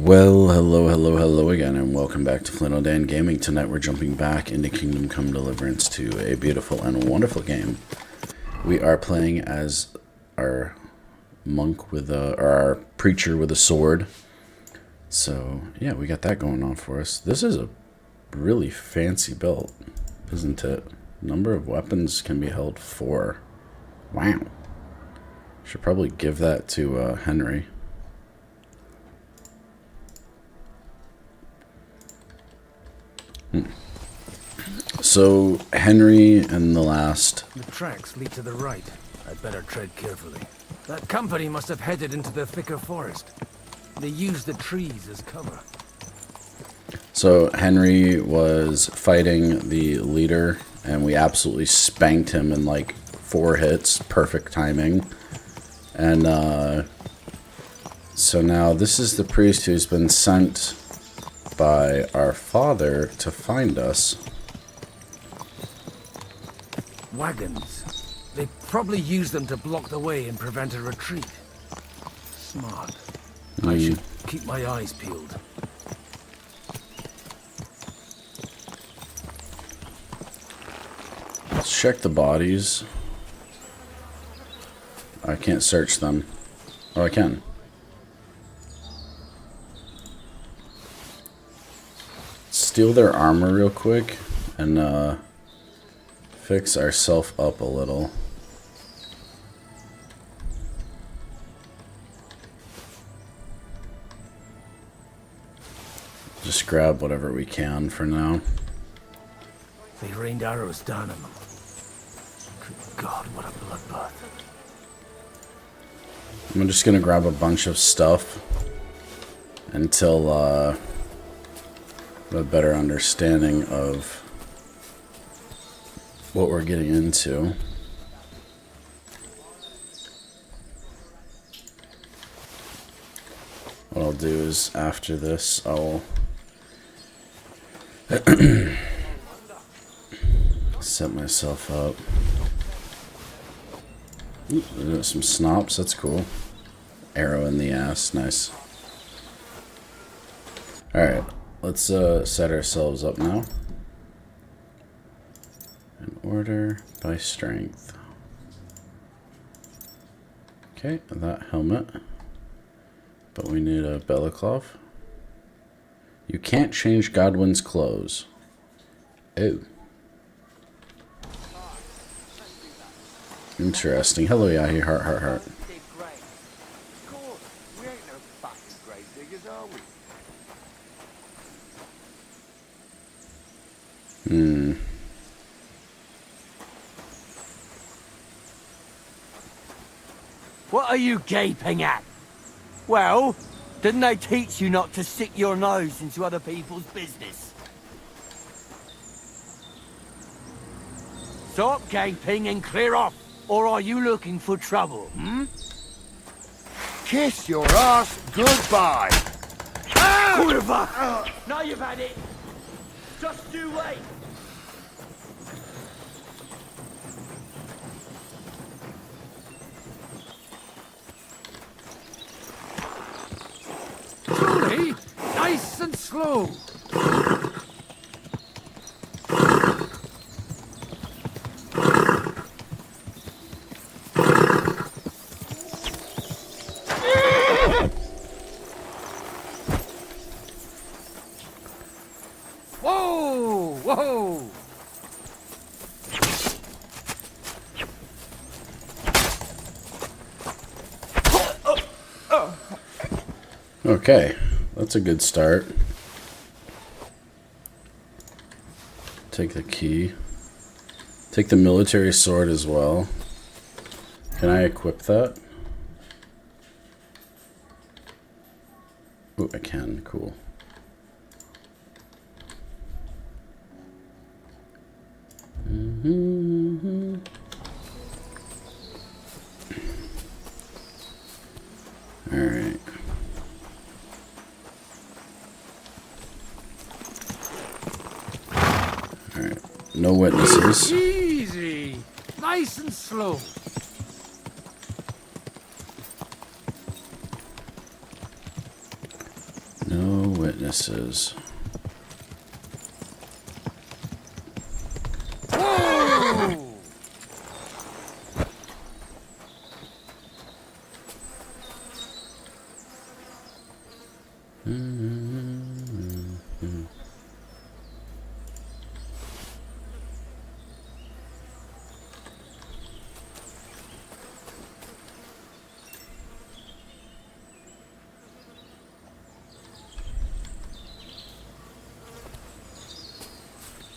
Well, hello again, and welcome back to Flannel Dan Gaming. Tonight we're jumping back into Kingdom Come Deliverance, to a beautiful and wonderful game. We are playing as our monk with a, or our preacher with a sword. So, yeah, we got that going on for us. This is a really fancy build, isn't it? Number of weapons can be held 4. Wow. Should probably give that to Henry. So, Henry and the last... The tracks lead to the right. I'd better tread carefully. That company must have headed into the thicker forest. They used the trees as cover. So, Henry was fighting the leader, and we absolutely spanked him in like 4 hits. Perfect timing. And, so now this is the priest who's been sent by our father to find us. Wagons. They probably used them to block the way and prevent a retreat. Smart. I should keep my eyes peeled. Let's check the bodies. I can't search them. Oh, I can. Steal their armor real quick and fix ourselves up a little. Just grab whatever we can for now. They rained arrows down on them. Good God, what a bloodbath. I'm just gonna grab a bunch of stuff until a better understanding of what we're getting into. What I'll do is after this I'll set myself up. Ooh, some snops, that's cool. Arrow in the ass, nice. Alright. Let's set ourselves up now. In order by strength. Okay, that helmet. But we need a balaclava. You can't change Godwin's clothes. Oh. Interesting. Hello, Yahi. Heart, heart, heart. Hmm. What are you gaping at? Well, didn't they teach you not to stick your nose into other people's business? Stop gaping and clear off, or are you looking for trouble, hmm? Kiss your ass goodbye. Kurva! Now you've had it! Just you wait! Slowly, nice and slow. Whoa! Whoa! Okay. That's a good start. Take the key. Take the military sword as well. Can I equip that? Oh, I can. Cool. All right. All right. No witnesses. Easy. Nice and slow. No witnesses. Whoa!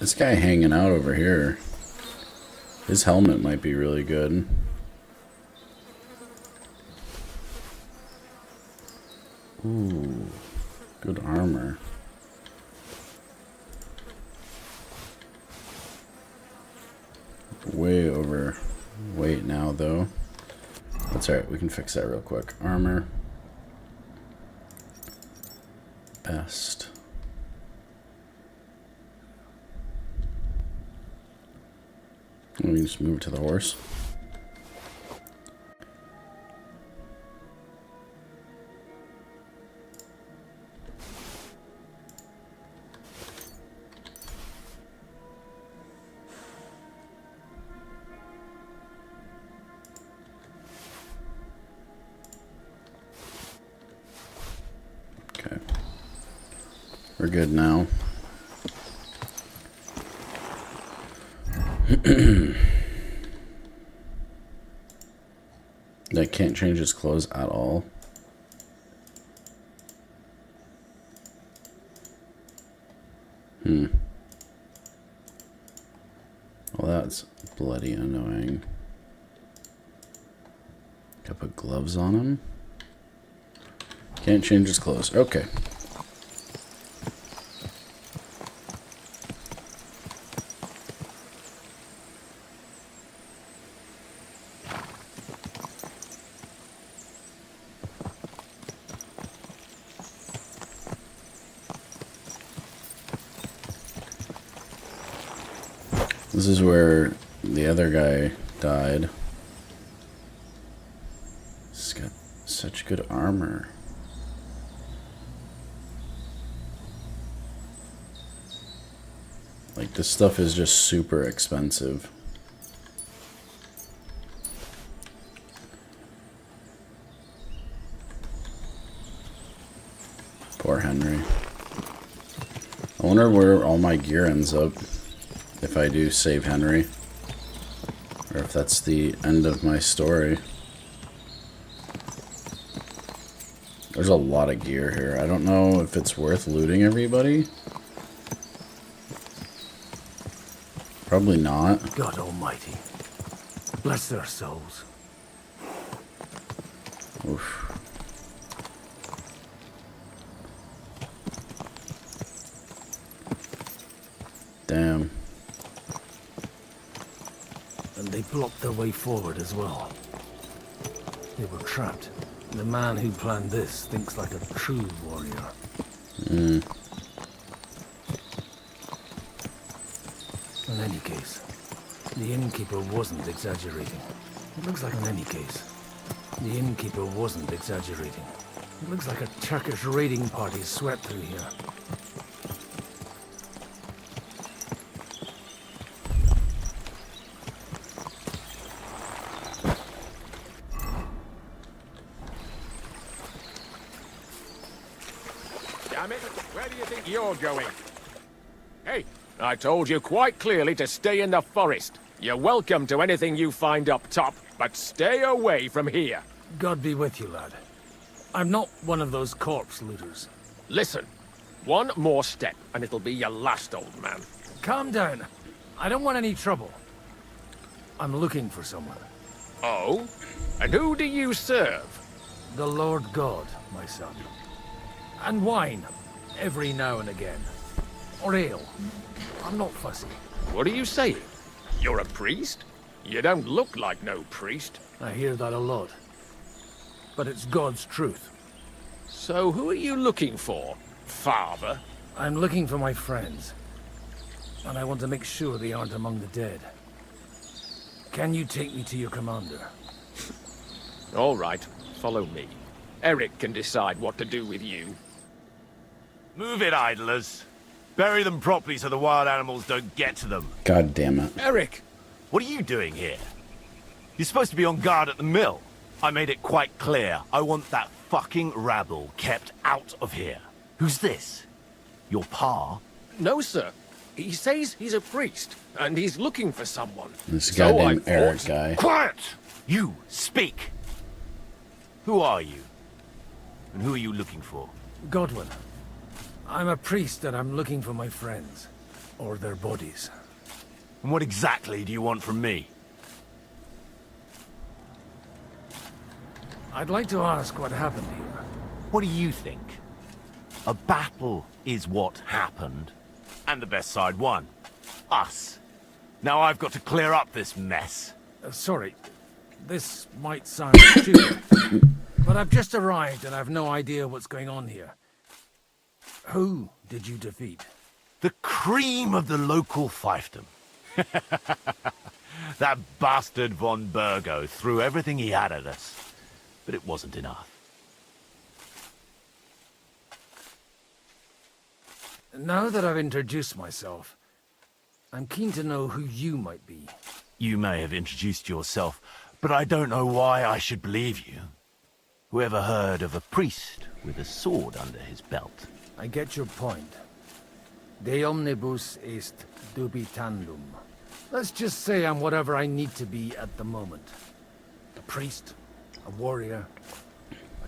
This guy hanging out over here. His helmet might be really good. Ooh, good armor. Way overweight now, though. That's alright, we can fix that real quick. Armor. Best. Let me just move to the horse. Okay. We're good now. That can't change his clothes at all. Well, that's bloody annoying. Gotta put gloves on him. Can't change his clothes. Okay. This is where the other guy died. He's got such good armor. Like, this stuff is just super expensive. Poor Henry. I wonder where all my gear ends up. if I do save Henry. Or if that's the end of my story. There's a lot of gear here. I don't know if it's worth looting everybody. Probably not. God almighty. Bless their souls. Oof. Damn. And they blocked their way forward as well. They were trapped. The man who planned this thinks like a true warrior. Mm. In any case, the innkeeper wasn't exaggerating. It looks like in any case, the innkeeper wasn't exaggerating. It looks like a Turkish raiding party swept through here. Damn it, where do you think you're going? Hey, I told you quite clearly to stay in the forest. You're welcome to anything you find up top, but stay away from here. God be with you, lad. I'm not one of those corpse looters. Listen, one more step and it'll be your last, old man. Calm down. I don't want any trouble. I'm looking for someone. Oh? And who do you serve? The Lord God, my son. And wine, every now and again. Or ale. I'm not fussy. What are you saying? You're a priest? You don't look like no priest. I hear that a lot. But it's God's truth. So who are you looking for, father? I'm looking for my friends. And I want to make sure they aren't among the dead. Can you take me to your commander? All right, follow me. Eric can decide what to do with you. Move it, idlers. Bury them properly so the wild animals don't get to them. God damn it. Eric! What are you doing here? You're supposed to be on guard at the mill. I made it quite clear. I want that fucking rabble kept out of here. Who's this? Your pa? No, sir. He says he's a priest, and he's looking for someone. This So goddamn I Eric thought- guy. Quiet! You, speak! Who are you? And who are you looking for? Godwin. I'm a priest and I'm looking for my friends. Or their bodies. And what exactly do you want from me? I'd like to ask what happened here. What do you think? A battle is what happened. And the best side won. Us. Now I've got to clear up this mess. Sorry, this might sound stupid, but I've just arrived and I've no idea what's going on here. Who did you defeat? The cream of the local fiefdom. That bastard von Burgo threw everything he had at us, but it wasn't enough. Now that I've introduced myself, I'm keen to know who you might be. You may have introduced yourself, but I don't know why I should believe you. Whoever heard of a priest with a sword under his belt? I get your point. De omnibus est dubitandum. Let's just say I'm whatever I need to be at the moment. A priest, a warrior,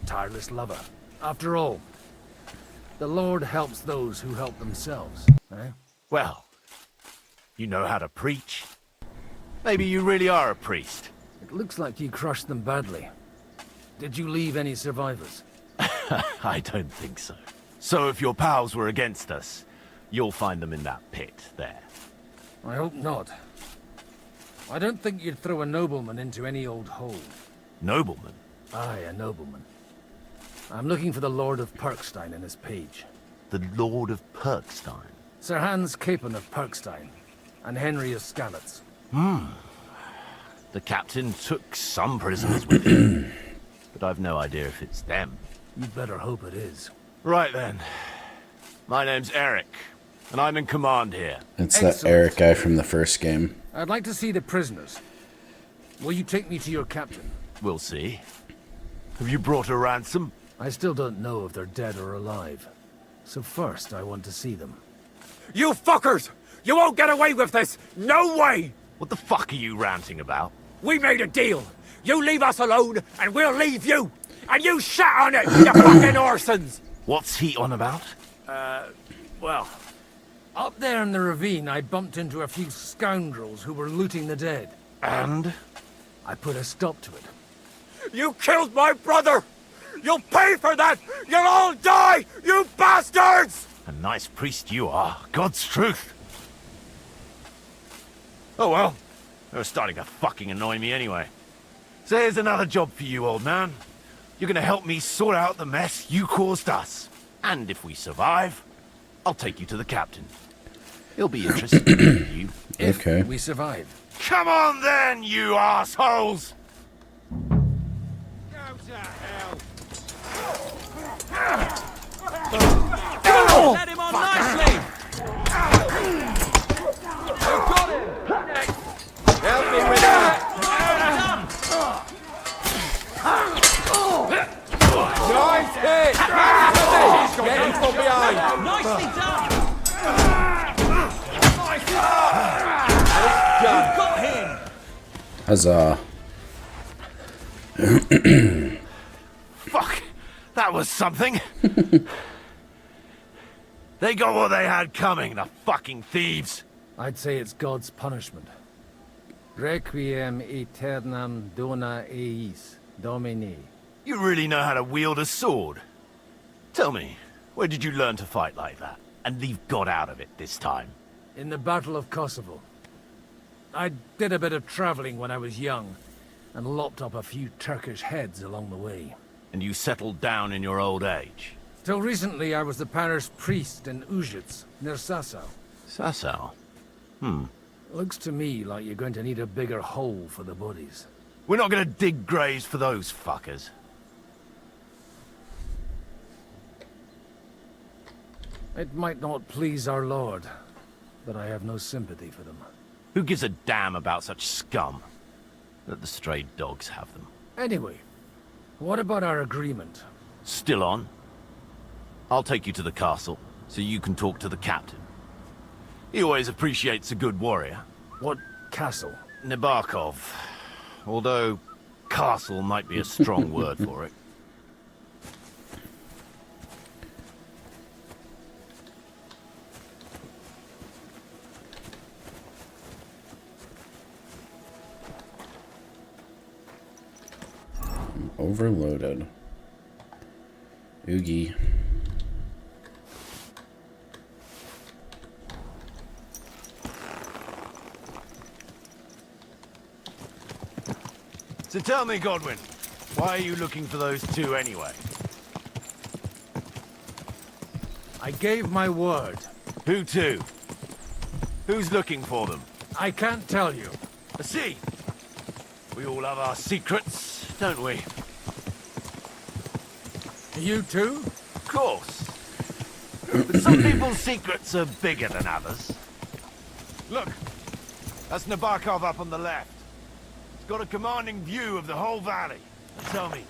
a tireless lover. After all, the Lord helps those who help themselves, eh? Well, you know how to preach. Maybe you really are a priest. It looks like you crushed them badly. Did you leave any survivors? I don't think so. So if your pals were against us, you'll find them in that pit there. I hope not. I don't think you'd throw a nobleman into any old hole. Nobleman? Aye, a nobleman. I'm looking for the Lord of Perkstein in his page. The Lord of Perkstein? Sir Hans Capon of Perkstein, and Henry of Skalitz. The captain took some prisoners with him, but I've no idea if it's them. You'd better hope it is. Right then. My name's Eric, and I'm in command here. It's that Excellent. Eric guy from the first game. I'd like to see the prisoners. Will you take me to your captain? We'll see. Have you brought a ransom? I still don't know if they're dead or alive. So first, I want to see them. You fuckers! You won't get away with this! No way! What the fuck are you ranting about? We made a deal. You leave us alone, and we'll leave you! And you shat on it, you fucking orsons! What's he on about? Well, up there in the ravine, I bumped into a few scoundrels who were looting the dead. And? I put a stop to it. You killed my brother! You'll pay for that! You'll all die, you bastards! A nice priest you are. God's truth. Oh well. They were starting to fucking annoy me anyway. So here's another job for you, old man. You're gonna help me sort out the mess you caused us. And if we survive, I'll take you to the captain. He'll be interested in you. If Okay. we survive. Come on then, you assholes! Go to hell! Let him on nicely! You've got him! Help me with that! Nice hit! Get him from behind! Nicely done! Done. Got him! Huzzah. Fuck! That was something! They got what they had coming, the fucking thieves! I'd say it's God's punishment. Requiem aeternam dona eis, Domini. You really know how to wield a sword. Tell me, where did you learn to fight like that? And leave God out of it this time? In the Battle of Kosovo. I did a bit of traveling when I was young, and lopped up a few Turkish heads along the way. And you settled down in your old age? Till recently, I was the parish priest in Užice, near Sasau. Sasau? Looks to me like you're going to need a bigger hole for the bodies. We're not gonna dig graves for those fuckers. It might not please our Lord, but I have no sympathy for them. Who gives a damn about such scum? Let the stray dogs have them. Anyway, what about our agreement? Still on? I'll take you to the castle, so you can talk to the captain. He always appreciates a good warrior. What castle? Nabokov. Although, castle might be a strong word for it. Overloaded. Oogie. So tell me, Godwin, why are you looking for those two anyway? I gave my word. Who to? Who's looking for them? I can't tell you. I see. We all have our secrets, don't we? You too? Of course. But some people's secrets are bigger than others. Look, that's Nabokov up on the left. It's got a commanding view of the whole valley. Now tell me,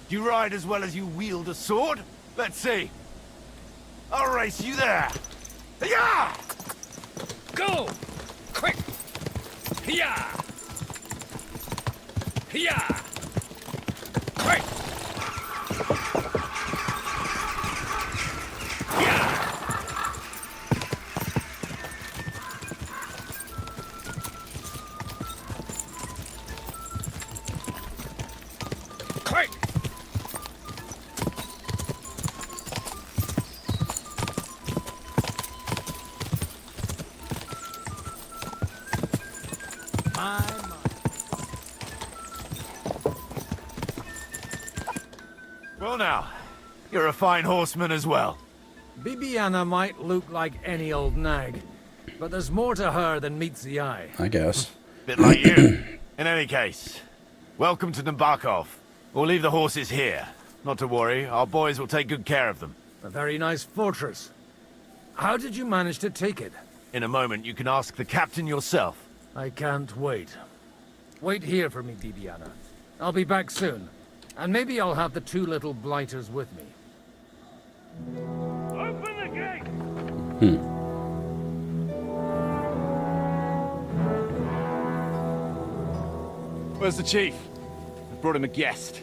do you ride as well as you wield a sword? Let's see. I'll race you there. Yeah! Go! Quick! Hiya! Hiya! Quick! Quick! Well now, you're a fine horseman as well. Bibiana might look like any old nag, but there's more to her than meets the eye. I guess. Bit like you. In any case, welcome to Nabokov. We'll leave the horses here. Not to worry, our boys will take good care of them. A very nice fortress. How did you manage to take it? In a moment, you can ask the captain yourself. I can't wait. Wait here for me, Bibiana. I'll be back soon. And maybe I'll have the two little blighters with me. Open the gate! Where's the chief? I brought him a guest.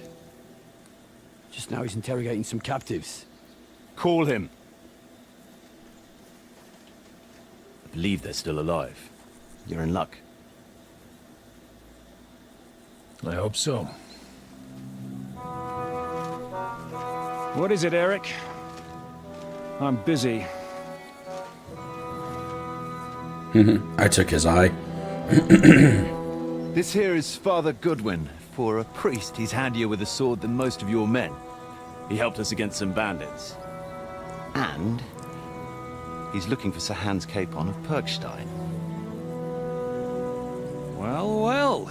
Just now he's interrogating some captives. Call him. I believe they're still alive. You're in luck. I hope so. What is it, Eric? I'm busy. I took his eye. This here is Father Goodwin. For a priest, he's handier with a sword than most of your men. He helped us against some bandits. And he's looking for Sir Hans Capon of Perkstein. Well, well.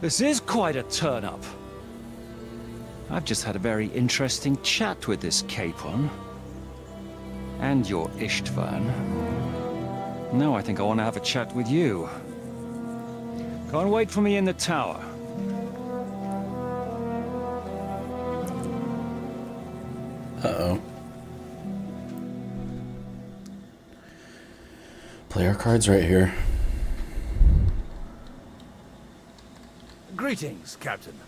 This is quite a turn-up. I've just had a very interesting chat with this Capon. And your Istvan. Now I think I want to have a chat with you. Can't wait for me in the tower. Uh-oh. Player cards right here. Greetings, Captain.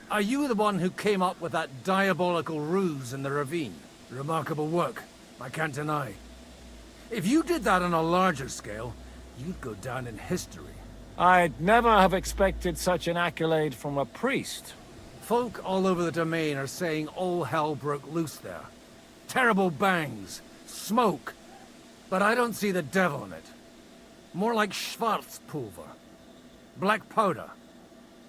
Are you the one who came up with that diabolical ruse in the ravine? Remarkable work, I can't deny. If you did that on a larger scale, you'd go down in history. I'd never have expected such an accolade from a priest. Folk all over the domain are saying all hell broke loose there. Terrible bangs, smoke. But I don't see the devil in it. More like Schwarzpulver. Black powder.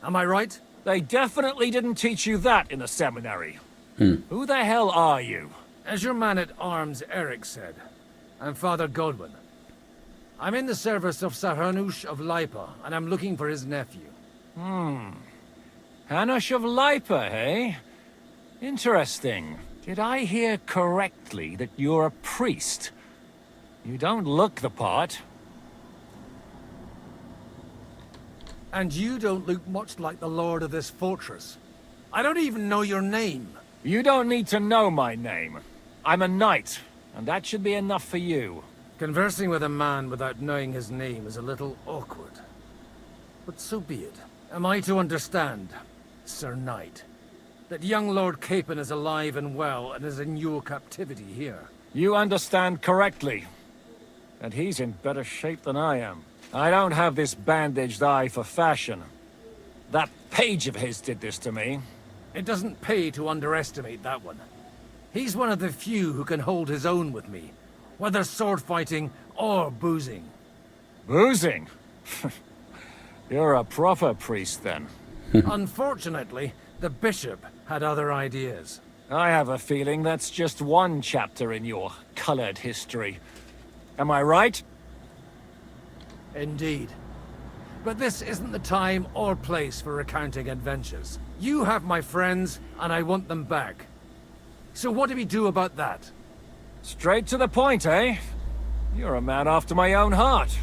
Am I right? They definitely didn't teach you that in the seminary. Who the hell are you? As your man-at-arms Eric said, I'm Father Godwin. I'm in the service of Sahanush of Lipa, and I'm looking for his nephew. Hanush of Lipa, eh? Interesting. Did I hear correctly that you're a priest? You don't look the part. And you don't look much like the lord of this fortress. I don't even know your name. You don't need to know my name. I'm a knight, and that should be enough for you. Conversing with a man without knowing his name is a little awkward. But so be it. Am I to understand, Sir Knight, that young Lord Capon is alive and well and is in your captivity here? You understand correctly. And he's in better shape than I am. I don't have this bandaged eye for fashion. That page of his did this to me. It doesn't pay to underestimate that one. He's one of the few who can hold his own with me, whether sword fighting or boozing. Boozing? You're a proper priest, then. Unfortunately, the bishop had other ideas. I have a feeling that's just one chapter in your colored history. Am I right? Indeed. But this isn't the time or place for recounting adventures. You have my friends, and I want them back. So what do we do about that? Straight to the point, eh? You're a man after my own heart.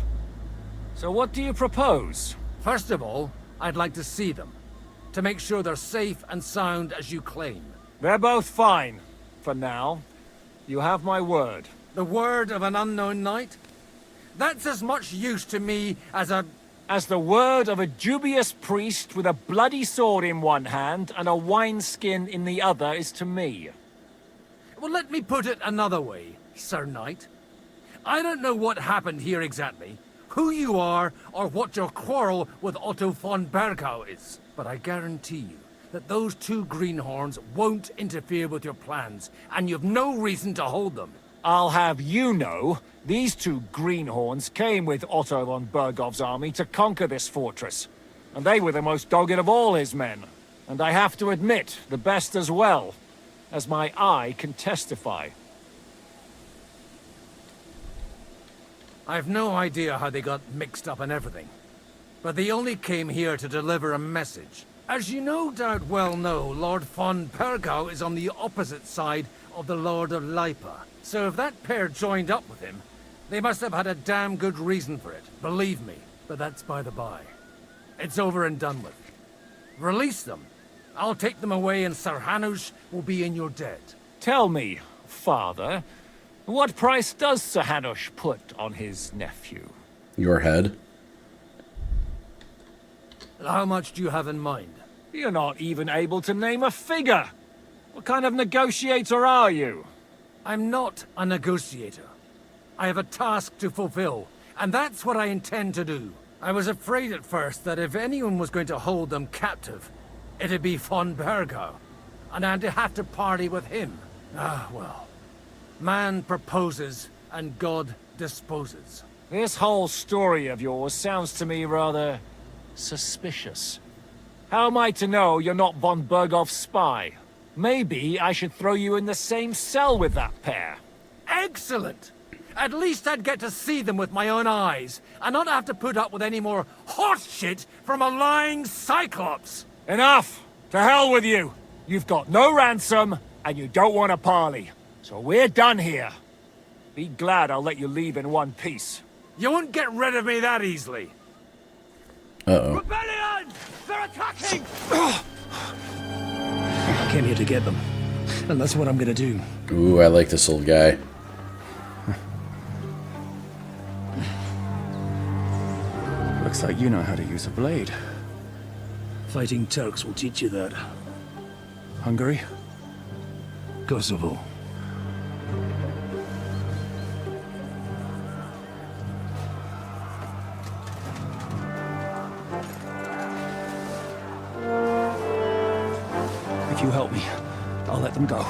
So what do you propose? First of all, I'd like to see them, to make sure they're safe and sound as you claim. They're both fine, for now. You have my word. The word of an unknown knight? That's as much use to me as the word of a dubious priest with a bloody sword in one hand and a wineskin in the other is to me. Well, let me put it another way, Sir Knight. I don't know what happened here exactly, who you are, or what your quarrel with Otto von Bergau is. But I guarantee you that those two greenhorns won't interfere with your plans, and you've no reason to hold them. I'll have you know, these two greenhorns came with Otto von Bergov's army to conquer this fortress. And they were the most dogged of all his men. And I have to admit, the best as well, as my eye can testify. I've no idea how they got mixed up in everything. But they only came here to deliver a message. As you no doubt well know, Lord von Bergau is on the opposite side of the Lord of Lipa. So if that pair joined up with him, they must have had a damn good reason for it, believe me. But that's by the by. It's over and done with. Release them. I'll take them away and Sir Hanush will be in your debt. Tell me, father, what price does Sir Hanush put on his nephew? Your head. How much do you have in mind? You're not even able to name a figure. What kind of negotiator are you? I'm not a negotiator. I have a task to fulfill, and that's what I intend to do. I was afraid at first that if anyone was going to hold them captive, it'd be von Berger, and I'd have to party with him. Ah, well. Man proposes, and God disposes. This whole story of yours sounds to me rather suspicious. How am I to know you're not von Bergov's spy? Maybe I should throw you in the same cell with that pair. Excellent! At least I'd get to see them with my own eyes, and not have to put up with any more horse shit from a lying Cyclops! Enough! To hell with you! You've got no ransom, and you don't want to parley. So we're done here. Be glad I'll let you leave in one piece. You won't get rid of me that easily. Uh-oh. Rebellion! They're attacking! I came here to get them. And that's what I'm gonna do. Ooh, I like this old guy. Looks like you know how to use a blade. Fighting Turks will teach you that. Hungary? Kosovo. If you help me, I'll let them go.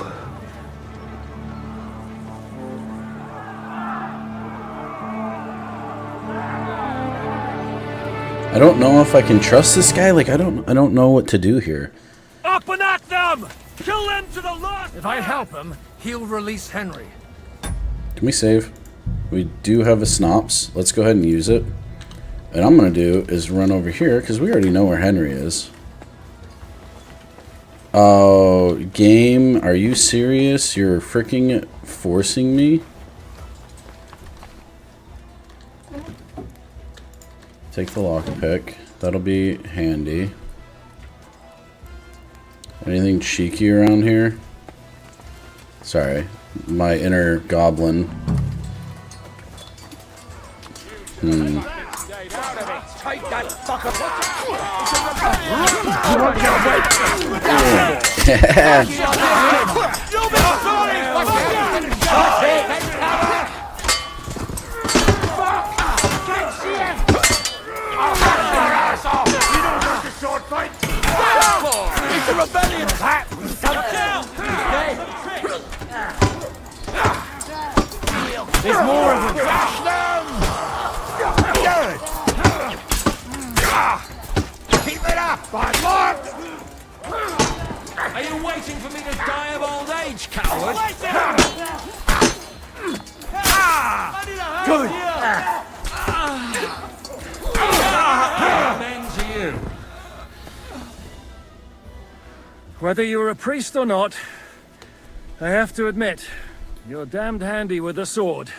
I don't know if I can trust this guy. Like, I don't know what to do here. Up and at them! Kill them to the last! If I help him, he'll release Henry. Can we save? We do have a Snops. Let's go ahead and use it. And I'm going to do is run over here, because we already know where Henry is. Oh, game, are you serious? You're freaking forcing me? Take the lockpick. That'll be handy. Anything cheeky around here? Sorry, my inner goblin. Take that fucker! It's a rebellion! There's more of them! Keep it up, my lord! Are you waiting for me to die of old age, coward? Good! Amen to you. Whether you're a priest or not, I have to admit, you're damned handy with a sword.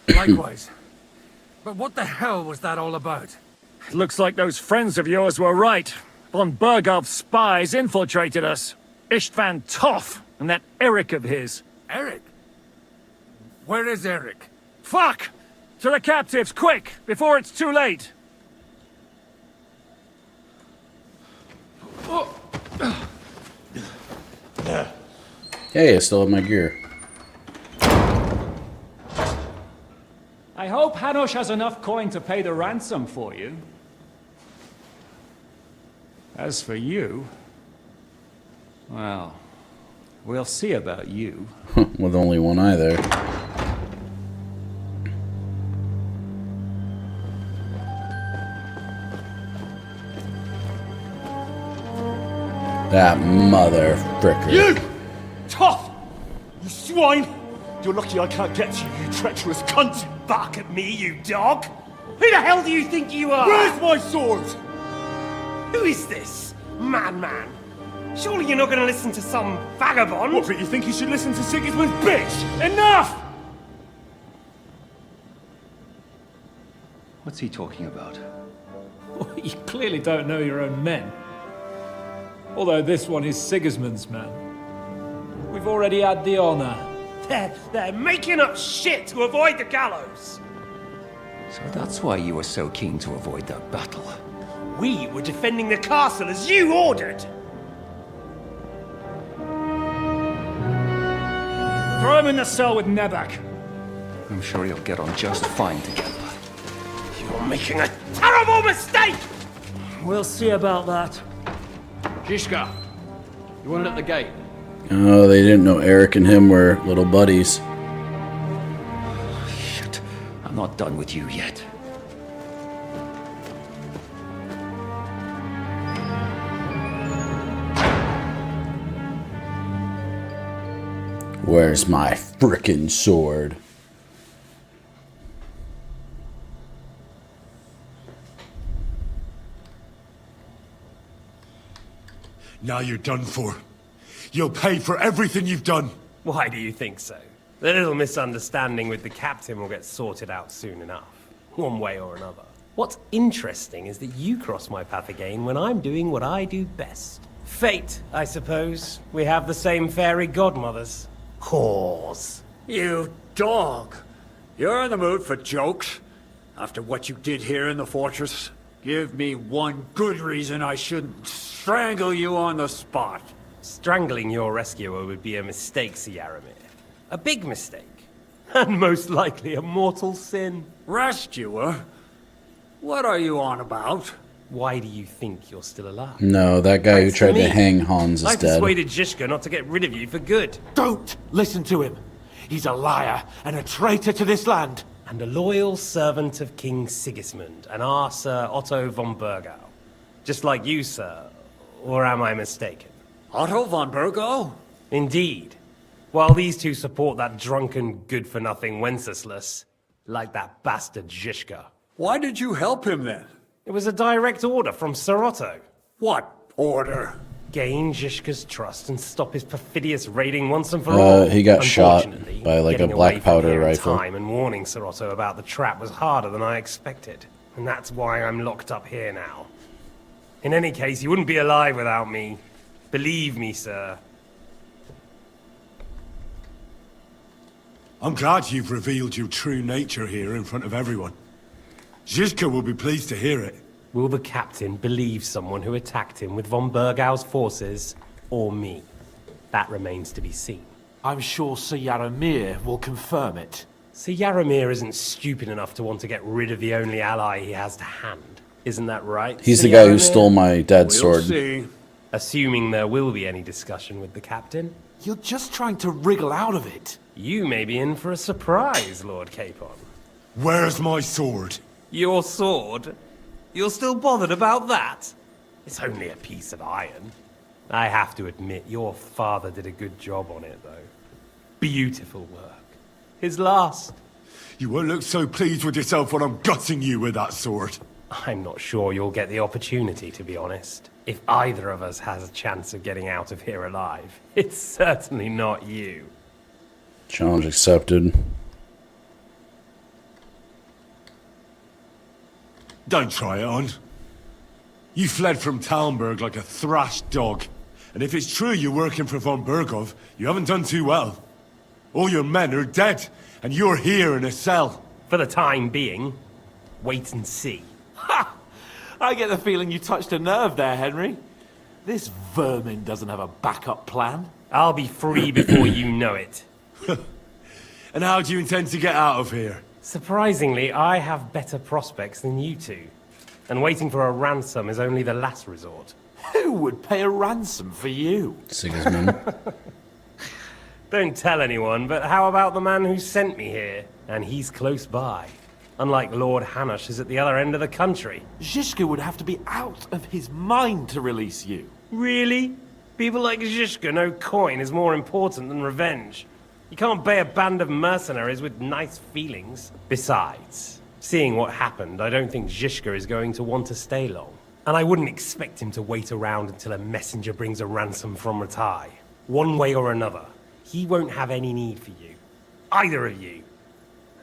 Likewise. But what the hell was that all about? It looks like those friends of yours were right. Von Bergov's spies infiltrated us. Istvan Toth and that Eric of his. Eric? Where is Eric? Fuck! To the captives, quick, before it's too late! Hey, I still have my gear. I hope Hanush has enough coin to pay the ransom for you. As for you, well, we'll see about you. With only one eye there. That mother fricker. You! Tough! You swine! You're lucky I can't get you, you treacherous cunt! Bark at me, you dog! Who the hell do you think you are? Where's my sword? Who is this? Man. Surely you're not going to listen to some vagabond? What, but you think you should listen to Sigismund's bitch? Enough! What's he talking about? You clearly don't know your own men. Although this one is Sigismund's man. We've already had the honor. They're making up shit to avoid the gallows! So that's why you were so keen to avoid that battle. We were defending the castle as you ordered! Throw him in the cell with Nebak. I'm sure you'll get on just fine together. You're making a terrible mistake! We'll see about that. Zizka, you want it at the gate? Oh, they didn't know Eric and him were little buddies. Shit, I'm not done with you yet. Where's my frickin' sword? Now you're done for. You'll pay for everything you've done. Why do you think so? The little misunderstanding with the captain will get sorted out soon enough, one way or another. What's interesting is that you cross my path again when I'm doing what I do best. Fate, I suppose. We have the same fairy godmothers. Whores. You dog! You're in the mood for jokes? After what you did here in the fortress? Give me one good reason I shouldn't strangle you on the spot. Strangling your rescuer would be a mistake, Sir Yaramir. A big mistake. And most likely a mortal sin. Rescuer? What are you on about? Why do you think you're still alive? No, that guy who Thanks tried me. to hang Hans is I dead. persuaded Zizka not to get rid of you for good. Don't listen to him. He's a liar and a traitor to this land. And a loyal servant of King Sigismund and our Sir Otto von Burgau. Just like you, sir. Or am I mistaken? Otto von Burgau? Indeed. While these two support that drunken, good-for-nothing Wenceslas, like that bastard Zizka. Why did you help him then? It was a direct order from Sir Otto. What order? Gain Zizka's trust and stop his perfidious raiding once and for all. He got shot Unfortunately, by like a getting black away from powder here in rifle. time and warning Sir Otto about the trap was harder than I expected. And that's why I'm locked up here now. In any case, you wouldn't be alive without me. Believe me, sir. I'm glad you've revealed your true nature here in front of everyone. Zizka will be pleased to hear it. Will the captain believe someone who attacked him with von Burgau's forces, or me? That remains to be seen. I'm sure Sir Yaramir will confirm it. Sir Yaramir isn't stupid enough to want to get rid of the only ally he has to hand. Isn't that right? He's Sir the guy who Yaramir? stole my dad's We'll sword. see. Assuming there will be any discussion with the captain. You're just trying to wriggle out of it. You may be in for a surprise, Lord Capon. Where's my sword? Your sword? You're still bothered about that? It's only a piece of iron. I have to admit, your father did a good job on it, though. Beautiful work. His last. You won't look so pleased with yourself when I'm gutting you with that sword. I'm not sure you'll get the opportunity, to be honest. If either of us has a chance of getting out of here alive, it's certainly not you. Challenge accepted. Don't try it on. You fled from Talmberg like a thrashed dog. And if it's true you're working for von Burgov, you haven't done too well. All your men are dead, and you're here in a cell. For the time being, wait and see. Ha! I get the feeling you touched a nerve there, Henry. This vermin doesn't have a backup plan. I'll be free before you know it. And how do you intend to get out of here? Surprisingly, I have better prospects than you two. And waiting for a ransom is only the last resort. Who would pay a ransom for you? Sigismund. Don't tell anyone, but how about the man who sent me here? And he's close by. Unlike Lord Hanush is at the other end of the country. Zizka would have to be out of his mind to release you. Really? People like Zizka know coin is more important than revenge. You can't pay a band of mercenaries with nice feelings. Besides, seeing what happened, I don't think Zizka is going to want to stay long. And I wouldn't expect him to wait around until a messenger brings a ransom from Ratai. One way or another, he won't have any need for you. Either of you.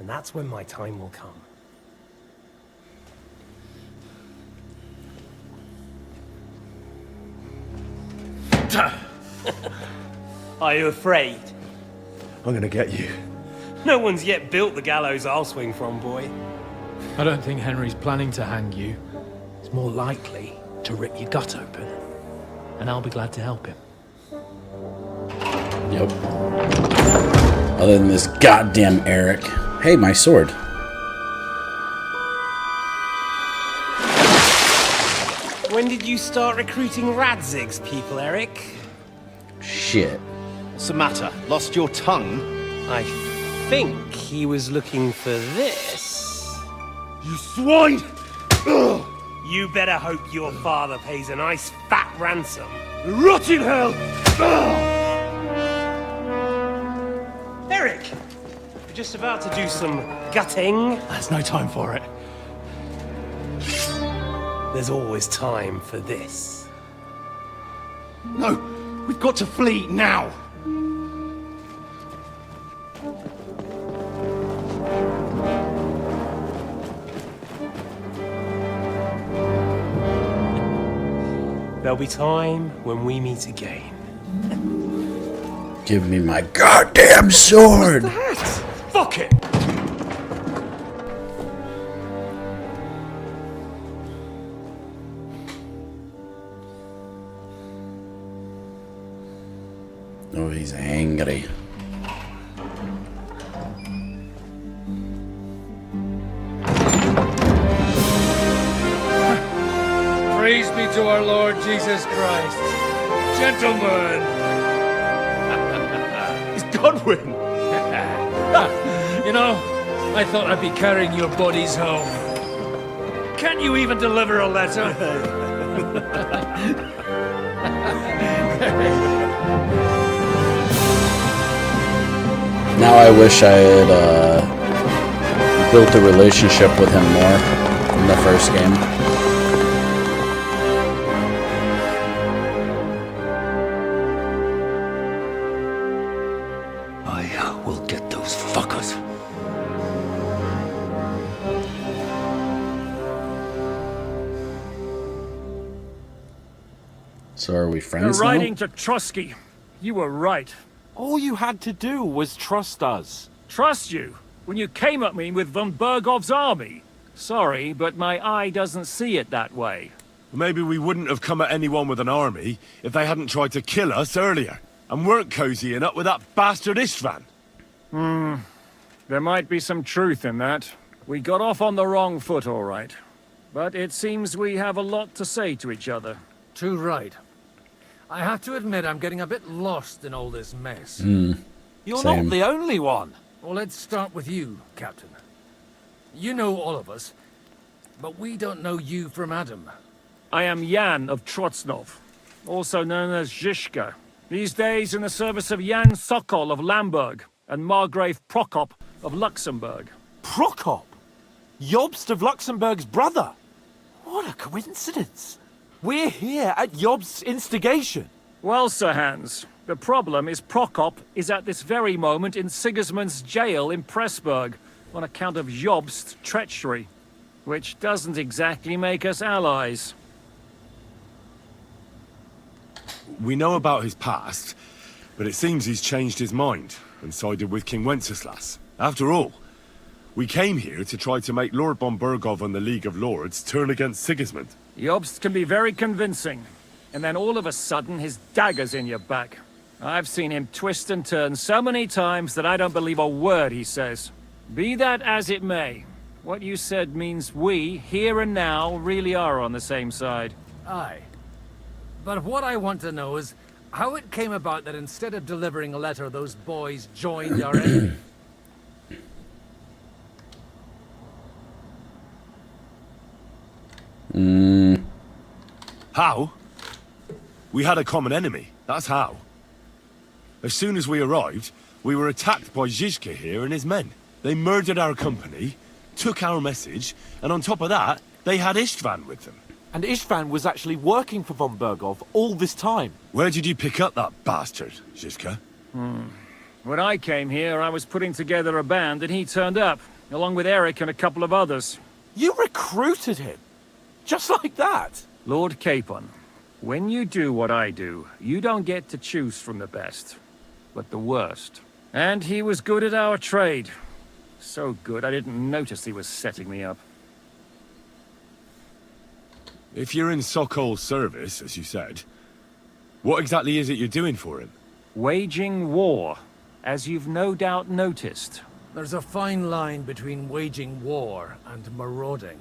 And that's when my time will come. Are you afraid? I'm gonna get you. No one's yet built the gallows I'll swing from, boy. I don't think Henry's planning to hang you. He's more likely to rip your gut open. And I'll be glad to help him. Yep. Other than this goddamn Eric. Hey, my sword. When did you start recruiting Radzig's people, Eric? Shit. What's the matter? Lost your tongue? I think he was looking for this. You swine! Ugh. You better hope your father pays a nice fat ransom. Rot in hell! Ugh. Eric! You're just about to do some gutting. There's no time for it. There's always time for this. No, we've got to flee now. There'll be time when we meet again. Give me my goddamn sword! Fuck it! Oh, he's angry. Praise be to our Lord Jesus Christ. Gentlemen! It's Godwin! You know, I thought I'd be carrying your bodies home. Can't you even deliver a letter? Now I wish I had built a relationship with him more in the first game. I will get those fuckers. So are we They're friends now? riding to Trusky. You were right. All you had to do was trust us. Trust you? When you came at me with von Bergov's army? Sorry, but my eye doesn't see it that way. Maybe we wouldn't have come at anyone with an army if they hadn't tried to kill us earlier, and weren't cozying up with that bastard Istvan. There might be some truth in that. We got off on the wrong foot, all right. But it seems we have a lot to say to each other. Too right. I have to admit I'm getting a bit lost in all this mess. You're Same. not the only one. Well, let's start with you, Captain. You know all of us, but we don't know you from Adam. I am Jan of Trotsnov, also known as Zhishka. These days in the service of Jan Sokol of Lamberg and Margrave Prokop of Luxembourg. Prokop? Jobst of Luxembourg's brother? What a coincidence. We're here at Jobst's instigation. Well, Sir Hans, the problem is Prokop is at this very moment in Sigismund's jail in Pressburg on account of Jobst's treachery, which doesn't exactly make us allies. We know about his past, but it seems he's changed his mind and sided with King Wenceslas. After all, we came here to try to make Lord von Bergov and the League of Lords turn against Sigismund. Jobst can be very convincing, and then all of a sudden his dagger's in your back. I've seen him twist and turn so many times that I don't believe a word he says. Be that as it may, what you said means we, here and now, really are on the same side. Aye. But what I want to know is how it came about that instead of delivering a letter, those boys joined our enemy. How? We had a common enemy, that's how. As soon as we arrived, we were attacked by Zhizka here and his men. They murdered our company, took our message, and on top of that, they had Istvan with them. And Istvan was actually working for von Bergov all this time. Where did you pick up that bastard, Zhizka? When I came here, I was putting together a band and he turned up, along with Eric and a couple of others. You recruited him? Just like that? Lord Capon, when you do what I do, you don't get to choose from the best, but the worst. And he was good at our trade. So good, I didn't notice he was setting me up. If you're in Sokol's service, as you said, what exactly is it you're doing for him? Waging war, as you've no doubt noticed. There's a fine line between waging war and marauding.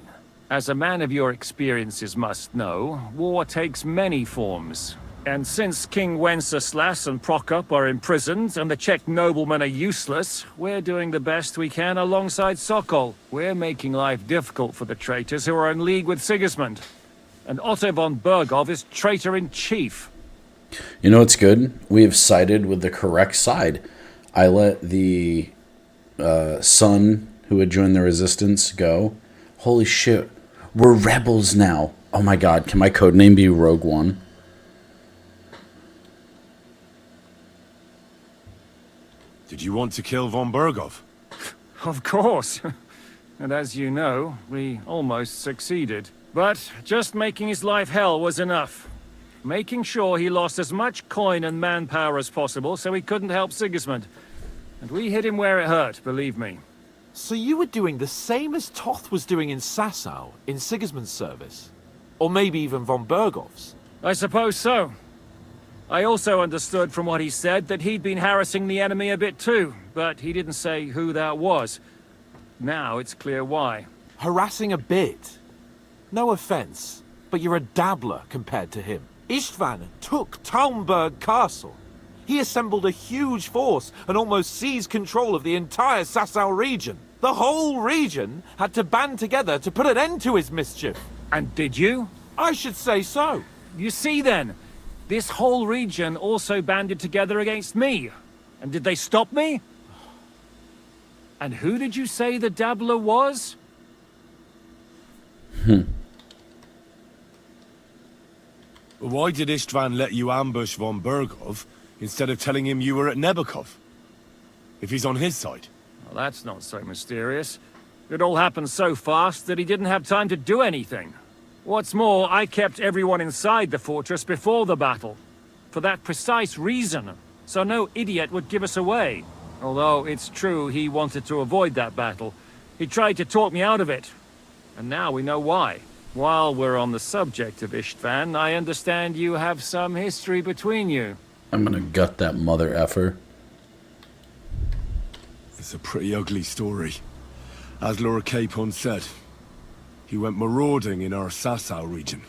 As a man of your experiences must know, war takes many forms. And since King Wenceslas and Prokop are imprisoned and the Czech noblemen are useless, we're doing the best we can alongside Sokol. We're making life difficult for the traitors who are in league with Sigismund. And Otto von Bergov is traitor-in-chief. You know what's good? We have sided with the correct side. I let the son who had joined the resistance go. Holy shit. We're rebels now. Oh my god, can my codename be Rogue One? Did you want to kill von Bergov? Of course. And as you know, we almost succeeded. But just making his life hell was enough. Making sure he lost as much coin and manpower as possible so he couldn't help Sigismund. And we hit him where it hurt, believe me. So you were doing the same as Toth was doing in Sasau, in Sigismund's service? Or maybe even von Bergov's? I suppose so. I also understood from what he said that he'd been harassing the enemy a bit too, but he didn't say who that was. Now it's clear why. Harassing a bit? No offense, but you're a dabbler compared to him. Istvan took Talmberg Castle. He assembled a huge force and almost seized control of the entire Sasau region. The whole region had to band together to put an end to his mischief. And did you? I should say so. You see then, this whole region also banded together against me. And did they stop me? And who did you say the dabbler was? Why did Istvan let you ambush von Bergov instead of telling him you were at Nebukov? If he's on his side. Well, that's not so mysterious. It all happened so fast that he didn't have time to do anything. What's more, I kept everyone inside the fortress before the battle. For that precise reason, so no idiot would give us away. Although it's true he wanted to avoid that battle. He tried to talk me out of it. And now we know why. While we're on the subject of Istvan, I understand you have some history between you. I'm gonna gut that mother effer. It's a pretty ugly story. As Lord Capon said, he went marauding in our Sasau region.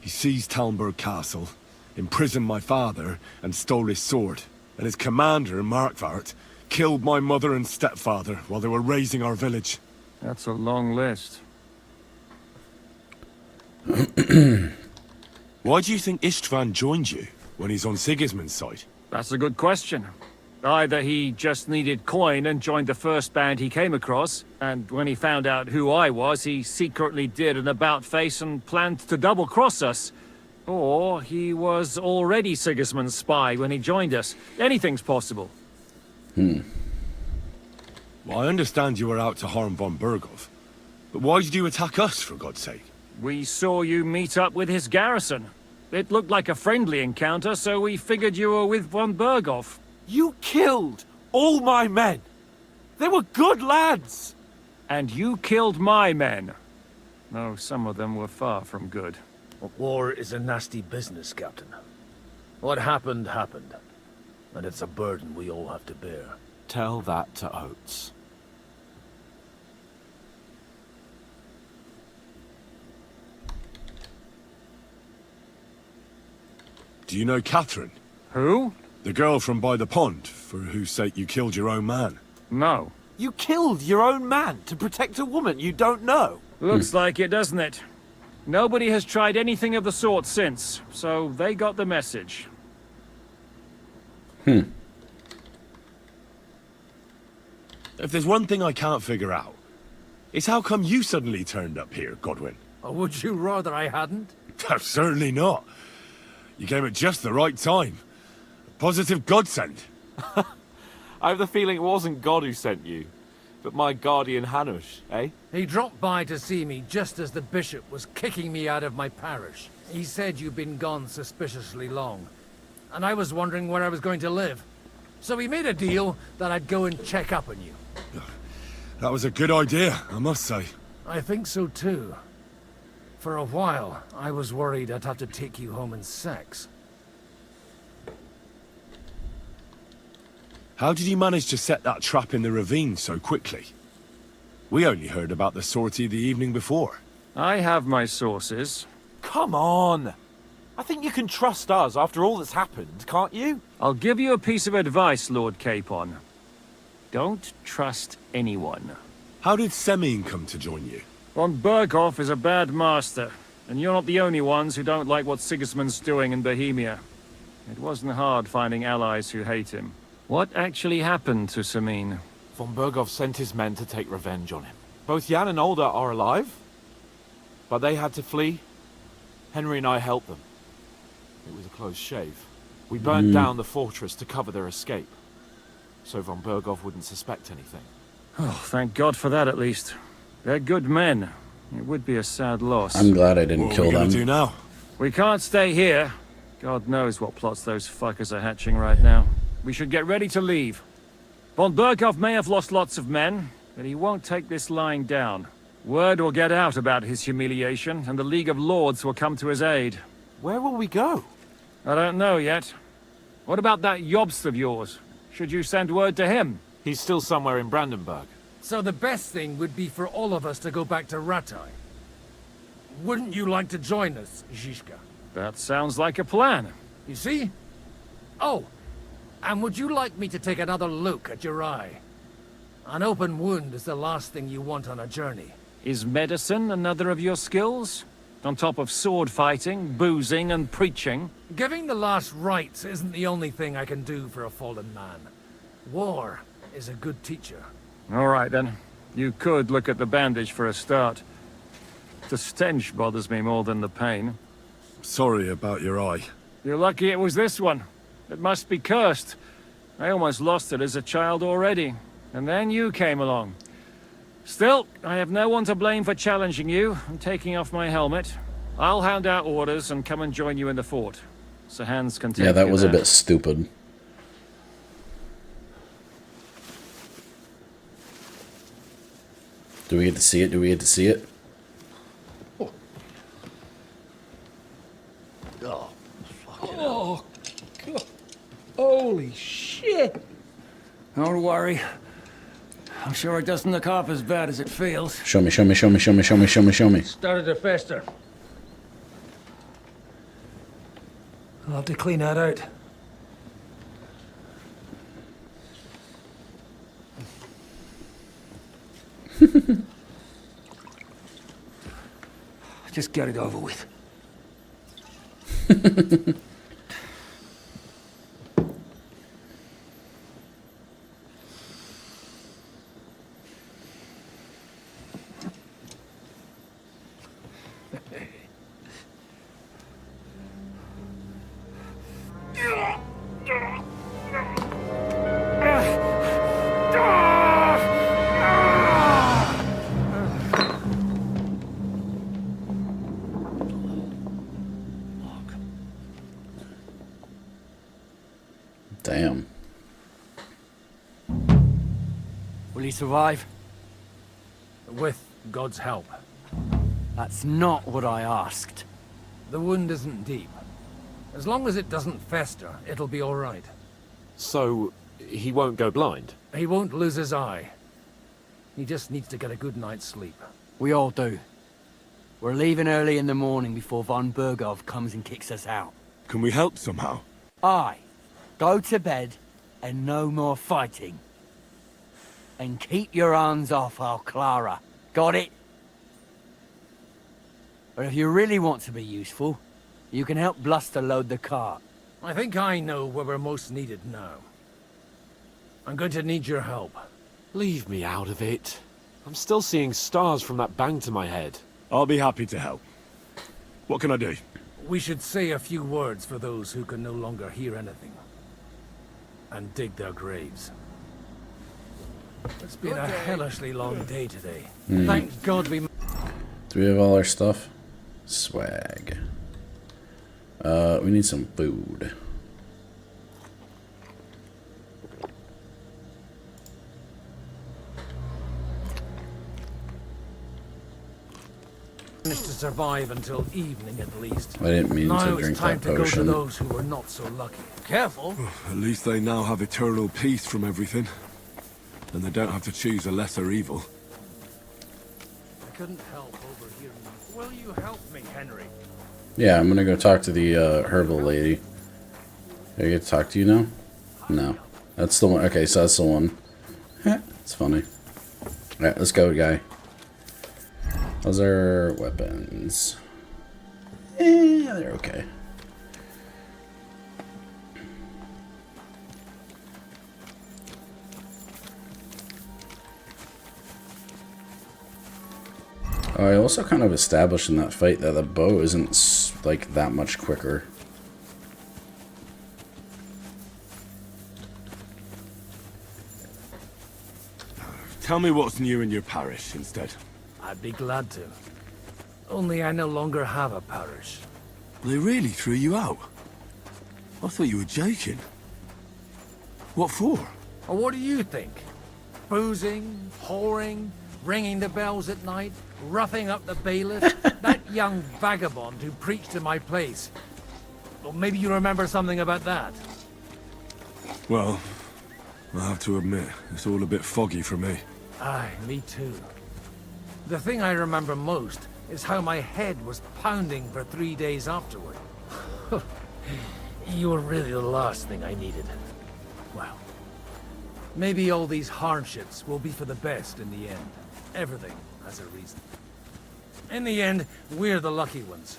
He seized Talmberg Castle, imprisoned my father, and stole his sword. And his commander, Markvart, killed my mother and stepfather while they were raising our village. That's a long list. Why do you think Istvan joined you when he's on Sigismund's side? That's a good question. Either he just needed coin and joined the first band he came across, and when he found out who I was, he secretly did an about-face and planned to double-cross us. Or he was already Sigismund's spy when he joined us. Anything's possible. Well, I understand you were out to harm von Bergov. But why did you attack us, for God's sake? We saw you meet up with his garrison. It looked like a friendly encounter, so we figured you were with von Bergov. You killed all my men. They were good lads. And you killed my men. Though some of them were far from good. War is a nasty business, Captain. What happened, happened. And it's a burden we all have to bear. Tell that to Oates. Do you know Catherine? Who? The girl from by the pond, for whose sake you killed your own man. No. You killed your own man to protect a woman you don't know? Looks like it, doesn't it? Nobody has tried anything of the sort since, so they got the message. If there's one thing I can't figure out, it's how come you suddenly turned up here, Godwin? Or would you rather I hadn't? Certainly not. You came at just the right time. A positive godsend. I have the feeling it wasn't God who sent you, but my guardian Hanush, eh? He dropped by to see me just as the bishop was kicking me out of my parish. He said you'd been gone suspiciously long, and I was wondering where I was going to live. So we made a deal that I'd go and check up on you. That was a good idea, I must say. I think so too. For a while, I was worried I'd have to take you home in sex. How did you manage to set that trap in the ravine so quickly? We only heard about the sortie the evening before. I have my sources. Come on! I think you can trust us after all that's happened, can't you? I'll give you a piece of advice, Lord Capon. Don't trust anyone. How did Semine come to join you? Von Berghoff is a bad master, and you're not the only ones who don't like what Sigismund's doing in Bohemia. It wasn't hard finding allies who hate him. What actually happened to Semine? Von Berghoff sent his men to take revenge on him. Both Jan and Olda are alive, but they had to flee. Henry and I helped them. It was a close shave. We burned down the fortress to cover their escape, so Von Berghoff wouldn't suspect anything. Oh, thank God for that at least. They're good men. It would be a sad loss. I'm glad I didn't kill What are we them. gonna do now? We can't stay here. God knows what plots those fuckers are hatching right now. We should get ready to leave. Von Berghoff may have lost lots of men, but he won't take this lying down. Word will get out about his humiliation, and the League of Lords will come to his aid. Where will we go? I don't know yet. What about that Jobst of yours? Should you send word to him? He's still somewhere in Brandenburg. So the best thing would be for all of us to go back to Ratai. Wouldn't you like to join us, Zizka? That sounds like a plan. You see? Oh, and would you like me to take another look at your eye? An open wound is the last thing you want on a journey. Is medicine another of your skills? On top of sword fighting, boozing, and preaching? Giving the last rites isn't the only thing I can do for a fallen man. War is a good teacher. All right, then. You could look at the bandage for a start. The stench bothers me more than the pain. Sorry about your eye. You're lucky it was this one. It must be cursed. I almost lost it as a child already. And then you came along. Still, I have no one to blame for challenging you and taking off my helmet. I'll hand out orders and come and join you in the fort. So Hans can take Yeah, that you was a there. bit stupid. Do we get to see it? Do we get to see it? Oh, God. Holy shit! Don't worry. I'm sure it doesn't look half as bad as it feels. Show me, show me, show me, show me, show me, show me, show me. Started to fester. I'll have to clean that out. Just get it over with. Damn. Will he survive? With God's help. That's not what I asked. The wound isn't deep. As long as it doesn't fester, it'll be all right. So, he won't go blind? He won't lose his eye. He just needs to get a good night's sleep. We all do. We're leaving early in the morning before Von Berghoff comes and kicks us out. Can we help somehow? Aye. Go to bed and no more fighting. And keep your hands off our Clara. Got it? But if you really want to be useful, you can help Bluster load the cart. I think I know where we're most needed now. I'm going to need your help. Leave me out of it. I'm still seeing stars from that bang to my head. I'll be happy to help. What can I do? We should say a few words for those who can no longer hear anything. And dig their graves. It's been a hellishly long day today. Thank God we... Do we have all our stuff? Swag. We need some food. managed to survive until evening at least. I didn't mean Now to it's drink time that to go to potion. those who were not so lucky. Careful! At least they now have eternal peace from everything. And they don't have to choose a lesser evil. I couldn't help overhearing you. Will you help me, Henry? Yeah, I'm gonna go talk to the herbal lady. Do I get to talk to you now? No. That's the one. Okay, so that's the one. It's funny. Alright, let's go, guy. Those are weapons. They're okay. I also kind of established in that fight that the bow isn't like that much quicker. Tell me what's new in your parish instead. I'd be glad to. Only I no longer have a parish. They really threw you out? I thought you were joking. What for? Or what do you think? Boozing, whoring, ringing the bells at night, roughing up the bailiff? That young vagabond who preached in my place. Well, maybe you remember something about that. Well, I have to admit, it's all a bit foggy for me. Aye, me too. The thing I remember most is how my head was pounding for 3 days afterward. You were really the last thing I needed. Well, maybe all these hardships will be for the best in the end. Everything has a reason. In the end, we're the lucky ones.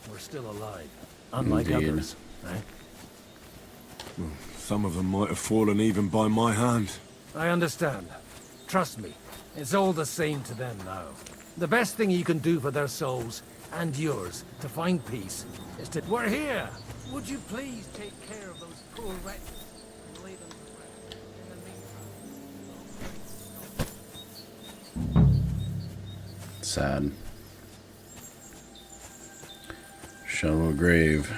We're still alive, unlike Indeed. others, right? Some of them might have fallen even by my hand. I understand. Trust me, it's all the same to them now. The best thing you can do for their souls, and yours, to find peace, is to... We're here! Would you please take care of those poor wretches and lay them to rest? In the meantime... Sad. Shallow grave.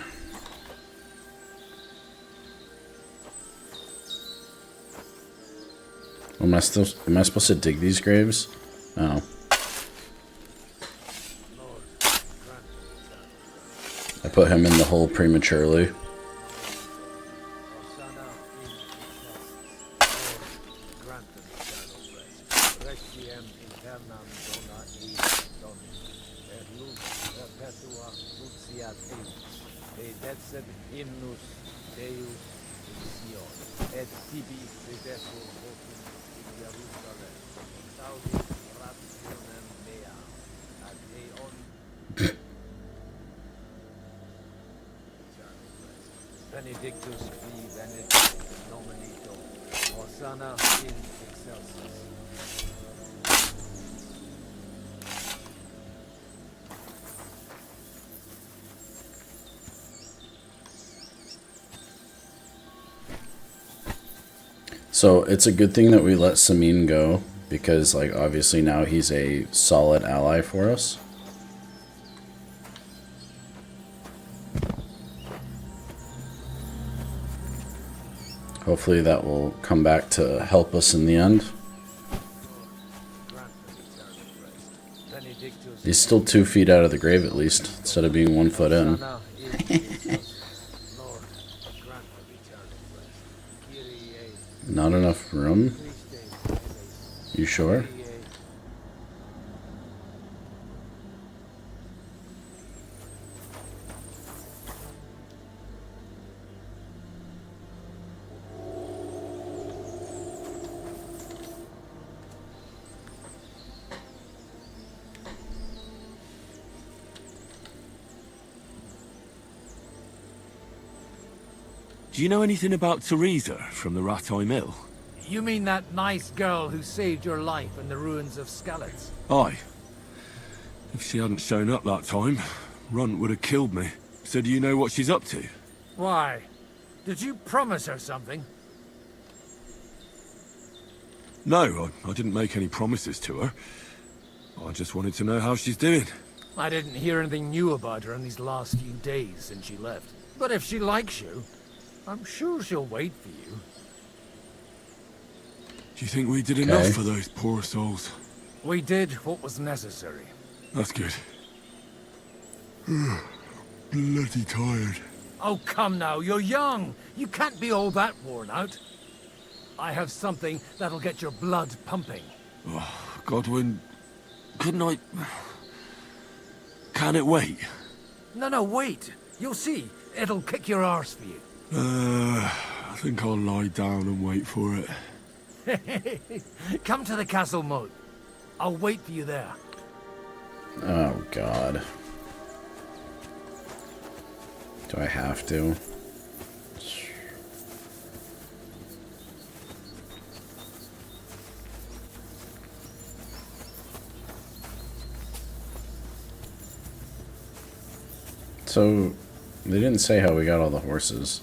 Am I supposed to dig these graves? Oh. I put him in the hole prematurely. Benedictus qui venit Domini Dom. Hosanna in excelsis. So it's a good thing that we let Samin go, because like obviously now he's a solid ally for us. Hopefully that will come back to help us in the end. He's still 2 feet out of the grave at least, instead of being 1 foot in. Not enough room? You sure? Do you know anything about Teresa from the Ratay Mill? You mean that nice girl who saved your life in the ruins of Skalitz? Aye. If she hadn't shown up that time, Runt would have killed me. So do you know what she's up to? Why? Did you promise her something? No, I didn't make any promises to her. I just wanted to know how she's doing. I didn't hear anything new about her in these last few days since she left. But if she likes you, I'm sure she'll wait for you. Do you think we did enough for those poor souls? We did what was necessary. That's good. Bloody tired. Oh, come now, you're young. You can't be all that worn out. I have something that'll get your blood pumping. Godwin, couldn't I... Can it wait? No, wait. You'll see. It'll kick your arse for you. I think I'll lie down and wait for it. Come to the castle moat. I'll wait for you there. Oh, God. Do I have to? So, they didn't say how we got all the horses.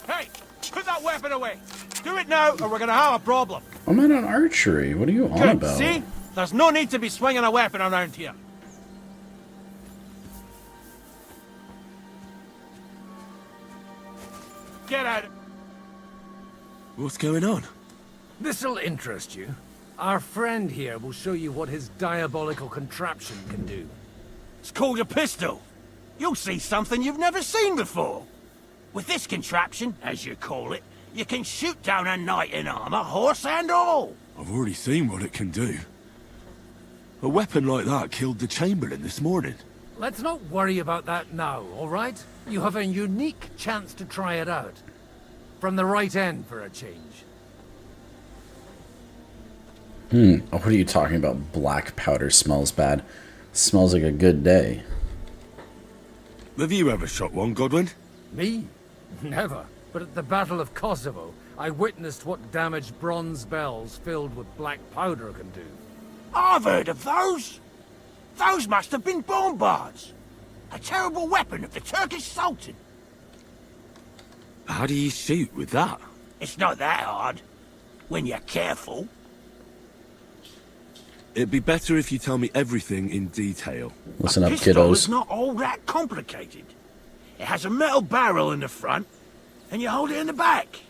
Hey! Put that weapon away! Do it now, or we're gonna have a problem. I'm not on archery. What are you on Good, about? see? There's no need to be swinging a weapon around here. Get out. What's going on? This'll interest you. Our friend here will show you what his diabolical contraption can do. It's called a pistol. You'll see something you've never seen before. With this contraption, as you call it, you can shoot down a knight in armor, horse and all. I've already seen what it can do. A weapon like that killed the Chamberlain this morning. Let's not worry about that now, all right? You have a unique chance to try it out. From the right end for a change. Oh, what are you talking about? Black powder smells bad. Smells like a good day. Have you ever shot one, Godwin? Me? Never. But at the Battle of Kosovo, I witnessed what damage bronze bells filled with black powder can do. I've heard of those. Those must have been bombards. A terrible weapon of the Turkish Sultan. How do you shoot with that? It's not that hard, when you're careful. It'd be better if you tell me everything in detail. Listen up, Pistol is kiddos. not all that complicated. It has a metal barrel in the front, and you hold it in the back.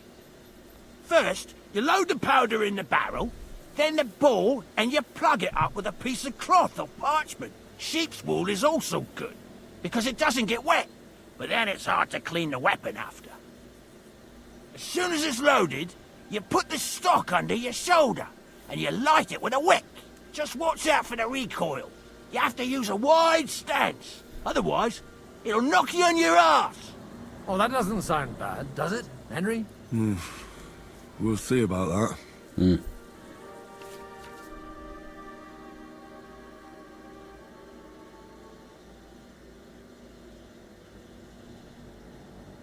First, you load the powder in the barrel, then the ball, and you plug it up with a piece of cloth or parchment. Sheep's wool is also good, because it doesn't get wet, but then it's hard to clean the weapon after. As soon as it's loaded, you put the stock under your shoulder, and you light it with a wick. Just watch out for the recoil. You have to use a wide stance, otherwise it'll knock you on your ass. Oh, that doesn't sound bad, does it, Henry? We'll see about that.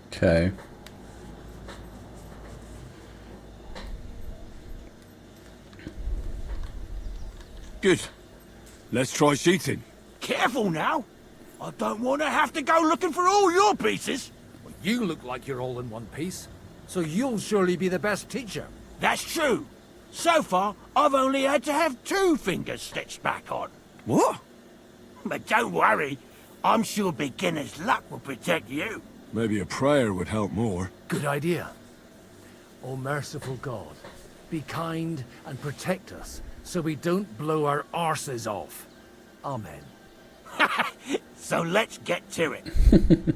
Okay. Good. Let's try shooting. Careful now. I don't want to have to go looking for all your pieces. Well, you look like you're all in one piece, so you'll surely be the best teacher. That's true. So far, I've only had to have 2 fingers stitched back on. What? But don't worry. I'm sure beginner's luck will protect you. Maybe a prayer would help more. Good idea. O merciful God, be kind and protect us so we don't blow our arses off. Amen. So let's get to it.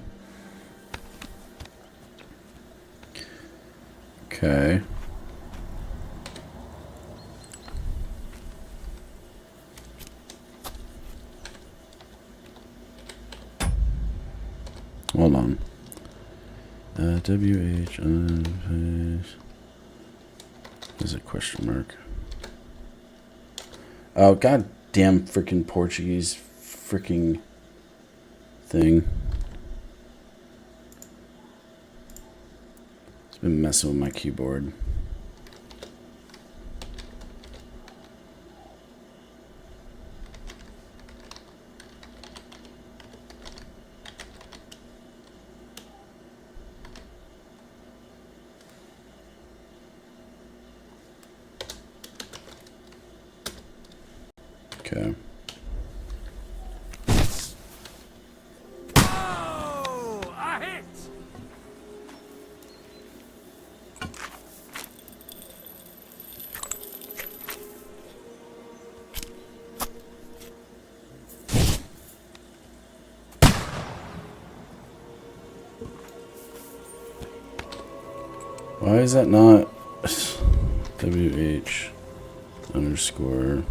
Okay. Hold on. WH is it question mark? Oh, goddamn freaking Portuguese freaking thing. It's been messing with my keyboard. Okay. Oh, a hit! Why is that not WH underscore?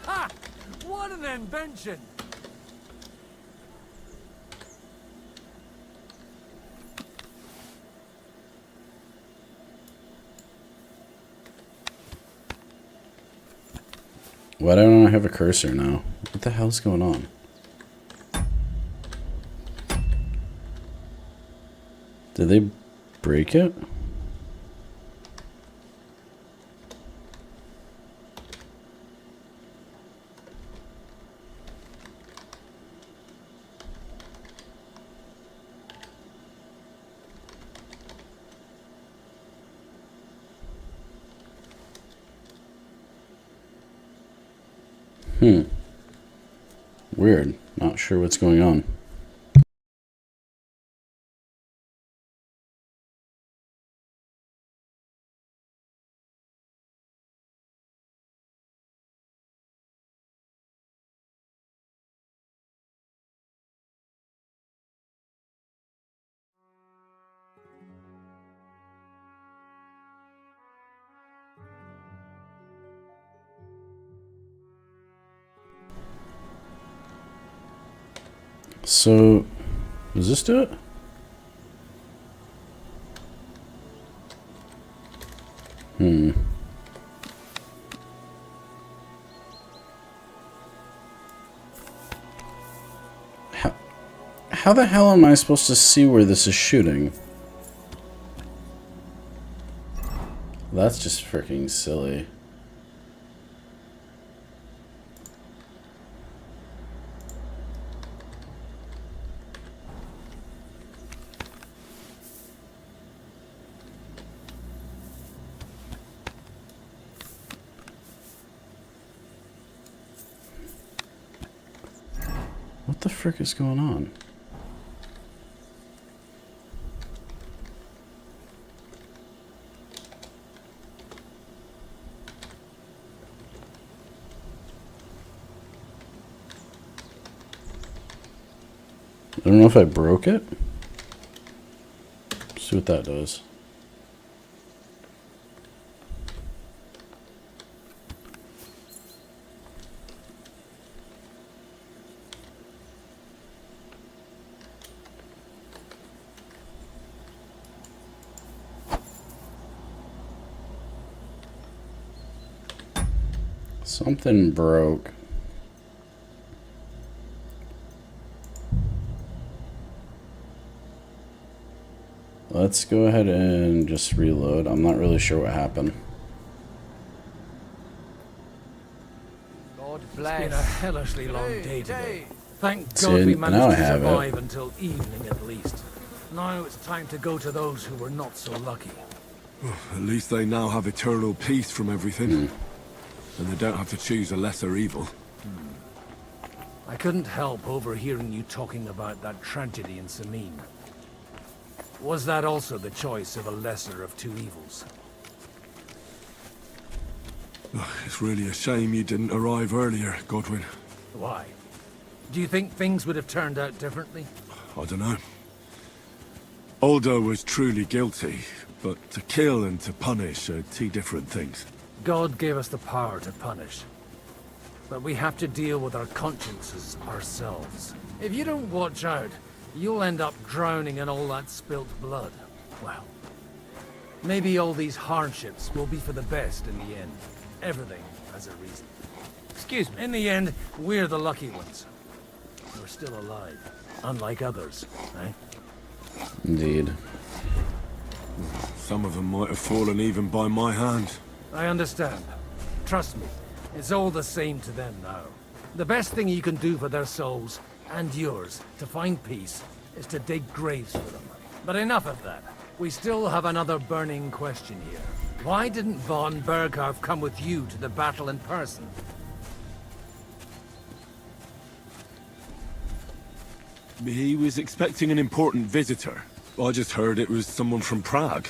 Ha! What an invention! Why don't I have a cursor now? What the hell's going on? Did they break it? Weird. Not sure what's going on. So, does this do it? How the hell am I supposed to see where this is shooting? That's just freaking silly. What the frick is going on? I don't know if I broke it. See what that does. Something broke. Let's go ahead and just reload. I'm not really sure what happened. God It's been bless. a hellishly long day today. Thank See, God we now managed I to have it. survive until evening at least. Now it's time to go to those who were not so lucky. At least they now have eternal peace from everything. And they don't have to choose a lesser evil. I couldn't help overhearing you talking about that tragedy in Samin. Was that also the choice of a lesser of two evils? It's really a shame you didn't arrive earlier, Godwin. Why? Do you think things would have turned out differently? I don't know. Aldo was truly guilty, but to kill and to punish are two different things. God gave us the power to punish. But we have to deal with our consciences ourselves. If you don't watch out, you'll end up drowning in all that spilt blood. Well, maybe all these hardships will be for the best in the end. Everything has a reason. Excuse me. In the end, we're the lucky ones. We're still alive, unlike others, eh? Indeed. Some of them might have fallen even by my hand. I understand. Trust me, it's all the same to them now. The best thing you can do for their souls, and yours, to find peace, is to dig graves for them. But enough of that. We still have another burning question here. Why didn't von Berghoff come with you to the battle in person? He was expecting an important visitor. I just heard it was someone from Prague.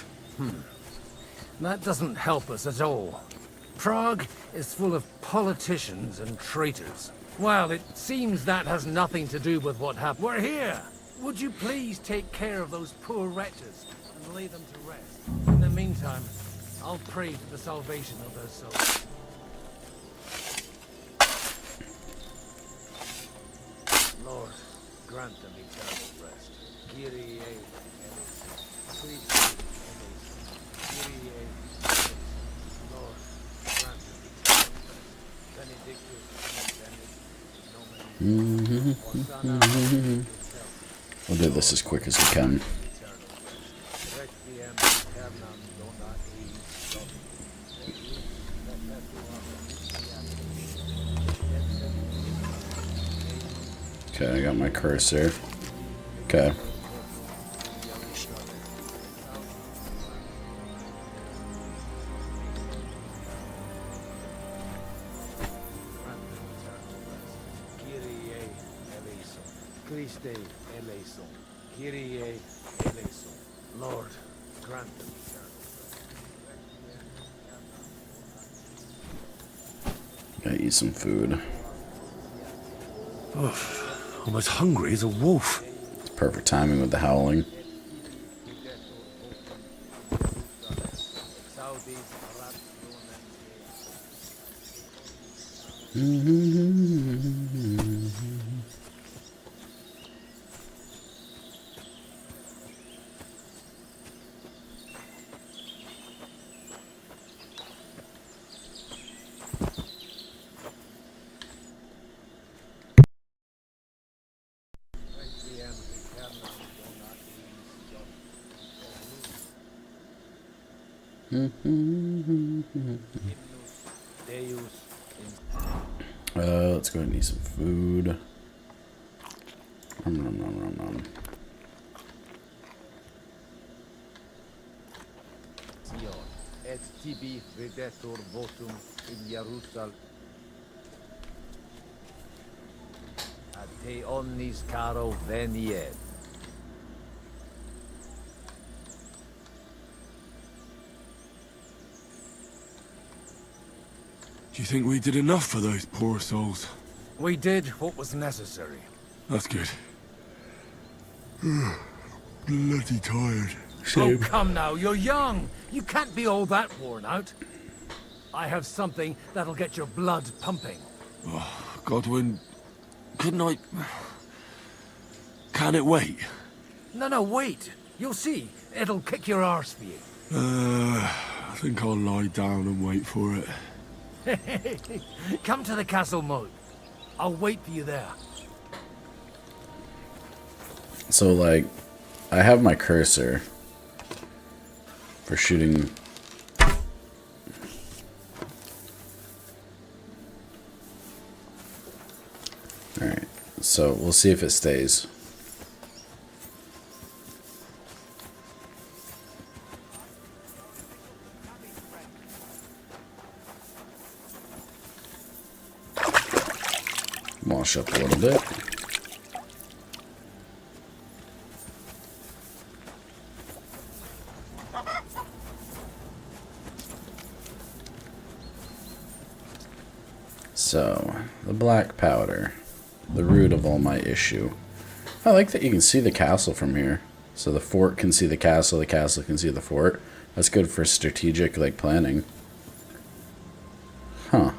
That doesn't help us at all. Prague is full of politicians and traitors. Well, it seems that has nothing to do with what happened. We're here! Would you please take care of those poor wretches and lay them to rest? In the meantime, I'll pray for the salvation of their souls. Lord, grant them eternal rest. Kyrie eleison. Please, eleison. Kyrie eleison. Lord, grant them eternal rest. Benedictus nomen We'll do this as quick as we can. Okay, I got my cursor. Okay. Christe eleison. Kyrie eleison. Lord, grant them eternal rest. Gotta eat some food. I'm as hungry as a wolf. It's perfect timing with the howling. Let's go ahead and eat some food. Nom, nom, nom, nom, nom. Et tibi videtur votum in Jerusalem. Ad te omnis caro veniet. Do you think we did enough for those poor souls? We did what was necessary. That's good. Bloody tired. Oh, come now, you're young. You can't be all that worn out. I have something that'll get your blood pumping. Godwin, couldn't I... Can it wait? No, wait. You'll see. It'll kick your arse for you. I think I'll lie down and wait for it. Come to the castle moat. I'll wait for you there. So, like, I have my cursor for shooting. Alright, so we'll see if it stays. Wash up a little bit. So, the black powder, the root of all my issue. I like that you can see the castle from here. So the fort can see the castle can see the fort. That's good for strategic, like, planning. Huh.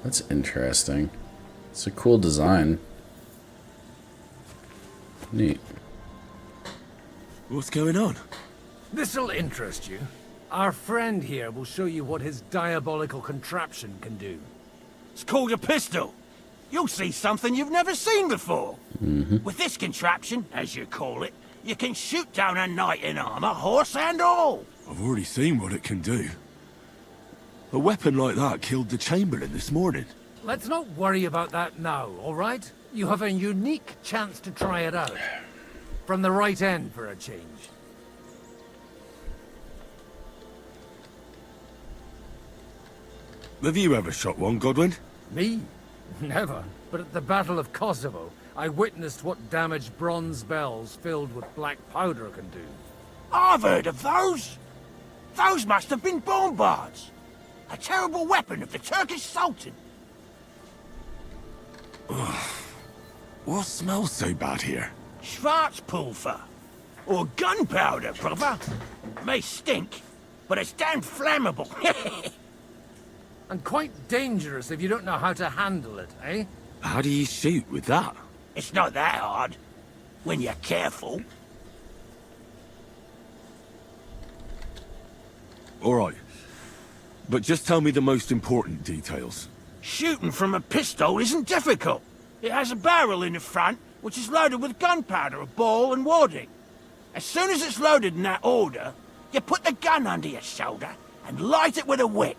That's interesting. It's a cool design. Neat. What's going on? This'll interest you. Our friend here will show you what his diabolical contraption can do. It's called a pistol. You'll see something you've never seen before. With this contraption, as you call it, you can shoot down a knight in armor, horse and all. I've already seen what it can do. A weapon like that killed the Chamberlain this morning. Let's not worry about that now, all right? You have a unique chance to try it out. From the right end for a change. Have you ever shot one, Godwin? Me? Never. But at the Battle of Kosovo, I witnessed what damage bronze bells filled with black powder can do. I've heard of those. Those must have been bombards. A terrible weapon of the Turkish Sultan. What smells so bad here? Schwarzpulver. Or gunpowder, brother. May stink, but it's damn flammable. And quite dangerous if you don't know how to handle it, eh? How do you shoot with that? It's not that hard, when you're careful. Alright. But just tell me the most important details. Shooting from a pistol isn't difficult. It has a barrel in the front, which is loaded with gunpowder, a ball, and wadding. As soon as it's loaded in that order, you put the gun under your shoulder and light it with a wick.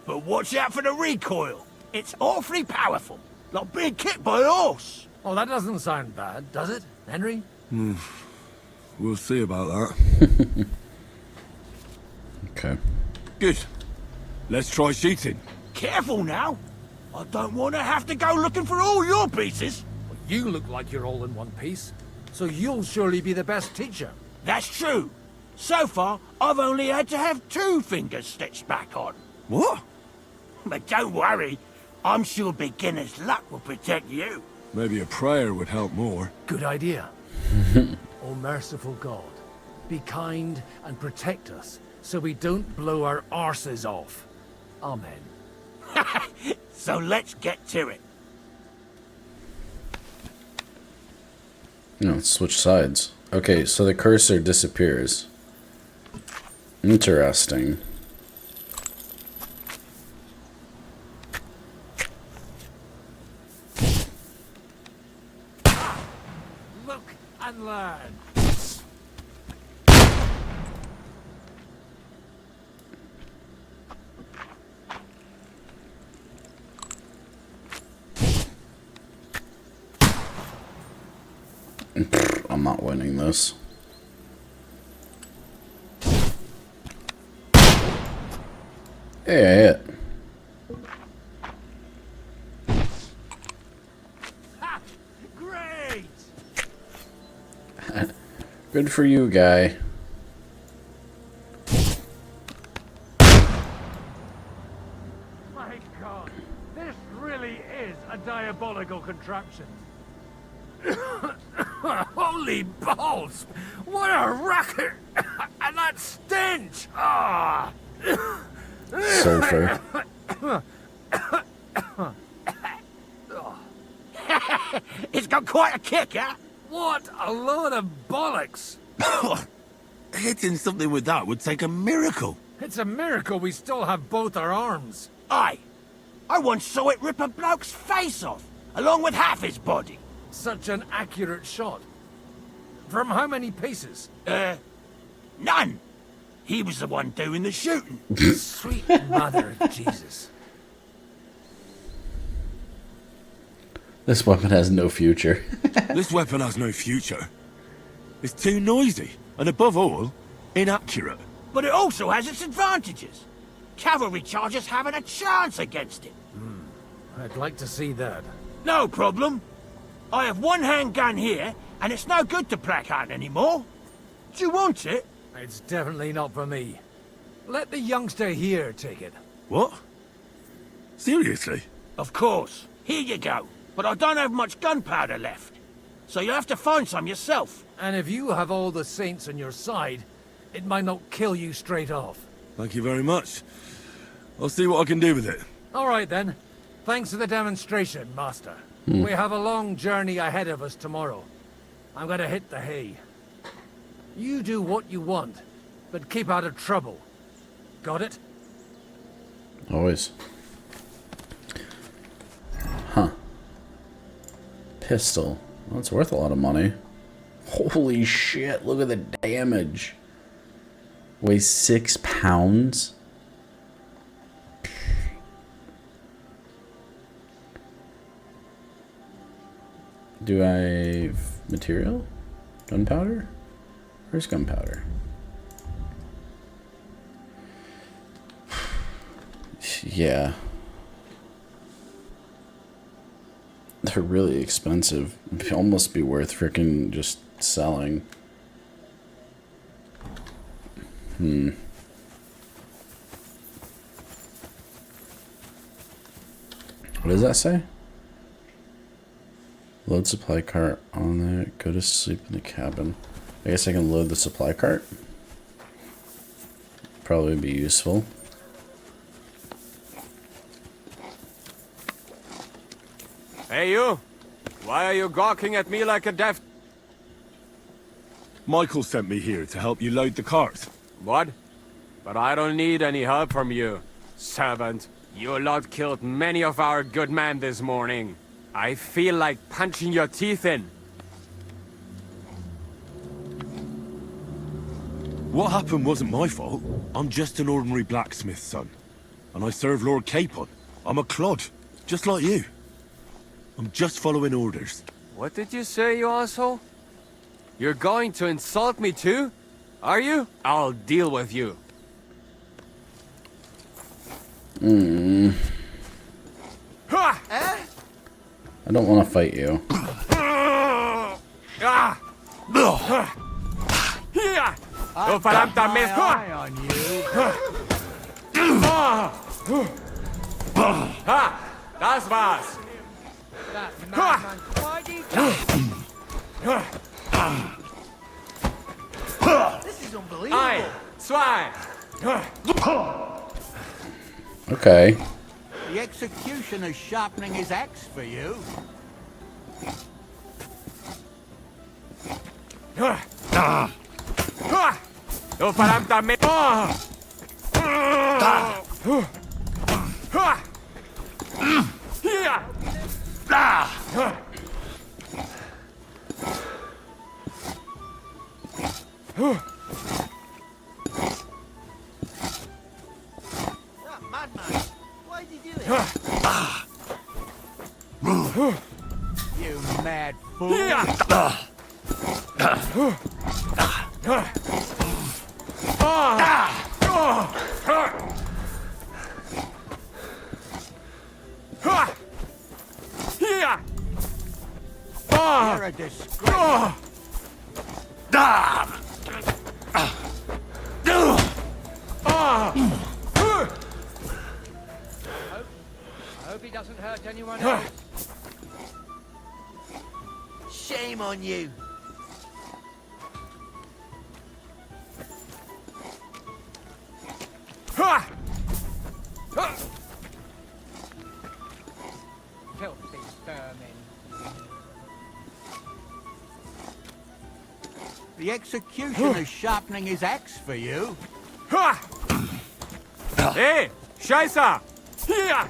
But watch out for the recoil. It's awfully powerful, like being kicked by a horse. Oh, that doesn't sound bad, does it, Henry? We'll see about that. Okay. Good. Let's try shooting. Careful now. I don't want to have to go looking for all your pieces. Well, you look like you're all in one piece, so you'll surely be the best teacher. That's true. So far, I've only had to have 2 fingers stitched back on. What? But don't worry. I'm sure beginner's luck will protect you. Maybe a prayer would help more. Good idea. O merciful God, be kind and protect us, so we don't blow our arses off. Amen. So let's get to it. No, let's switch sides. Okay, so the cursor disappears. Interesting. Look and learn. I'm not winning this. Hey, it. Ha! Great! Good for you, guy. My God, this really is a diabolical contraption. Holy balls! What a racket! And that stench! Ah! Sulfur. It's got quite a kick, huh? What a load of bollocks! Hitting something with that would take a miracle. It's a miracle we still have both our arms. Aye. I once saw it rip a bloke's face off, along with half his body. Such an accurate shot. From how many paces? None. He was the one doing the shooting. Sweet mother of Jesus. This weapon has no future. This weapon has no future. It's too noisy, and above all, inaccurate. But it also has its advantages. Cavalry chargers haven't a chance against it. I'd like to see that. No problem. I have one handgun here, and it's no good to placard anymore. Do you want it? It's definitely not for me. Let the youngster here take it. What? Seriously? Of course. Here you go. But I don't have much gunpowder left. So you have to find some yourself. And if you have all the saints on your side, it might not kill you straight off. Thank you very much. I'll see what I can do with it. All right then. Thanks for the demonstration, Master. We have a long journey ahead of us tomorrow. I'm gonna hit the hay. You do what you want, but keep out of trouble. Got it? Always. Huh. Pistol. Well, it's worth a lot of money. Holy shit, look at the damage. Weighs 6 pounds. Do I have material? Gunpowder? Where's gunpowder? Yeah. They're really expensive. It'd almost be worth freaking just selling. What does that say? Load supply cart on there. Go to sleep in the cabin. I guess I can load the supply cart. Probably be useful. Hey you! Why are you gawking at me like a deaf... Michael sent me here to help you load the cart. What? But I don't need any help from you, servant. You lot killed many of our good men this morning. I feel like punching your teeth in. What happened wasn't my fault. I'm just an ordinary blacksmith's son. And I serve Lord Capon. I'm a clod, just like you. I'm just following orders. What did you say, you asshole? You're going to insult me too? Are you? I'll deal with you. I don't want to fight you. I've got my eye on you. Das war's. That madman, why do you This is unbelievable. Ein, zwei. Okay. The executioner's sharpening his axe for you. Du verdammter Mist. Hier. That madman, why did you do it? You mad fool. You're a disgrace. I hope he doesn't hurt anyone else. Shame on you. Filthy vermin. The executioner's sharpening his axe for you. Hey, Scheiße! Hier!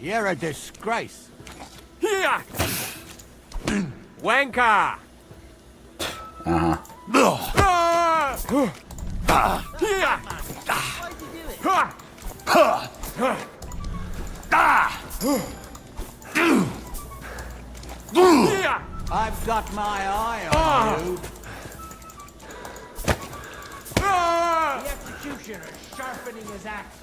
You're a disgrace. Hier! Wanker! Uh-huh. Hier! Why'd you do it? Hier! I've got my eye on you. The executioner is sharpening his axe.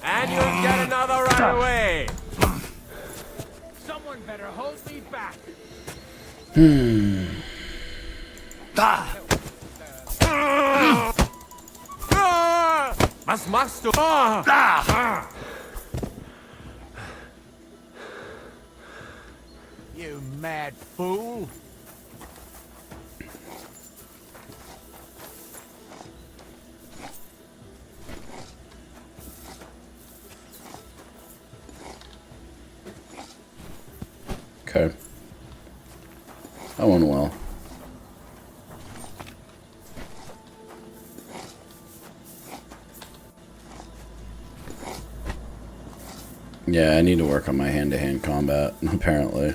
And you'll get another right away. Someone better hold me back. Was machst du? You mad fool. Okay. That went well. Yeah, I need to work on my hand-to-hand combat, apparently.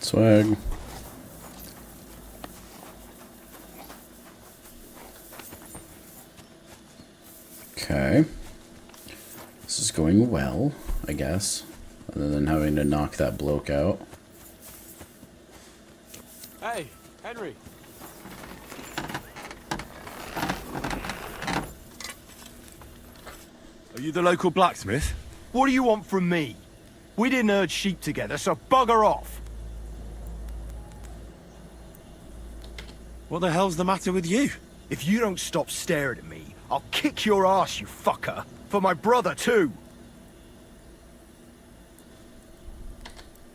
Swag. Okay. This is going well, I guess. Other than having to knock that bloke out. Hey, Henry. Are you the local blacksmith? What do you want from me? We didn't herd sheep together, so bugger off. What the hell's the matter with you? If you don't stop staring at me, I'll kick your ass, you fucker. For my brother, too.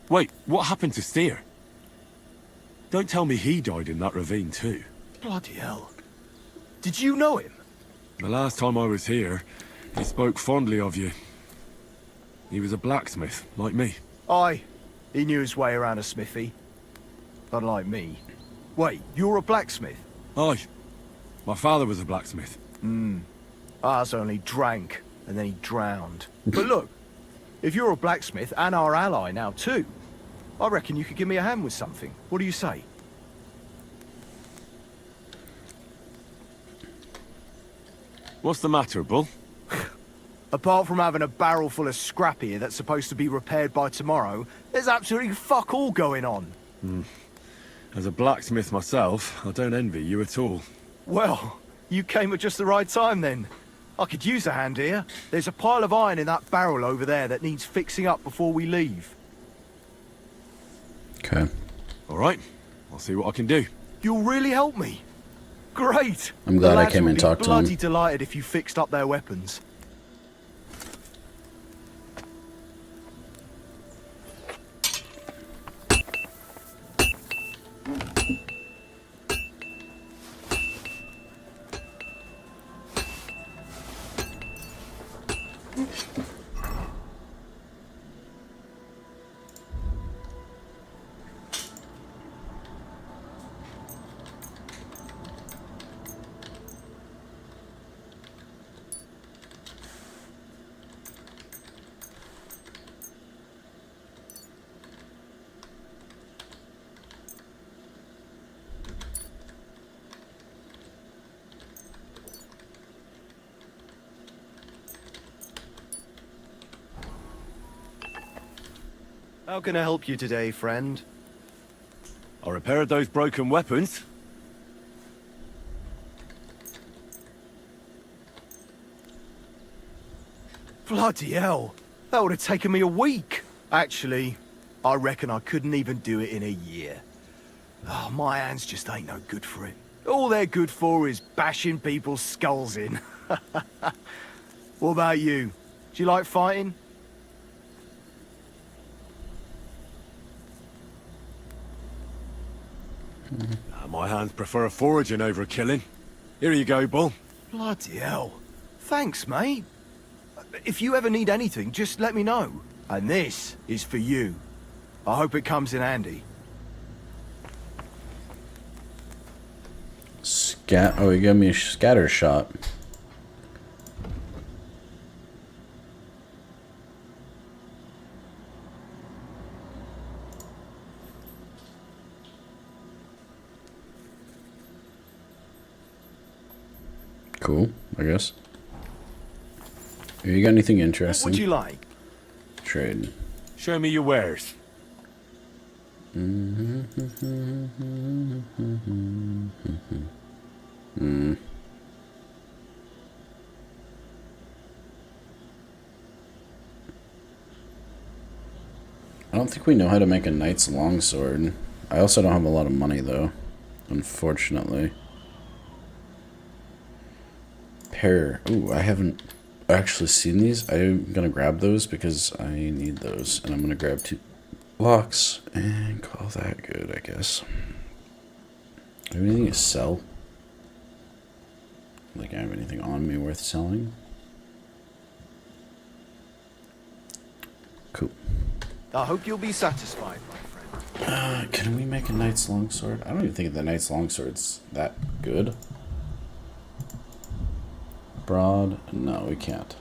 Wait, what happened to Steer? Don't tell me he died in that ravine too. Bloody hell. Did you know him? The last time I was here, he spoke fondly of you. He was a blacksmith, like me. Aye. He knew his way around a smithy. Unlike me. Wait, you're a blacksmith? Aye. My father was a blacksmith. Ours only drank, and then he drowned. But look, if you're a blacksmith and our ally now too, I reckon you could give me a hand with something. What do you say? What's the matter, Bull? Apart from having a barrel full of scrap here that's supposed to be repaired by tomorrow, there's absolutely fuck all going on. As a blacksmith myself, I don't envy you at all. Well, you came at just the right time then. I could use a hand here. There's a pile of iron in that barrel over there that needs fixing up before we leave. Okay. All right, I'll see what I can do. You'll really help me. Great. I'm glad The I lads came would and be talked to bloody him. delighted if you fixed up their weapons. How can I help you today, friend? I repaired those broken weapons. Bloody hell. That would have taken me a week. Actually, I reckon I couldn't even do it in a year. Oh, my hands just ain't no good for it. All they're good for is bashing people's skulls in. What about you? Do you like fighting? My hands prefer foraging over killing. Here you go, Bull. Bloody hell. Thanks, mate. If you ever need anything, just let me know. And this is for you. I hope it comes in handy. Oh, he gave me a scatter shot. Cool, I guess. You got anything interesting? What would you like? Trade. Show me your wares. I don't think we know how to make a knight's longsword. I also don't have a lot of money, though. Unfortunately. Pair. Ooh, I haven't actually seen these. I'm gonna grab those because I need those. And I'm gonna grab 2 blocks and call that good, I guess. Do I have anything to sell? Like I have anything on me worth selling? Cool. I hope you'll be satisfied, my friend. Can we make a knight's longsword? I don't even think the knight's longsword's that good. Broad? No, we can't.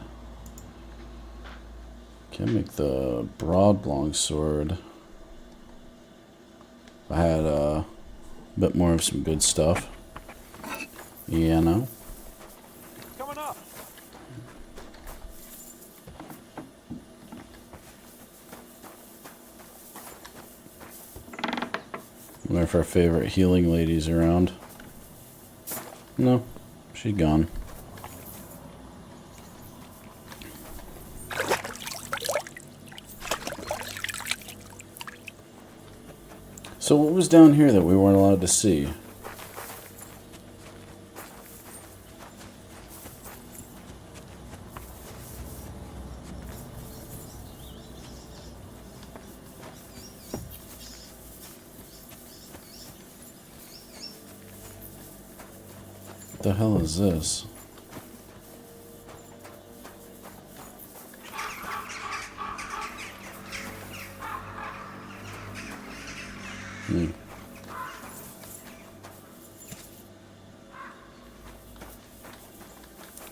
Can't make the broad longsword. I had a bit more of some good stuff. You know? Coming up. Wonder if our favorite healing lady's around. No, she's gone. So what was down here that we weren't allowed to see? What the hell is this?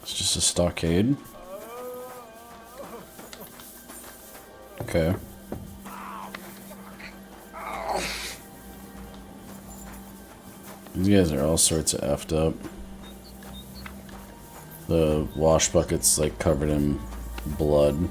It's just a stockade. Okay. These guys are all sorts of effed up. The wash bucket's like covered in blood.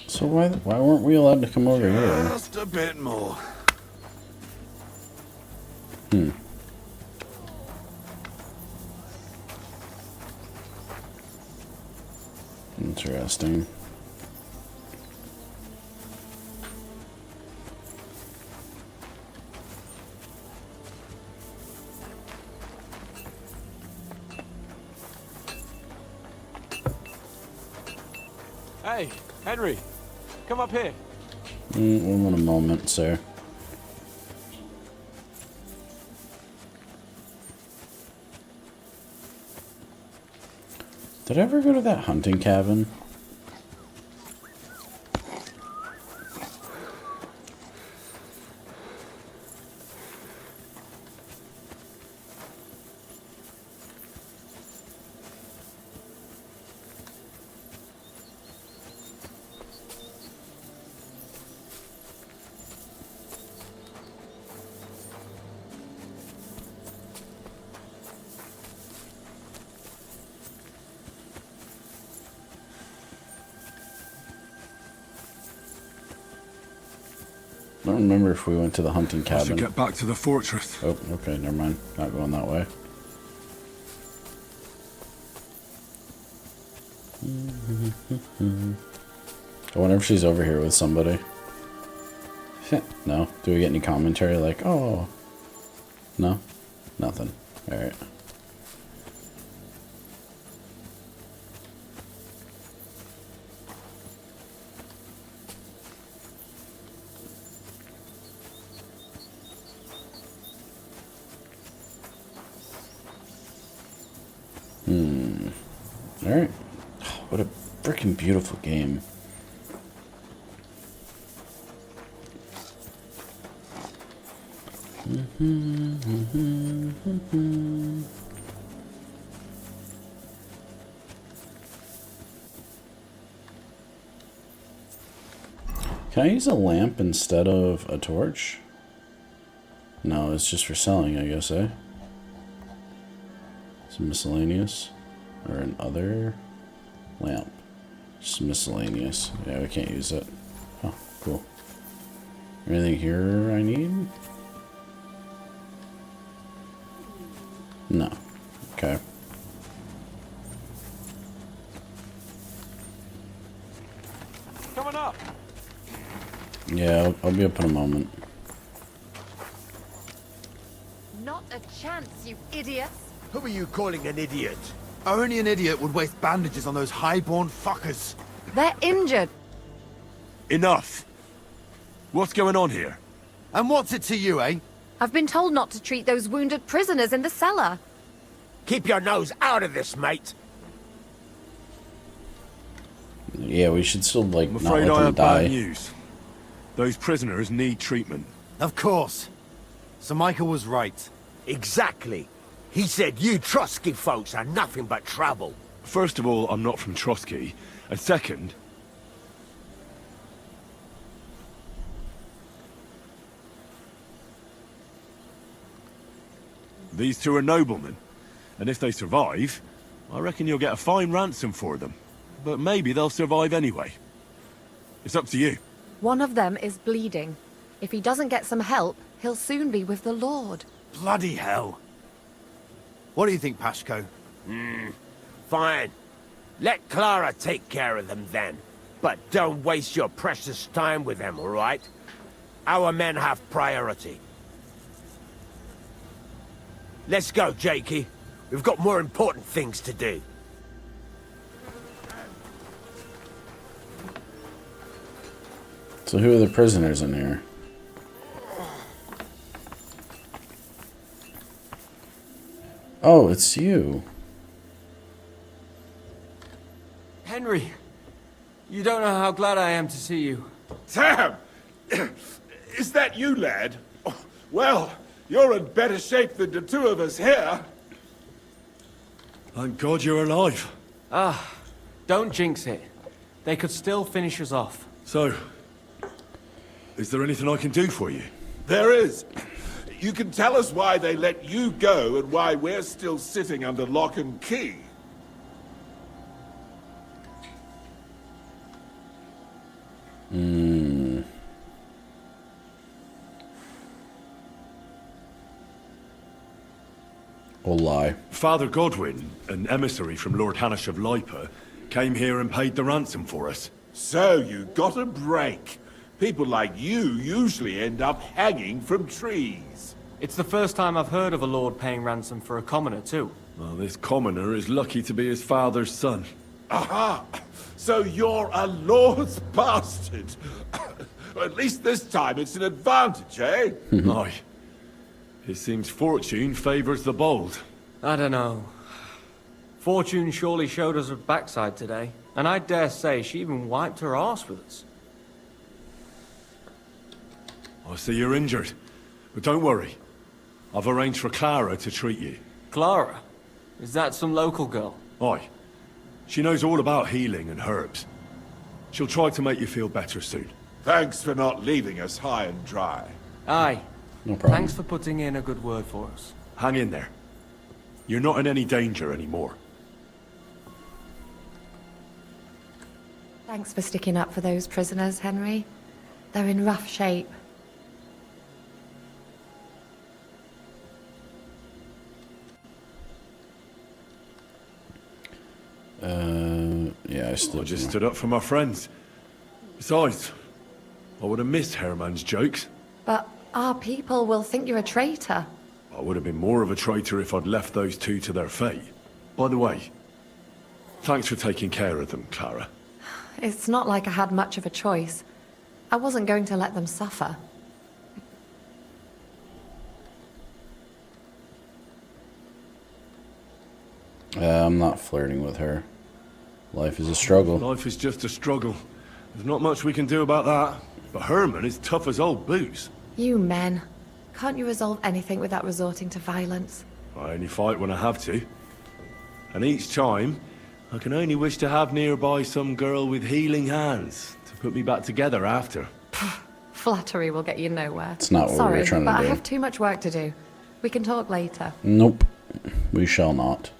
So why weren't we allowed to come over here? Just a bit more. Interesting. Hey, Henry, come up here. One moment, sir. Did I ever go to that hunting cabin? I don't remember if we went to the hunting I cabin. should get back to the fortress. Oh, okay, never mind. Not going that way. I wonder if she's over here with somebody. No? Do we get any commentary like, oh... No? Nothing. Alright. Alright. What a freaking beautiful game. Can I use a lamp instead of a torch? No, it's just for selling, I guess, eh? It's miscellaneous. Or an other lamp. Just miscellaneous. Yeah, we can't use it. Oh, cool. Anything here I need? No. Okay. Coming up. Yeah, I'll be up in a moment. Not a chance, you idiots! Who are you calling an idiot? Only an idiot would waste bandages on those highborn fuckers. They're injured. Enough! What's going on here? And what's it to you, eh? I've been told not to treat those wounded prisoners in the cellar. Keep your nose out of this, mate. Yeah, we should still, like, I'm not afraid let I them have die. bad news. Those prisoners need treatment. Of course. Sir Michael was right. Exactly. He said you Trotsky folks are nothing but trouble. First of all, I'm not from Trotsky. And second... these two are noblemen. And if they survive, I reckon you'll get a fine ransom for them. But maybe they'll survive anyway. It's up to you. One of them is bleeding. If he doesn't get some help, he'll soon be with the Lord. Bloody hell. What do you think, Pashko? Fine. Let Clara take care of them then. But don't waste your precious time with them, all right? Our men have priority. Let's go, Jakey. We've got more important things to do. So who are the prisoners in here? Oh, it's you. Henry, you don't know how glad I am to see you. Sam! Is that you, lad? Oh, well, you're in better shape than the two of us here. Thank God you're alive. Ah, don't jinx it. They could still finish us off. So, is there anything I can do for you? There is. You can tell us why they let you go and why we're still sitting under lock and key. Or lie. Father Godwin, an emissary from Lord Hanish of Lipa, came here and paid the ransom for us. So you got a break. People like you usually end up hanging from trees. It's the first time I've heard of a lord paying ransom for a commoner, too. Well, this commoner is lucky to be his father's son. Aha! So you're a lord's bastard. At least this time it's an advantage, eh? Aye. It seems fortune favors the bold. I don't know. Fortune surely showed us her backside today, and I dare say she even wiped her arse with us. I see you're injured, but don't worry. I've arranged for Clara to treat you. Clara? Is that some local girl? Aye. She knows all about healing and herbs. She'll try to make you feel better soon. Thanks for not leaving us high and dry. Aye. No problem. Thanks for putting in a good word for us. Hang in there. You're not in any danger anymore. Thanks for sticking up for those prisoners, Henry. They're in rough shape. Yeah, I just stood up for my friends. Besides, I would have missed Herman's jokes. But our people will think you're a traitor. I would have been more of a traitor if I'd left those two to their fate. By the way, thanks for taking care of them, Clara. It's not like I had much of a choice. I wasn't going to let them suffer. I'm not flirting with her. Life is a struggle. Life is just a struggle. There's not much we can do about that. But Herman is tough as old boots. You men. Can't you resolve anything without resorting to violence? I only fight when I have to. And each time, I can only wish to have nearby some girl with healing hands to put me back together after. Flattery will get you nowhere. It's not what Sorry, we were trying to but do. I have too much work to do. We can talk later. Nope. We shall not.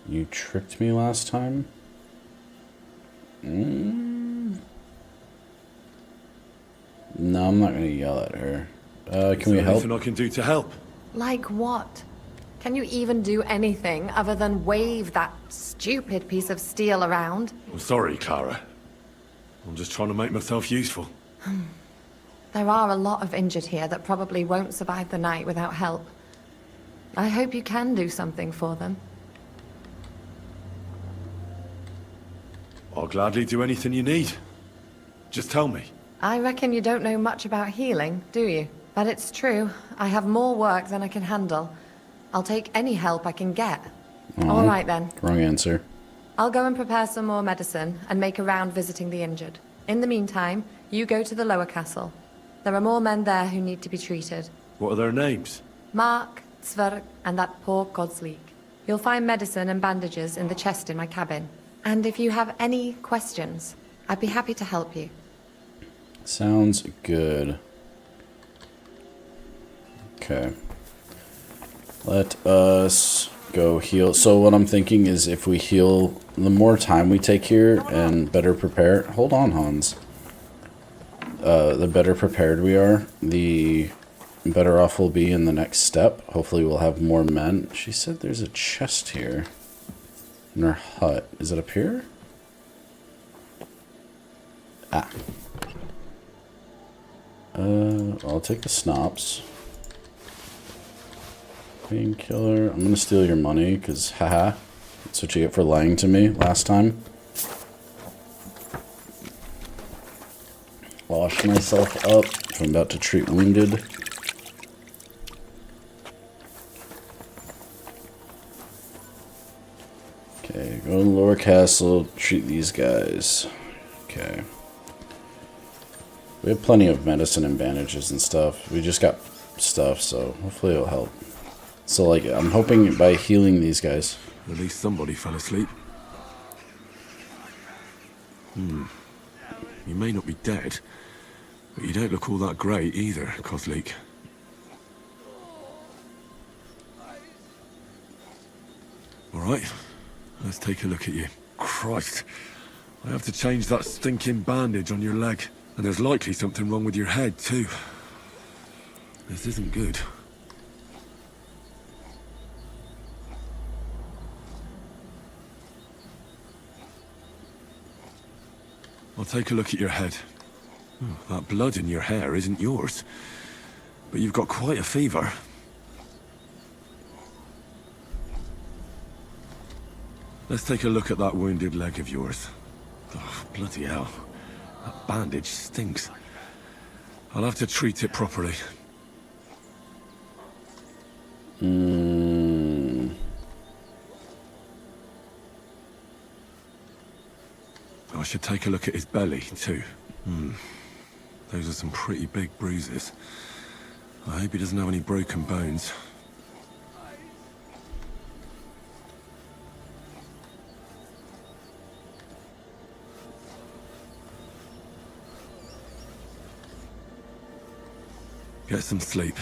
You tricked me last time? No, I'm not gonna yell at her. Can we help? Anything I can do to help? Like what? Can you even do anything other than wave that stupid piece of steel around? I'm sorry, Clara. I'm just trying to make myself useful. There are a lot of injured here that probably won't survive the night without help. I hope you can do something for them. I'll gladly do anything you need. Just tell me. I reckon you don't know much about healing, do you? But it's true. I have more work than I can handle. I'll take any help I can get. Aw, All right then. Wrong answer. I'll go and prepare some more medicine and make a round visiting the injured. In the meantime, you go to the lower castle. There are more men there who need to be treated. What are their names? Mark, Sverk, and that poor Godsleek. You'll find medicine and bandages in the chest in my cabin. And if you have any questions, I'd be happy to help you. Sounds good. Okay. Let us go heal. So what I'm thinking is if we heal, the more time we take here and better prepare. Hold on, Hans. The better prepared we are, the better off we'll be in the next step. Hopefully we'll have more men. She said there's a chest here in her hut. Is it up here? Ah. I'll take the snops. Painkiller. I'm gonna steal your money, because haha. That's what you get for lying to me last time. Wash myself up. I'm about to treat wounded. Okay, go to the lower castle, treat these guys. Okay. We have plenty of medicine and bandages and stuff. We just got stuff, so hopefully it'll help. So, like, I'm hoping by healing these guys. At least somebody fell asleep. You may not be dead, but you don't look all that great either, Kozlik. Alright, let's take a look at you. Christ, I have to change that stinking bandage on your leg. And there's likely something wrong with your head, too. This isn't good. I'll take a look at your head. That blood in your hair isn't yours. But you've got quite a fever. Let's take a look at that wounded leg of yours. Oh, bloody hell. That bandage stinks. I'll have to treat it properly. I should take a look at his belly, too. Those are some pretty big bruises. I hope he doesn't have any broken bones. Get some sleep.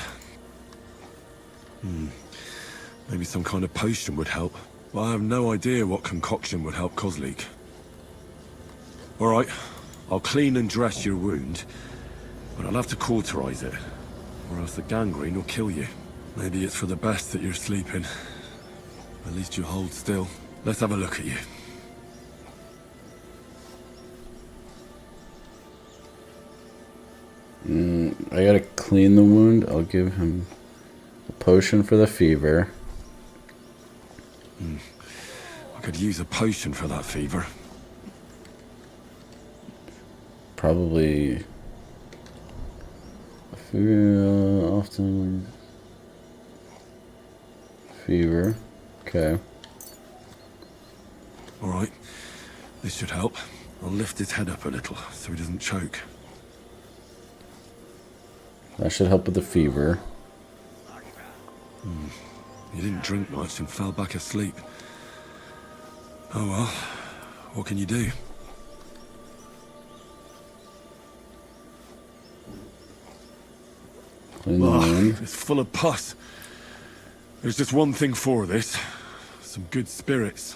Maybe some kind of potion would help. But I have no idea what concoction would help Kozlik. Alright, I'll clean and dress your wound, but I'll have to cauterize it, or else the gangrene will kill you. Maybe it's for the best that you're sleeping. At least you hold still. Let's have a look at you. I gotta clean the wound. I'll give him a potion for the fever. I could use a potion for that fever. Probably often fever. Okay. Alright, this should help. I'll lift his head up a little so he doesn't choke. That should help with the fever. He didn't drink much and fell back asleep. Oh well, what can you do? Clean the wound. It's full of pus. There's just one thing for this. Some good spirits.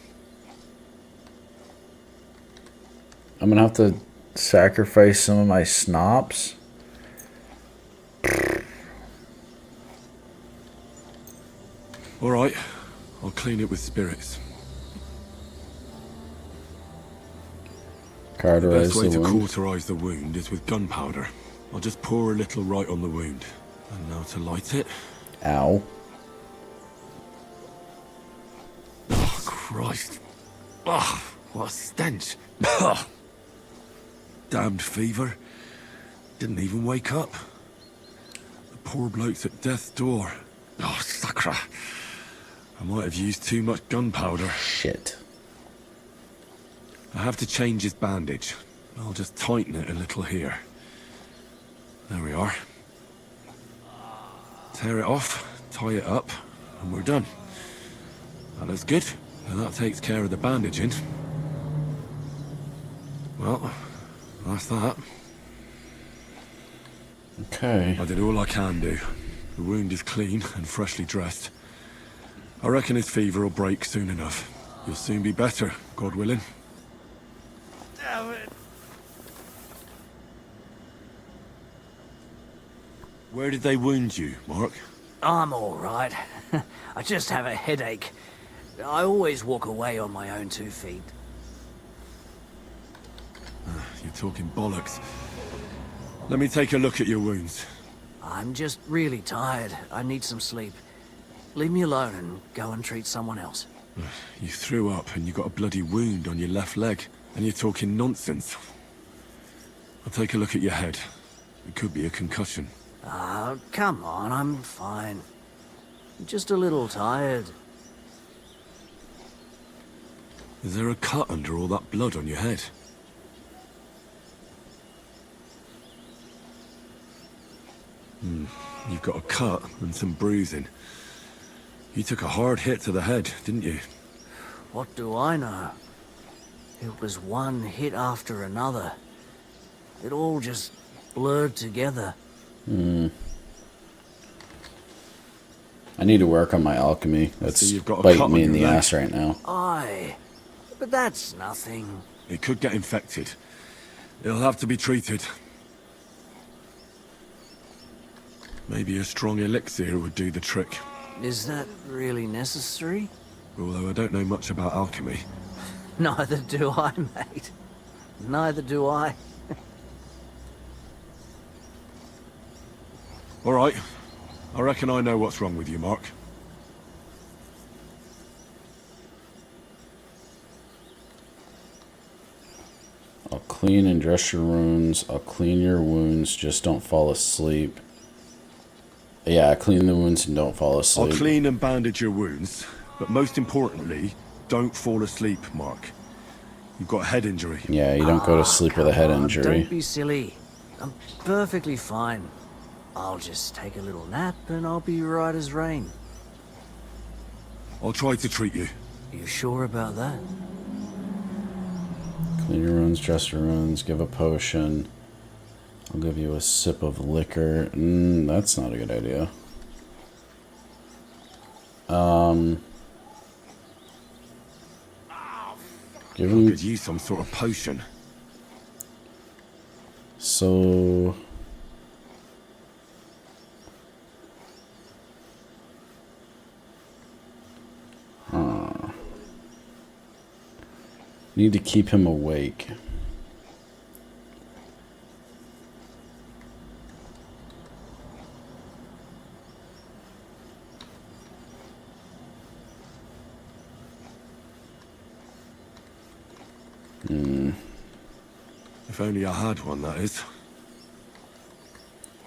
I'm gonna have to sacrifice some of my snops. Alright, I'll clean it with spirits. The Cauterize best way the to wound. cauterize the wound is with gunpowder. I'll just pour a little right on the wound. And now to light it. Ow. Oh, Christ. Oh, what a stench. Damned fever. Didn't even wake up. The poor bloke's at death's door. Oh, sacre. I might have used too much gunpowder. Shit. I have to change his bandage. I'll just tighten it a little here. There we are. Tear it off, tie it up, and we're done. That looks good, and that takes care of the bandaging. Well, that's that. Okay. I did all I can do. The wound is clean and freshly dressed. I reckon his fever will break soon enough. You'll soon be better, God willing. Damn it. Where did they wound you, Mark? I'm all right. I just have a headache. I always walk away on my own 2 feet. You're talking bollocks. Let me take a look at your wounds. I'm just really tired. I need some sleep. Leave me alone and go and treat someone else. You threw up and you got a bloody wound on your left leg, and you're talking nonsense. I'll take a look at your head. It could be a concussion. Ah, come on, I'm fine. Just a little tired. Is there a cut under all that blood on your head? You've got a cut and some bruising. You took a hard hit to the head, didn't you? What do I know? It was one hit after another. It all just blurred together. I need to work on my alchemy. That's you've got a biting cut me on in your the leg. ass right now. Aye, but that's nothing. It could get infected. It'll have to be treated. Maybe a strong elixir would do the trick. Is that really necessary? Although I don't know much about alchemy. Neither do I, mate. Neither do I. All right. I reckon I know what's wrong with you, Mark. I'll clean and dress your wounds. I'll clean your wounds. Just don't fall asleep. Yeah, clean the wounds and don't fall asleep. I'll clean and bandage your wounds, but most importantly, don't fall asleep, Mark. You've got a head injury. Yeah, you don't go to sleep with a head injury. Don't be silly. I'm perfectly fine. I'll just take a little nap and I'll be right as rain. I'll try to treat you. You sure about that? Clean your wounds, dress your wounds, give a potion. I'll give you a sip of liquor. That's not a good idea. Give him... Could use some sort of potion. So... Need to keep him awake. If only I had one, that is.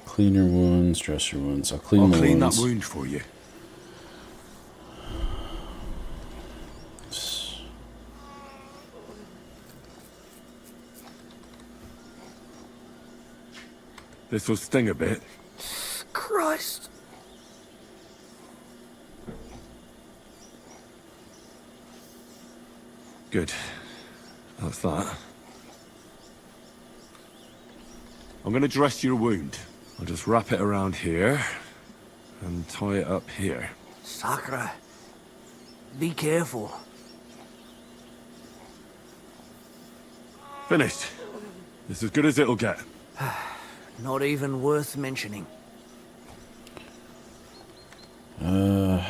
Clean your wounds, dress your wounds. I'll I'll clean the clean wounds. that wound for you. This will sting a bit. Christ. Good. That's that. I'm going to dress your wound. I'll just wrap it around here and tie it up here. Sakra. Be careful. Finished. This is as good as it'll get. Not even worth mentioning. I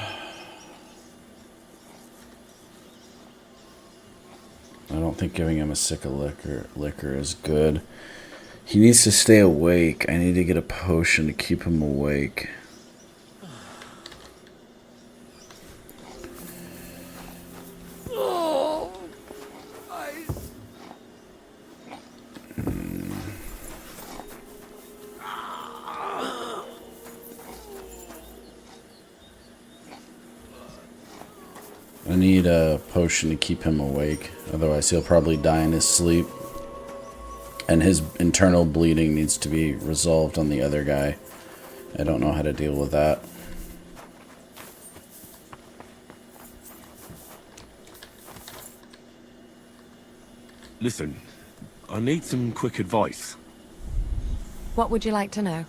don't think giving him a sick of liquor is good. He needs to stay awake. I need to get a potion to keep him awake. I need a potion to keep him awake. Otherwise, he'll probably die in his sleep. And his internal bleeding needs to be resolved on the other guy. I don't know how to deal with that. Listen, I need some quick advice. What would you like to know?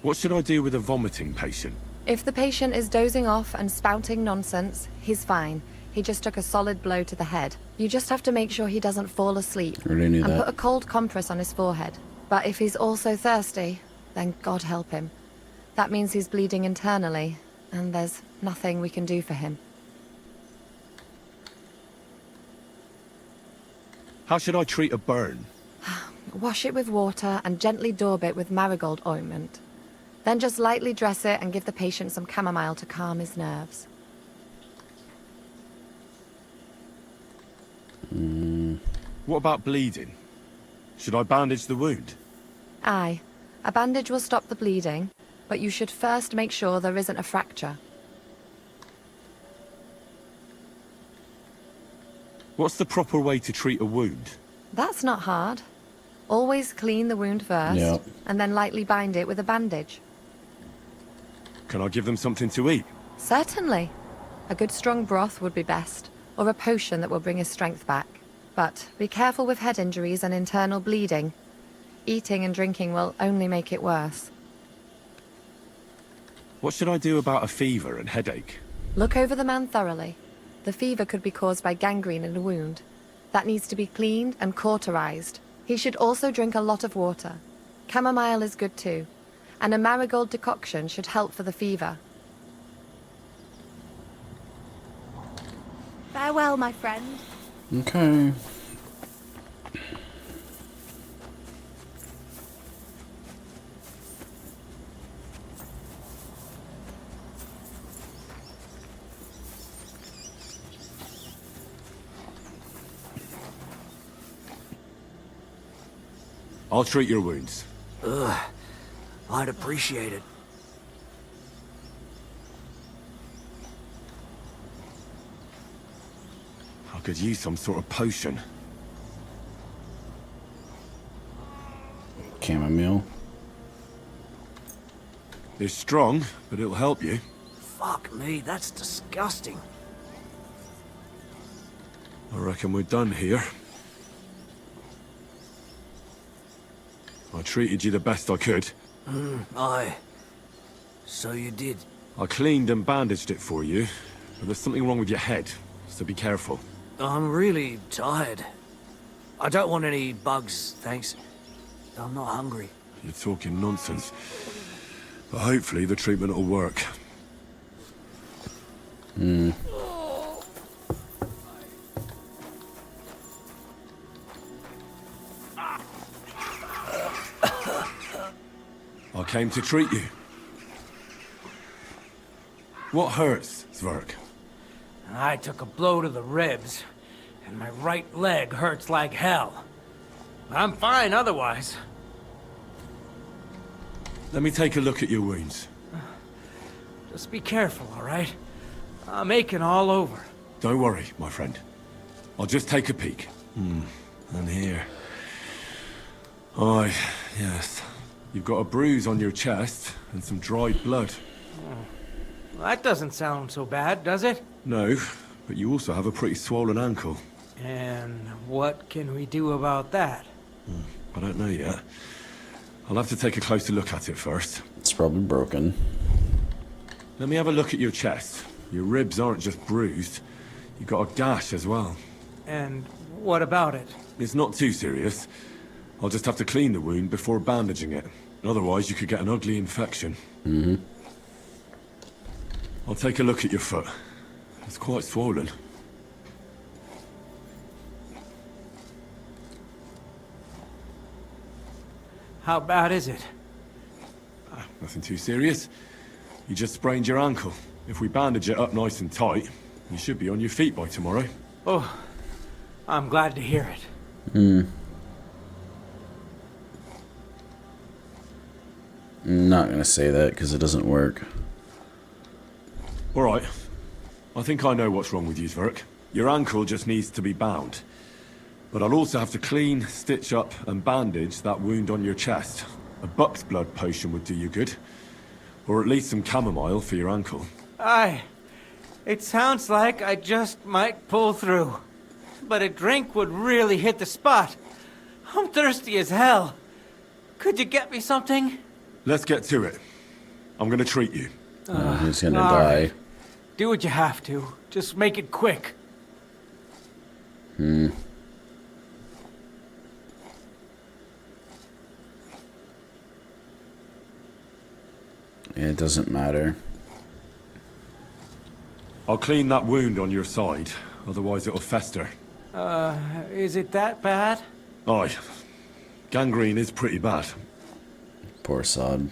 What should I do with a vomiting patient? If the patient is dozing off and spouting nonsense, he's fine. He just took a solid blow to the head. You just have to make sure he doesn't fall asleep. Already knew and that. put a cold compress on his forehead. But if he's also thirsty, then God help him. That means he's bleeding internally, and there's nothing we can do for him. How should I treat a burn? Wash it with water and gently daub it with marigold ointment. Then just lightly dress it and give the patient some chamomile to calm his nerves. What about bleeding? Should I bandage the wound? Aye. A bandage will stop the bleeding, but you should first make sure there isn't a fracture. What's the proper way to treat a wound? That's not hard. Always clean the wound first, Yep. and then lightly bind it with a bandage. Can I give them something to eat? Certainly. A good strong broth would be best, or a potion that will bring his strength back. But be careful with head injuries and internal bleeding. Eating and drinking will only make it worse. What should I do about a fever and headache? Look over the man thoroughly. The fever could be caused by gangrene in a wound. That needs to be cleaned and cauterized. He should also drink a lot of water. Chamomile is good too, and a marigold decoction should help for the fever. Farewell, my friend. Okay. I'll treat your wounds. Ugh. I'd appreciate it. I could use some sort of potion. Chamomile. It's strong, but it'll help you. Fuck me, that's disgusting. I reckon we're done here. I treated you the best I could. Aye. So you did. I cleaned and bandaged it for you, but there's something wrong with your head, so be careful. I'm really tired. I don't want any bugs, thanks. I'm not hungry. You're talking nonsense. But hopefully the treatment will work. I came to treat you. What hurts, Zwerg? I took a blow to the ribs, and my right leg hurts like hell. I'm fine otherwise. Let me take a look at your wounds. Just be careful, all right? I'm aching all over. Don't worry, my friend. I'll just take a peek. And here. Aye, yes. You've got a bruise on your chest and some dried blood. Well, that doesn't sound so bad, does it? No, but you also have a pretty swollen ankle. And what can we do about that? I don't know yet. I'll have to take a closer look at it first. It's probably broken. Let me have a look at your chest. Your ribs aren't just bruised. You've got a gash as well. And what about it? It's not too serious. I'll just have to clean the wound before bandaging it. Otherwise, you could get an ugly infection. I'll take a look at your foot. It's quite swollen. How bad is it? Nothing too serious. You just sprained your ankle. If we bandage it up nice and tight, you should be on your feet by tomorrow. Oh, I'm glad to hear it. I'm not going to say that because it doesn't work. All right. I think I know what's wrong with you, Zverk. Your ankle just needs to be bound. But I'll also have to clean, stitch up, and bandage that wound on your chest. A buck's blood potion would do you good. Or at least some chamomile for your ankle. Aye. It sounds like I just might pull through. But a drink would really hit the spot. I'm thirsty as hell. Could you get me something? Let's get to it. I'm gonna treat you. He's gonna all die. right. Do what you have to. Just make it quick. It doesn't matter. I'll clean that wound on your side, otherwise it'll fester. Is it that bad? Aye. Gangrene is pretty bad. Poor sod.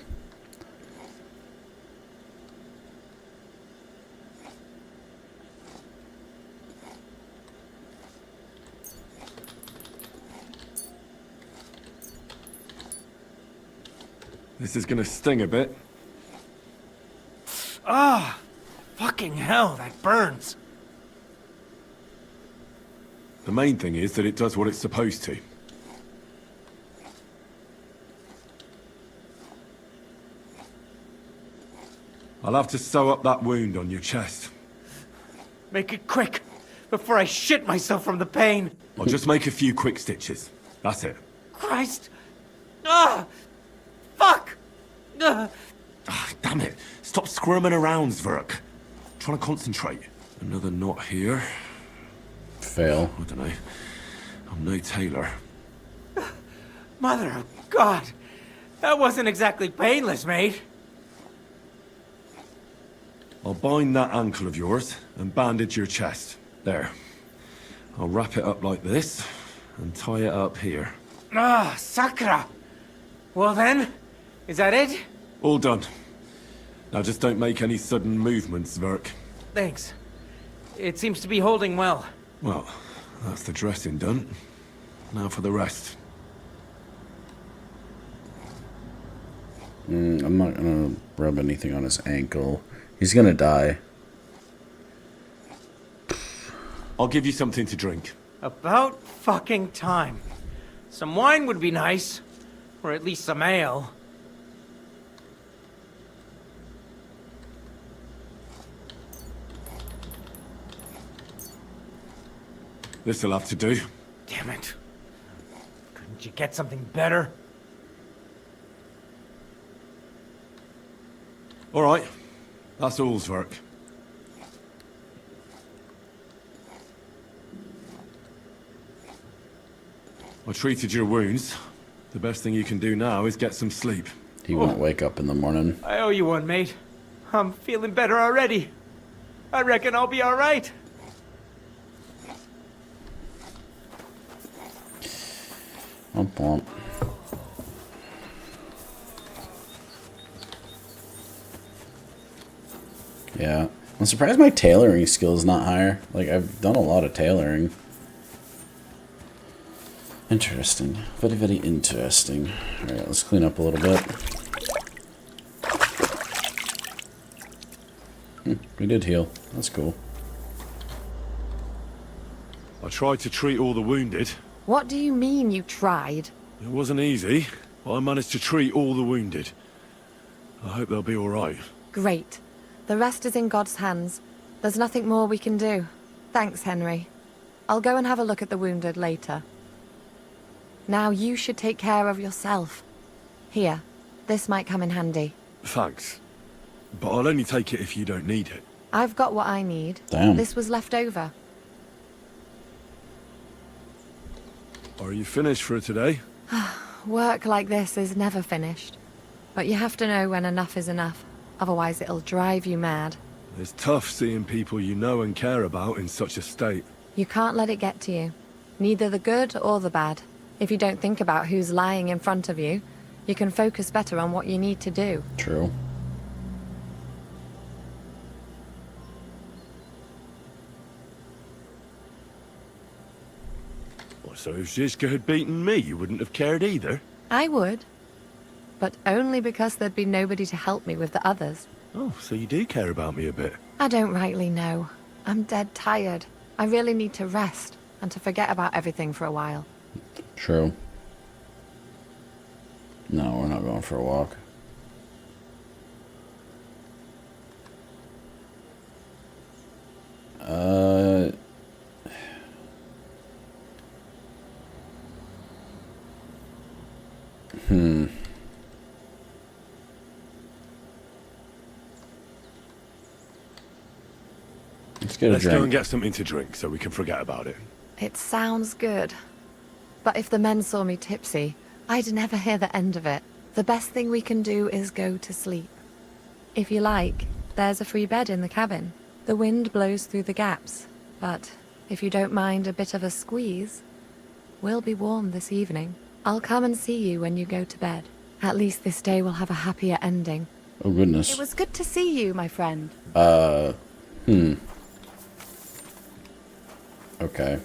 This is gonna sting a bit. Ah! Fucking hell, that burns. The main thing is that it does what it's supposed to. I'll have to sew up that wound on your chest. Make it quick, before I shit myself from the pain. I'll just make a few quick stitches. That's it. Christ! Ah! Fuck! Ah, damn it. Stop squirming around, Zverk. Trying to concentrate. Another knot here. Fail. I don't know. I'm no tailor. Mother of God! That wasn't exactly painless, mate. I'll bind that ankle of yours and bandage your chest. There. I'll wrap it up like this and tie it up here. Ah, Sakra! Well then, is that it? All done. Now just don't make any sudden movements, Zverk. Thanks. It seems to be holding well. Well, that's the dressing done. Now for the rest. I'm not gonna rub anything on his ankle. He's gonna die. I'll give you something to drink. About fucking time. Some wine would be nice. Or at least some ale. This'll have to do. Damn it. Couldn't you get something better? All right. That's all, Zverk. I treated your wounds. The best thing you can do now is get some sleep. He won't wake up in the morning. I owe you one, mate. I'm feeling better already. I reckon I'll be alright. Womp womp. Yeah. I'm surprised my tailoring skill is not higher. Like, I've done a lot of tailoring. Interesting. Very, very interesting. Alright, let's clean up a little bit. We did heal. That's cool. I tried to treat all the wounded. What do you mean you tried? It wasn't easy, but I managed to treat all the wounded. I hope they'll be all right. Great. The rest is in God's hands. There's nothing more we can do. Thanks, Henry. I'll go and have a look at the wounded later. Now you should take care of yourself. Here, this might come in handy. Thanks. But I'll only take it if you don't need it. I've got what I need. Damn. This was left over. Are you finished for today? Work like this is never finished. But you have to know when enough is enough. Otherwise it'll drive you mad. It's tough seeing people you know and care about in such a state. You can't let it get to you. Neither the good or the bad. If you don't think about who's lying in front of you, you can focus better on what you need to do. True. So if Zizka had beaten me, you wouldn't have cared either? I would. but only because there'd be nobody to help me with the others. Oh, so you do care about me a bit. I don't rightly know. I'm dead tired. I really need to rest and to forget about everything for a while. True. No, we're not going for a walk. Let's get a Let's drink. go and get something to drink so we can forget about it. It sounds good. But if the men saw me tipsy, I'd never hear the end of it. The best thing we can do is go to sleep. If you like, there's a free bed in the cabin. The wind blows through the gaps, but if you don't mind a bit of a squeeze, we'll be warm this evening. I'll come and see you when you go to bed. At least this day will have a happier ending. Oh, goodness. It was good to see you, my friend. Okay.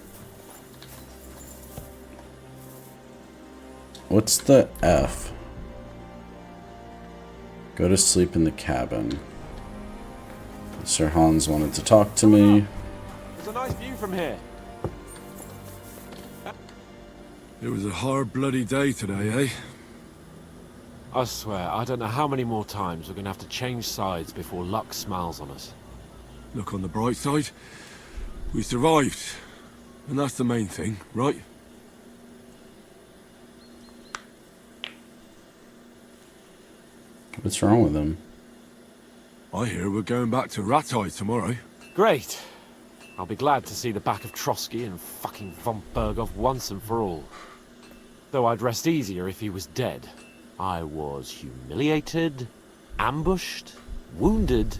What's the F? Go to sleep in the cabin. Sir Hans wanted to talk to me. There's a nice view from here. It was a hard bloody day today, eh? I swear, I don't know how many more times we're gonna have to change sides before luck smiles on us. Look on the bright side. We survived. And that's the main thing, right? What's wrong with him? I hear we're going back to Rattay tomorrow. Great. I'll be glad to see the back of Trotsky and fucking von Berghoff once and for all. Though I'd rest easier if he was dead. I was humiliated, ambushed, wounded,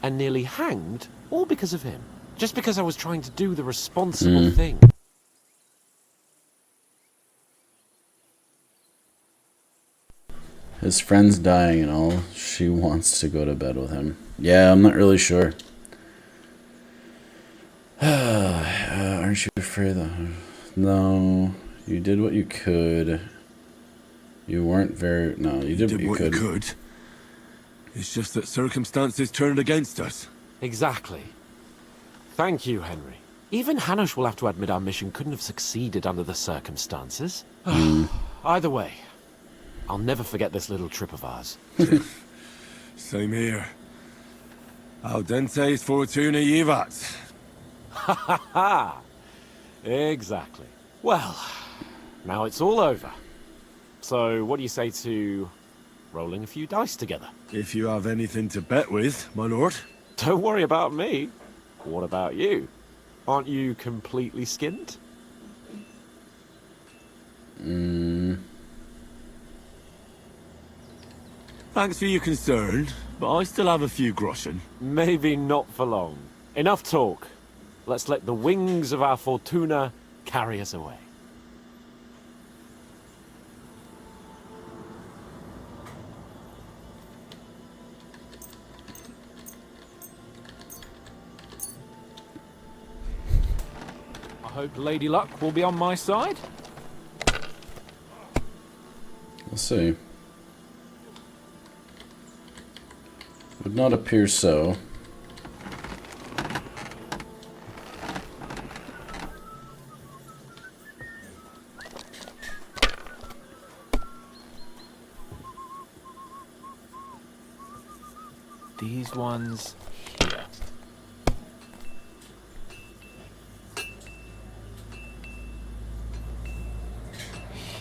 and nearly hanged, all because of him. Just because I was trying to do the responsible thing. His friend's dying and all. She wants to go to bed with him. Yeah, I'm not really sure. Aren't you afraid that... No, you did what you could. You weren't very... No, you did what you could. It's just that circumstances turned against us. Exactly. Thank you, Henry. Even Hanush will have to admit our mission couldn't have succeeded under the circumstances. Either way, I'll never forget this little trip of ours. Same here. Al dente fortuna jivat. Ha ha ha! Exactly. Well, now it's all over. So, what do you say to rolling a few dice together? If you have anything to bet with, my lord. Don't worry about me. What about you? Aren't you completely skinned? Thanks for your concern, but I still have a few groschen. Maybe not for long. Enough talk. Let's let the wings of our Fortuna carry us away. I hope Lady Luck will be on my side. We'll see. Would not appear so. These ones here.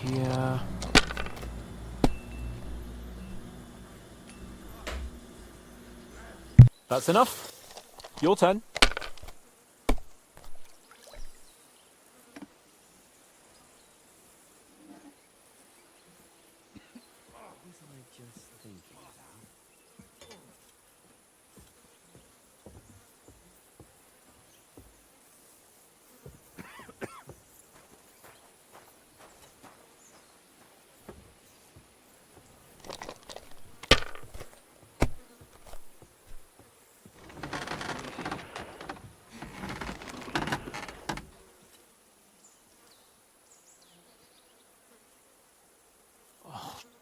Here. That's enough. Your turn.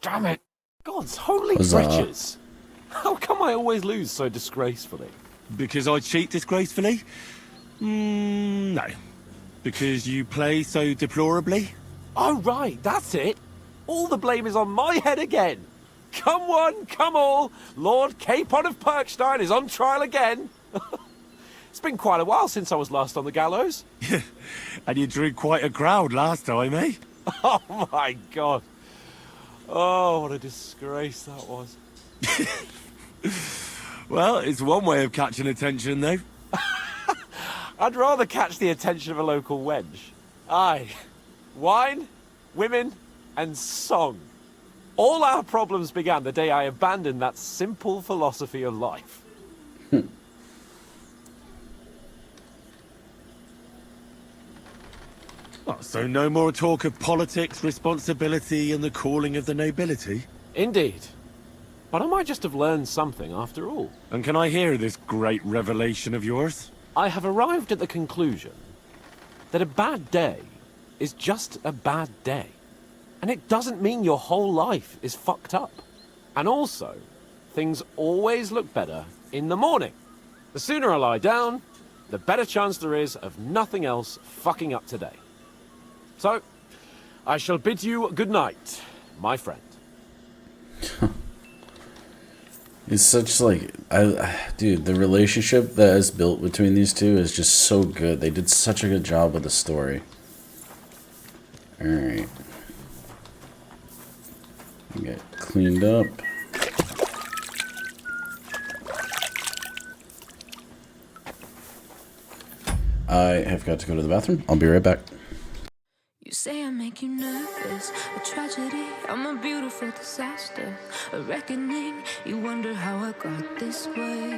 Damn it! God gods, holy Huzzah. britches! How come I always lose so disgracefully? Because I cheat disgracefully? No. Because you play so deplorably? Oh, right, that's it. All the blame is on my head again. Come one, come all. Lord Capon of Perkstein is on trial again. It's been quite a while since I was last on the gallows. And you drew quite a crowd last time, eh? Oh, my God. Oh, what a disgrace that was. Well, it's one way of catching attention, though. I'd rather catch the attention of a local wench. Aye. Wine, women, and song. All our problems began the day I abandoned that simple philosophy of life. Oh, so no more talk of politics, responsibility, and the calling of the nobility? Indeed. But I might just have learned something after all. And can I hear this great revelation of yours? I have arrived at the conclusion that a bad day is just a bad day. And it doesn't mean your whole life is fucked up. And also, things always look better in the morning. The sooner I lie down, the better chance there is of nothing else fucking up today. So, I shall bid you good night, my friend. It's such like, dude, the relationship that is built between these two is just so good. They did such a good job with the story. Alright. Get cleaned up. I have got to go to the bathroom. I'll be right back. You say I make you nervous, a tragedy, I'm a beautiful disaster, a reckoning, you wonder how I got this way.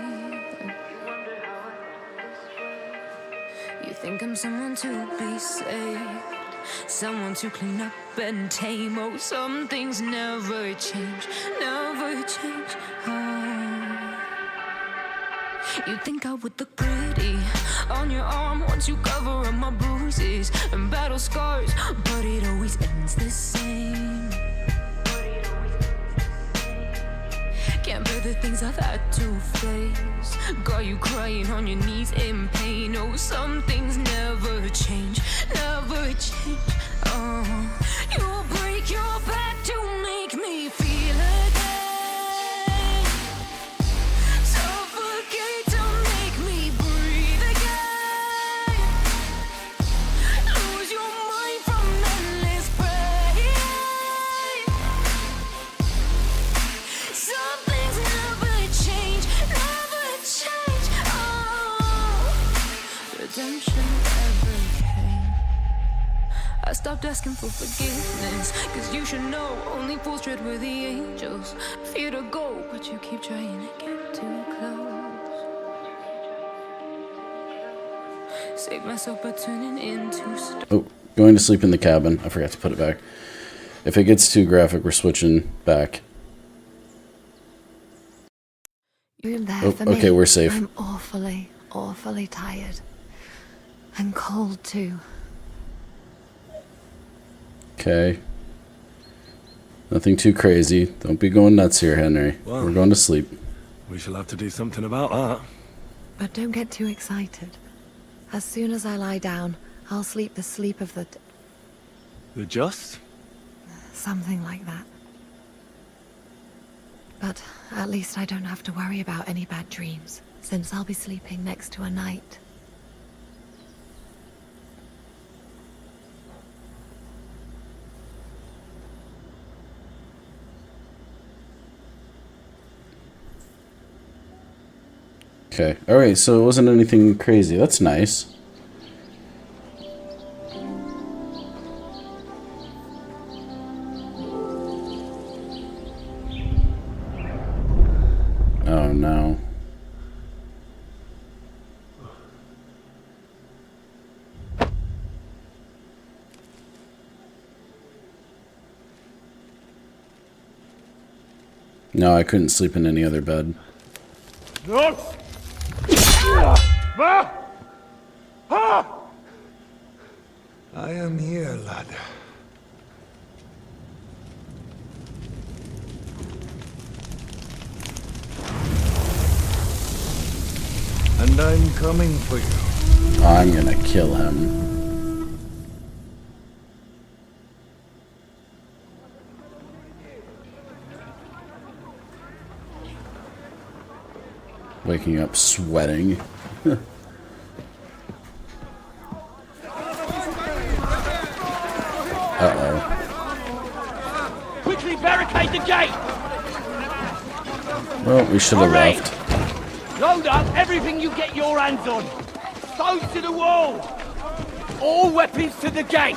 You think I'm someone to be saved, someone to clean up and tame. Oh, some things never change, never change. Oh. You think I would look pretty on your arm once you cover up my bruises and battle scars, but it always ends the same. Can't bear the things I've had to face, got you crying on your knees in pain. Oh, some things never change, never change. Oh, you'll break your back to make me feel again, suffocate to make me breathe again, lose your mind from endless pain. Some things never change, never change. Oh, redemption ever came. I stopped asking for forgiveness, cause you should know only fools tread where the angels fear to go, but you keep trying to get too close. Save myself by turning into stone. Oh, going to sleep in the cabin. I forgot to put it back. If it gets too graphic, we're switching back. Room there Oh, for me. okay, we're safe. I'm awfully, awfully tired. And cold too. Okay. Nothing too crazy. Don't be going nuts here, Henry. Well, we're going to sleep. We shall have to do something about that. But don't get too excited. As soon as I lie down, I'll sleep the sleep of the... The just? something like that. But at least I don't have to worry about any bad dreams, since I'll be sleeping next to a knight. Okay. Alright, so it wasn't anything crazy. That's nice. Oh no. No, I couldn't sleep in any other bed. No! I am here, lad. And I'm coming for you. I'm gonna kill him. Waking up sweating. Uh-oh. Quickly barricade the gate! Well, we should have Hurry! left. Load up everything you get your hands on! Stones to the wall! All weapons to the gate!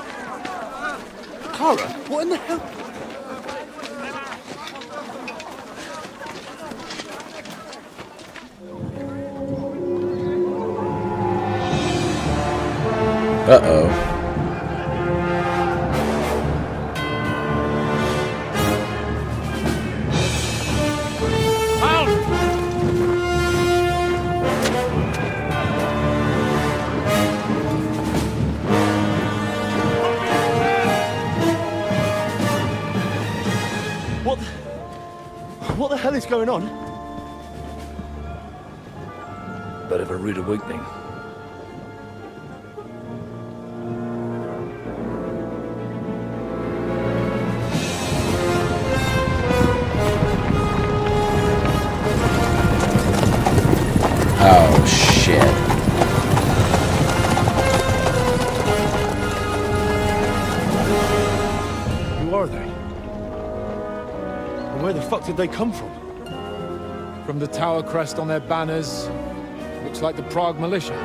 Clara, what in the hell? Uh-oh. What the hell is going on? Bit of a rude awakening. Oh, shit. Who are they? And where the fuck did they come from? From the tower crest on their banners, looks like the Prague militia.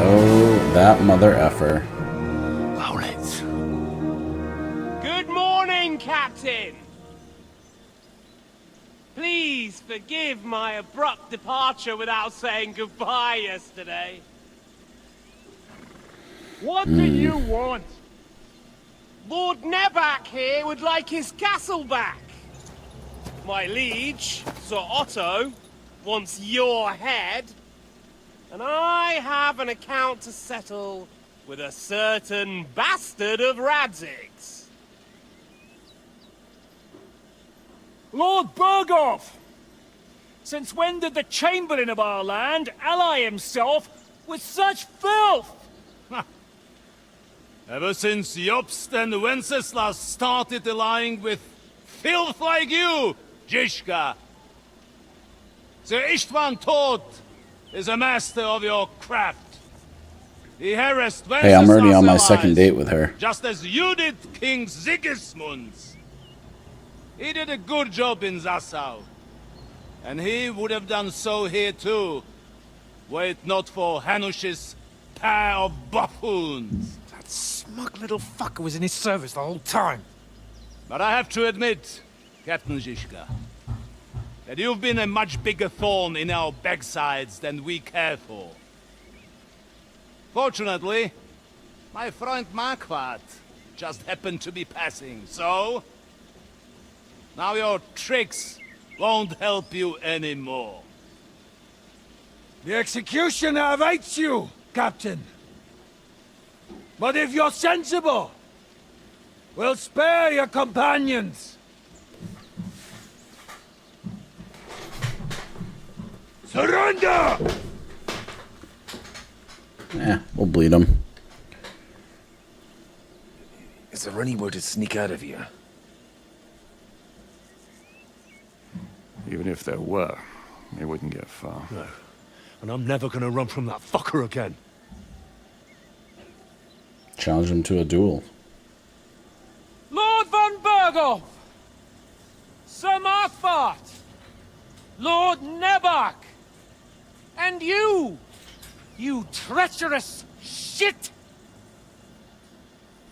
Oh, that mother effer. Good morning, Captain! Please forgive my abrupt departure without saying goodbye yesterday. What do you want? Lord Nebak here would like his castle back. My liege, Sir Otto, wants your head. And I have an account to settle with a certain bastard of Radzig's. Lord Berghoff! Since when did the Chamberlain of our land ally himself with such filth? Ever since Jobst and Wenceslas started allying with filth like you, Zizka. Sir Istvan Tod is a master of your craft. He harassed Hey, I'm already on my Wenceslas' second allies, date with her. just as you did King Sigismund's. He did a good job in Zassau. And he would have done so here too, were it not for Hanush's pair of buffoons. That smug little fucker was in his service the whole time. But I have to admit, Captain Zizka, that you've been a much bigger thorn in our backsides than we care for. Fortunately, my friend Marquardt just happened to be passing, so... now your tricks won't help you anymore. The executioner awaits you, Captain. But if you're sensible, we'll spare your companions. Surrender! Yeah, we'll bleed him. Is there any way to sneak out of here? Even if there were, it wouldn't get far. No. And I'm never gonna run from that fucker again. Challenge him to a duel. Lord von Berghoff! Sir Markfart! Lord Nebak! And you! You treacherous shit!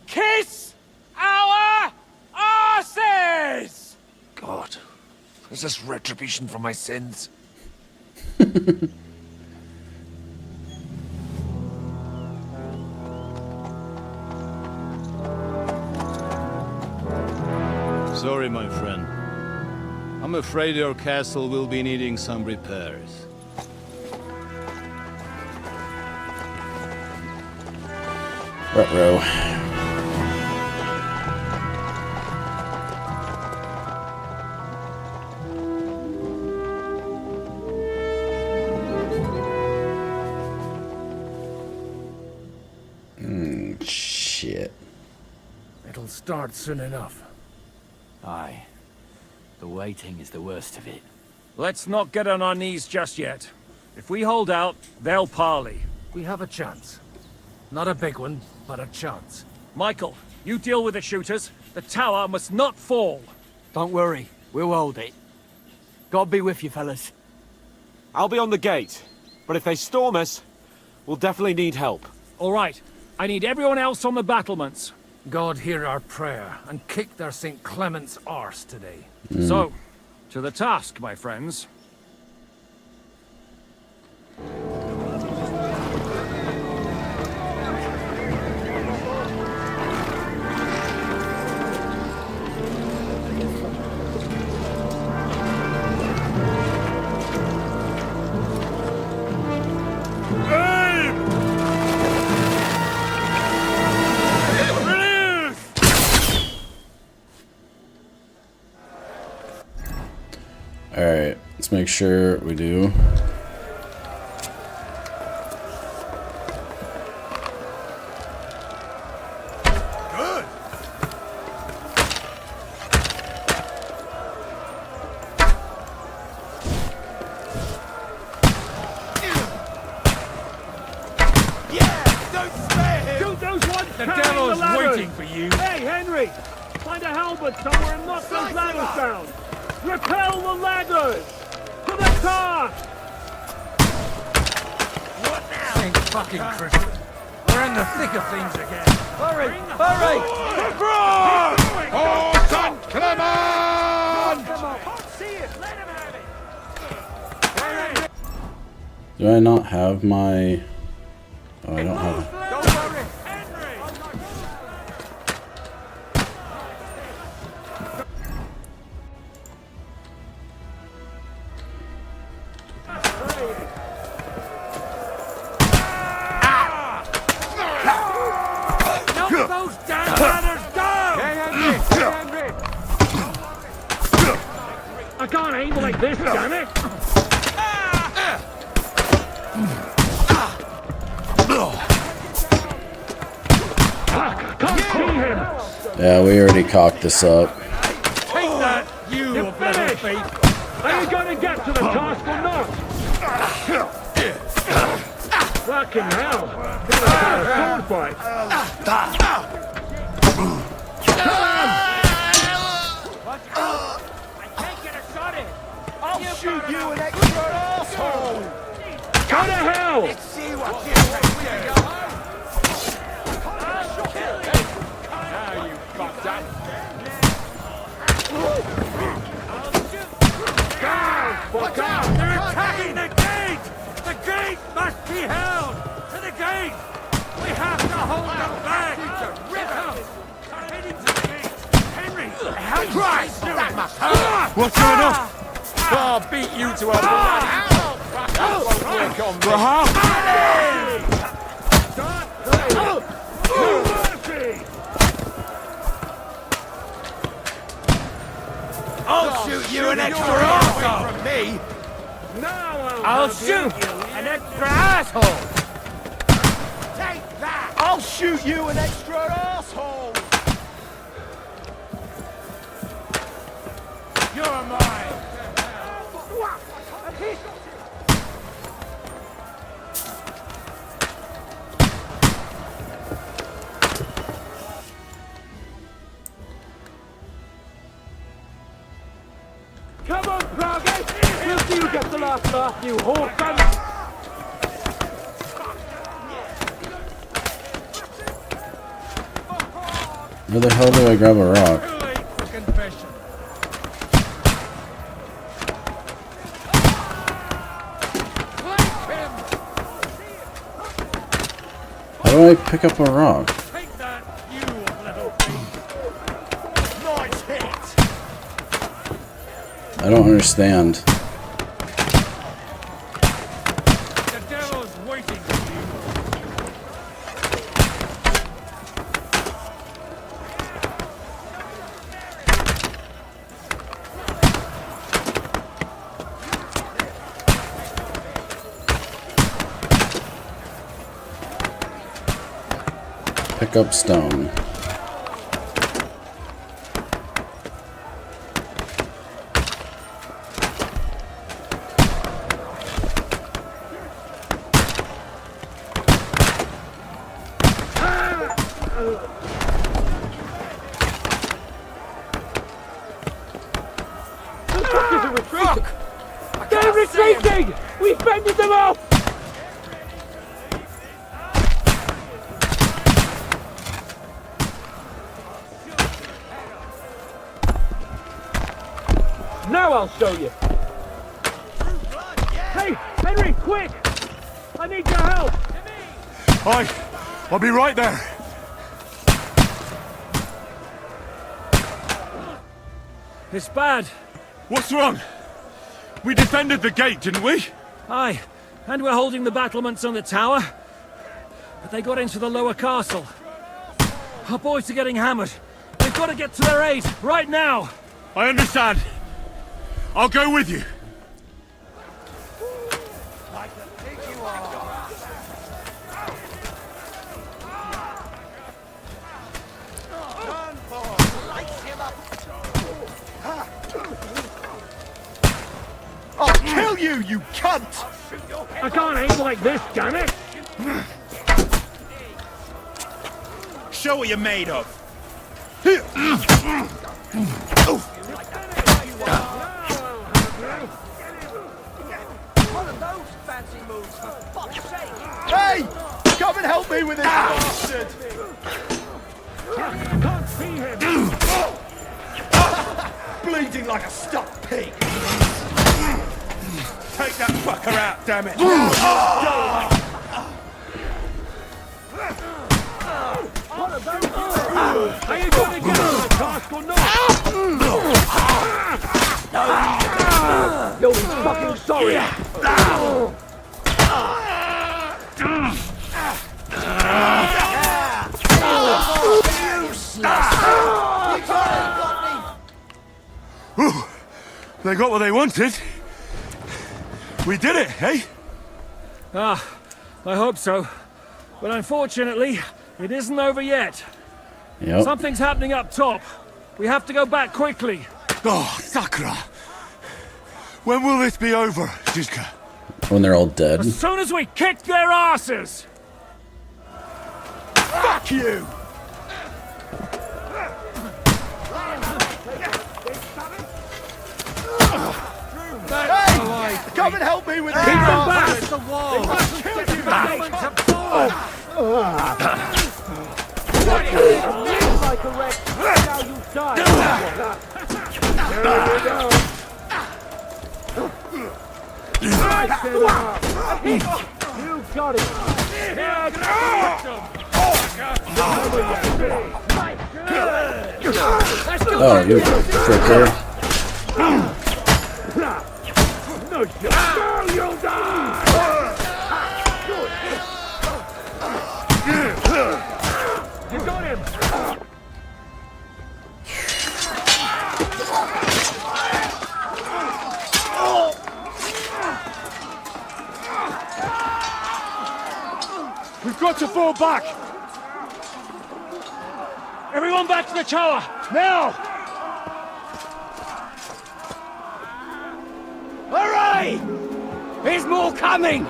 Kiss our arses! God, is this retribution for my sins? Sorry, my friend. I'm afraid your castle will be needing some repairs. Ruh-roh. Shit. It'll start soon enough. Aye. The waiting is the worst of it. Let's not get on our knees just yet. If we hold out, they'll parley. We have a chance. Not a big one, but a chance. Michael, you deal with the shooters. The tower must not fall. Don't worry. We'll hold it. God be with you, fellas. I'll be on the gate. But if they storm us, we'll definitely need help. All right. I need everyone else on the battlements. God hear our prayer and kick their St. Clement's arse today. So, to the task, my friends. Alright, let's make sure we do. Good. Yeah, don't spare him. Shoot those ones The carrying devil's the ladders. waiting for you. Hey, Henry! Find a halberd somewhere and knock those ladders down! Repel the ladders! To the car! What now? St. fucking Christmas. We're in the thick of things again. Hurry! Hurry! Oh, St. Clement! Can't see it! Let him have it! Do I not have my... Oh, I don't have... Don't worry! Henry! Knock those damn ladders down! Henry! I can't aim like this, damn it! Fuck! Can't see him! Yeah, we already cocked this up. Take that, you You're of little finished! faith! Are you gonna get to the task or not? Fucking hell! It's a sword fight! I'll shoot you an extra asshole! Go to hell! Let's see what you think. Now you fucked up. Look out! They're attacking the gate! The gate must be held! To the gate! We have to hold them back! Rip out! Heading to the gate! Henry! Christ! That must hurt! What's going on? I'll beat you to a bloody pulp! That won't work on me. I'll shoot you an extra asshole! From me! I'll shoot an extra asshole! Take that! I'll shoot you an extra asshole! You're mine! Come on, Prague! We'll see you get the last laugh, you whoreson! Where the hell do I grab a rock? Too late for confession. How do I pick up a rock? Take that, you of little faith! Nice hit! I don't understand. The devil's waiting for you! Pick up stone. They're retreating! We've fended them off! Now I'll show you! Hey, Henry, quick! I need your help! I'll be right there. It's bad. What's wrong? We defended the gate, didn't we? Aye, and we're holding the battlements on the tower. But they got into the lower castle. Our boys are getting hammered. We've got to get to their aid, right now! I understand. I'll go with you. I'll kill you, you cunt! I can't aim like this, damn it! Show what you're made of. Hey! Come and help me with this bastard! Can't see him! Bleeding like a stuck pig! Take that fucker out, damn it! Are you gonna get on the task or not? You'll be fucking sorry! Ooh, they got what they wanted. We did it, eh? Ah, I hope so. But unfortunately, it isn't over yet. Yep. Something's happening up top. We have to go back quickly. Oh, Sakura. When will this be over, Shishka? When they're all dead. As soon as we kick their asses! Fuck you! Hey! Come and help me with this! Keep them back! The wall! Like a wreck, now you die! You got it! Oh, you fricker. No shot! No, you'll die! You got him! We've got to fall back! Everyone back to the tower! Now! Hurry! There's more coming!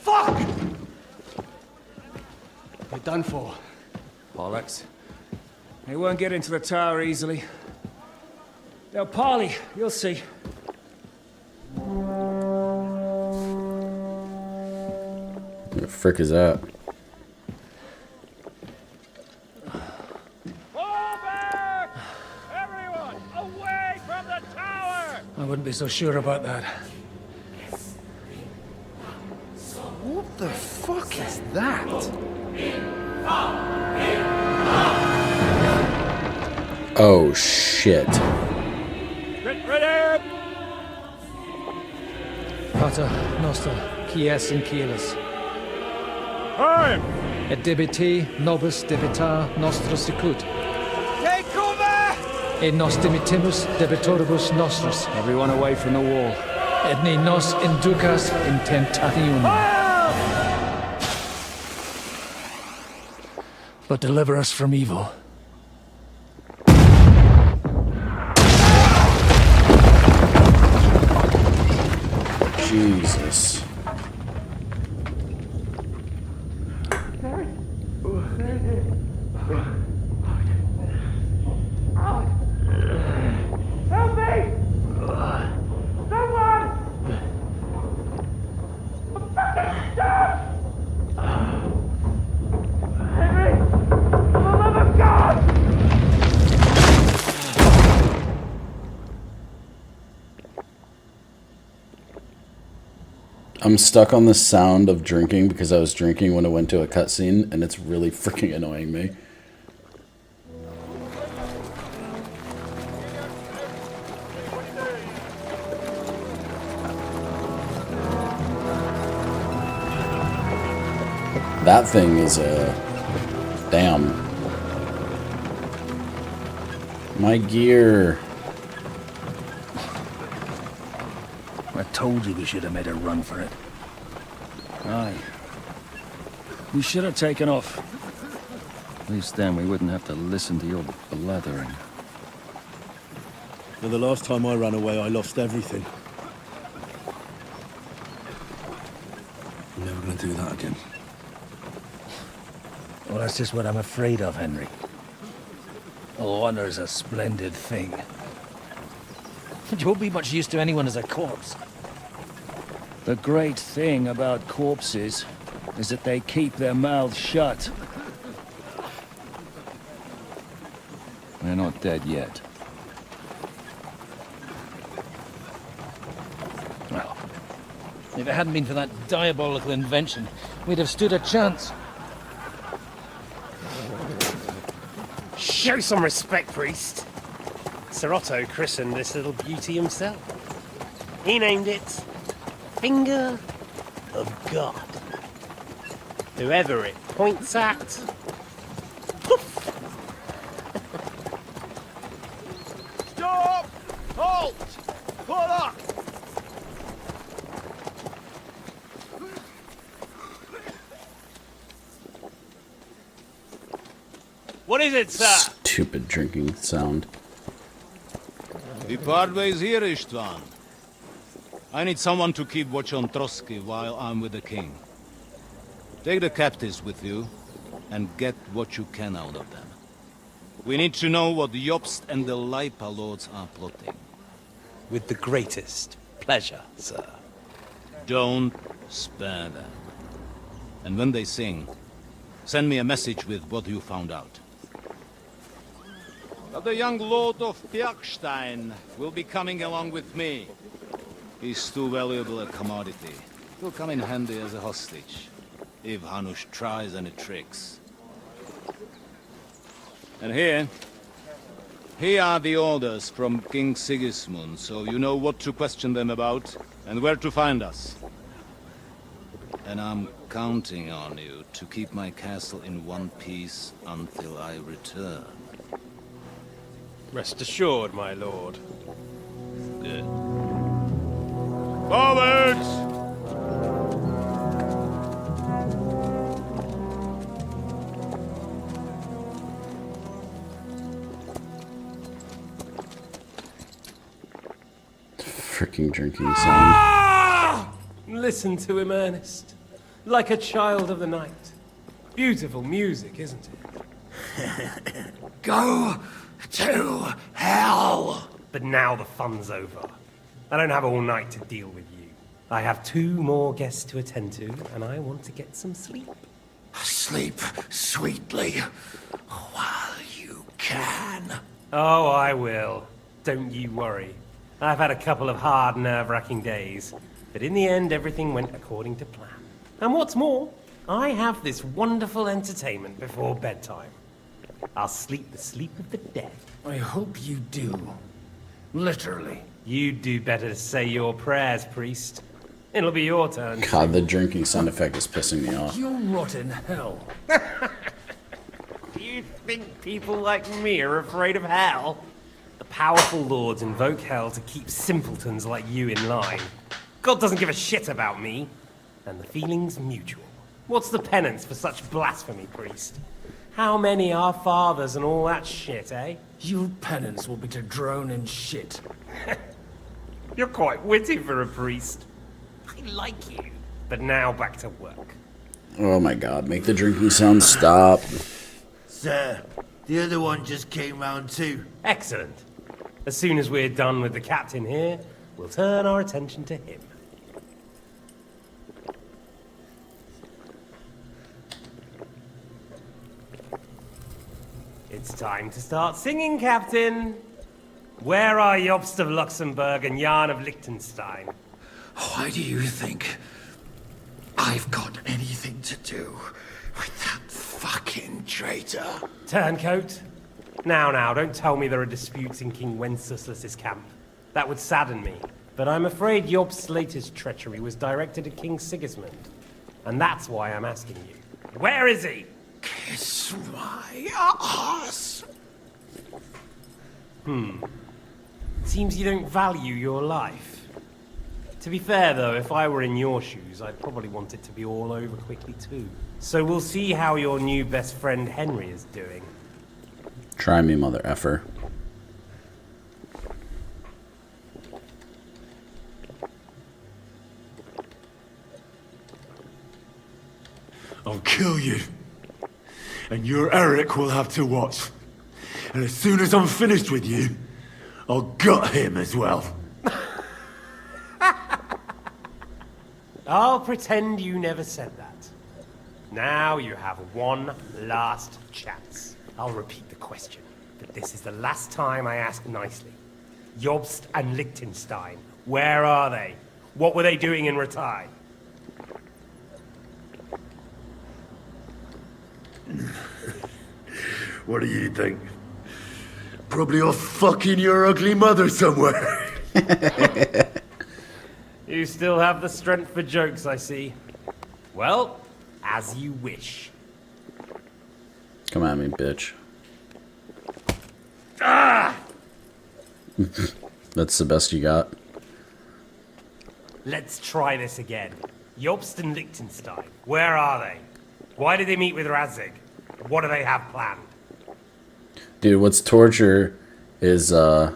Fuck! You're done for. Bollocks. They won't get into the tower easily. They'll parley, you'll see. What the frick is that? I wouldn't be so sure about that. What the fuck is that? Oh, shit. Get ready! Pater Noster, Quies in Quielis. Time! Et debiti nobis debita nostra sicut. Take cover! Et nos dimitimus debitoribus nostros. Everyone away from the wall. Et ni nos inducas in tentationem. But deliver us from evil. Jesus. Help me! Someone! I'm fucking stuck! Henry! For the love of God! I'm stuck on the sound of drinking because I was drinking when it went to a cutscene, and it's really freaking annoying me. That thing is a... damn. My gear. I told you we should have made a run for it. Aye. We should have taken off. At least then we wouldn't have to listen to your blathering. And the last time I ran away, I lost everything. I'm never gonna do that again. Well, that's just what I'm afraid of, Henry. Honor's a splendid thing. You won't be much use to anyone as a corpse. The great thing about corpses is that they keep their mouths shut. They're not dead yet. Well, if it hadn't been for that diabolical invention, we'd have stood a chance. Show some respect, priest. Sir Otto christened this little beauty himself. He named it Finger of God. Whoever it points at, poof! Stop! Halt! Pull up! What is it, sir? Stupid drinking sound. The pathway's here, Istvan. I need someone to keep watch on Trotsky while I'm with the king. Take the captives with you, and get what you can out of them. We need to know what the Jobst and the Leipa lords are plotting. With the greatest pleasure, sir. Don't spare them. And when they sing, send me a message with what you found out. But the young lord of Bjergstein will be coming along with me. He's too valuable a commodity. He'll come in handy as a hostage, if Hanush tries any tricks. And here are the orders from King Sigismund, so you know what to question them about, and where to find us. And I'm counting on you to keep my castle in one piece until I return. Rest assured, my lord. Good. Forwards! Freaking drinking sound. Listen to him, Ernest. Like a child of the night. Beautiful music, isn't it? Go to hell! But now the fun's over. I don't have all night to deal with you. I have 2 more guests to attend to, and I want to get some sleep. Sleep sweetly while you can. Oh, I will. Don't you worry. I've had a couple of hard, nerve-wracking days, but in the end, everything went according to plan. And what's more, I have this wonderful entertainment before bedtime. I'll sleep the sleep of the dead. I hope you do. Literally. You'd do better to say your prayers, priest. It'll be your turn. God, the drinking sound effect is pissing me off. You'll rot in hell. Do you think people like me are afraid of hell? The powerful lords invoke hell to keep simpletons like you in line. God doesn't give a shit about me. And the feeling's mutual. What's the penance for such blasphemy, priest? How many are fathers and all that shit, eh? Your penance will be to drown in shit. You're quite witty for a priest. I like you. But now back to work. Oh my god, make the drinking sound stop. Sir, the other one just came round too. Excellent. As soon as we're done with the captain here, we'll turn our attention to him. It's time to start singing, Captain. Where are Jobst of Luxembourg and Jan of Liechtenstein? Why do you think I've got anything to do with that fucking traitor? Turncoat? Now, don't tell me there are disputes in King Wenceslas's camp. That would sadden me. But I'm afraid Jobst's latest treachery was directed at King Sigismund. And that's why I'm asking you. Where is he? Kiss my ass. Seems you don't value your life. To be fair, though, if I were in your shoes, I'd probably want it to be all over quickly, too. So we'll see how your new best friend Henry is doing. Try me, mother effer. I'll kill you. And your Eric will have to watch. And as soon as I'm finished with you, I'll gut him as well. I'll pretend you never said that. Now you have one last chance. I'll repeat the question, but this is the last time I ask nicely. Jobst and Liechtenstein, where are they? What were they doing in Ratai? What do you think? Probably off fucking your ugly mother somewhere. You still have the strength for jokes, I see. Well, as you wish. Come at me, bitch. Ah! That's the best you got? Let's try this again. Jobst and Liechtenstein, where are they? Why did they meet with Radzig? What do they have planned? Dude, what's torture is, I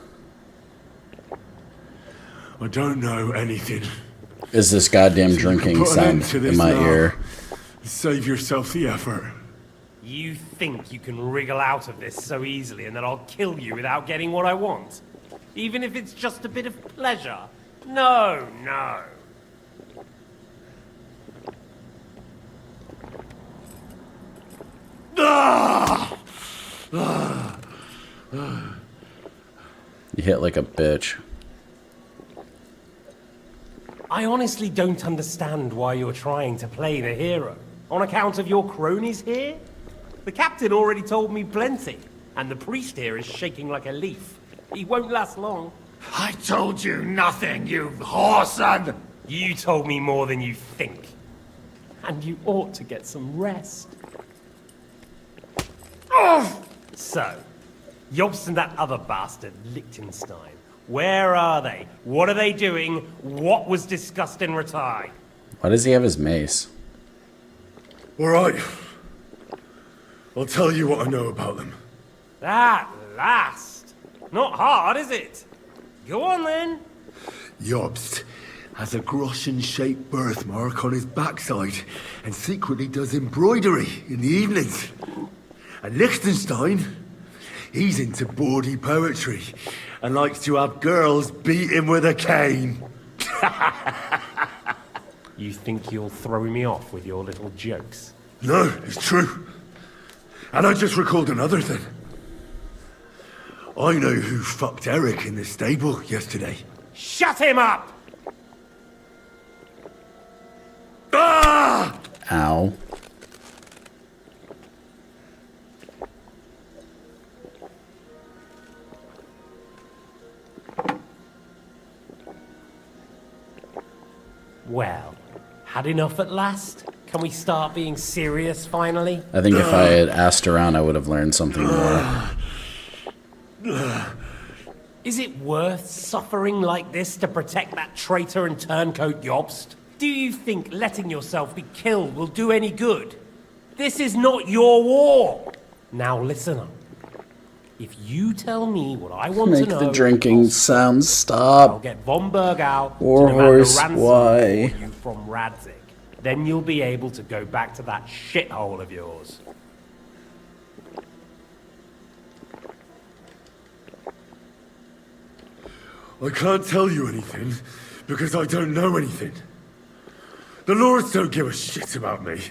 don't know anything. is this goddamn So you can drinking put an end sound to this in my now. ear. Save yourself the effort. You think you can wriggle out of this so easily and that I'll kill you without getting what I want? Even if it's just a bit of pleasure? No. You hit like a bitch. I honestly don't understand why you're trying to play the hero. On account of your cronies here? The captain already told me plenty, and the priest here is shaking like a leaf. He won't last long. I told you nothing, you whoreson! You told me more than you think. And you ought to get some rest. So, Jobst and that other bastard, Liechtenstein. Where are they? What are they doing? What was discussed in Ratai? Why does he have his mace? Alright. I'll tell you what I know about them. At last! Not hard, is it? Go on then. Jobst has a Groschen-shaped birthmark on his backside and secretly does embroidery in the evenings. And Liechtenstein, he's into bawdy poetry and likes to have girls beat him with a cane. You think you'll throw me off with your little jokes? No, it's true. And I just recalled another thing. I know who fucked Eric in the stable yesterday. Shut him up! Ah! Ow. Well, had enough at last? Can we start being serious finally? I think if I had asked around, I would have learned something more. Is it worth suffering like this to protect that traitor and turncoat Jobst? Do you think letting yourself be killed will do any good? This is not your war! Now listen up. If you tell me what I want to Make know... the drinking sound stop. I'll get Von Berg out Warhorse, to demand a ransom why? for you from Radzig. Then you'll be able to go back to that shithole of yours. I can't tell you anything, because I don't know anything. The lords don't give a shit about me.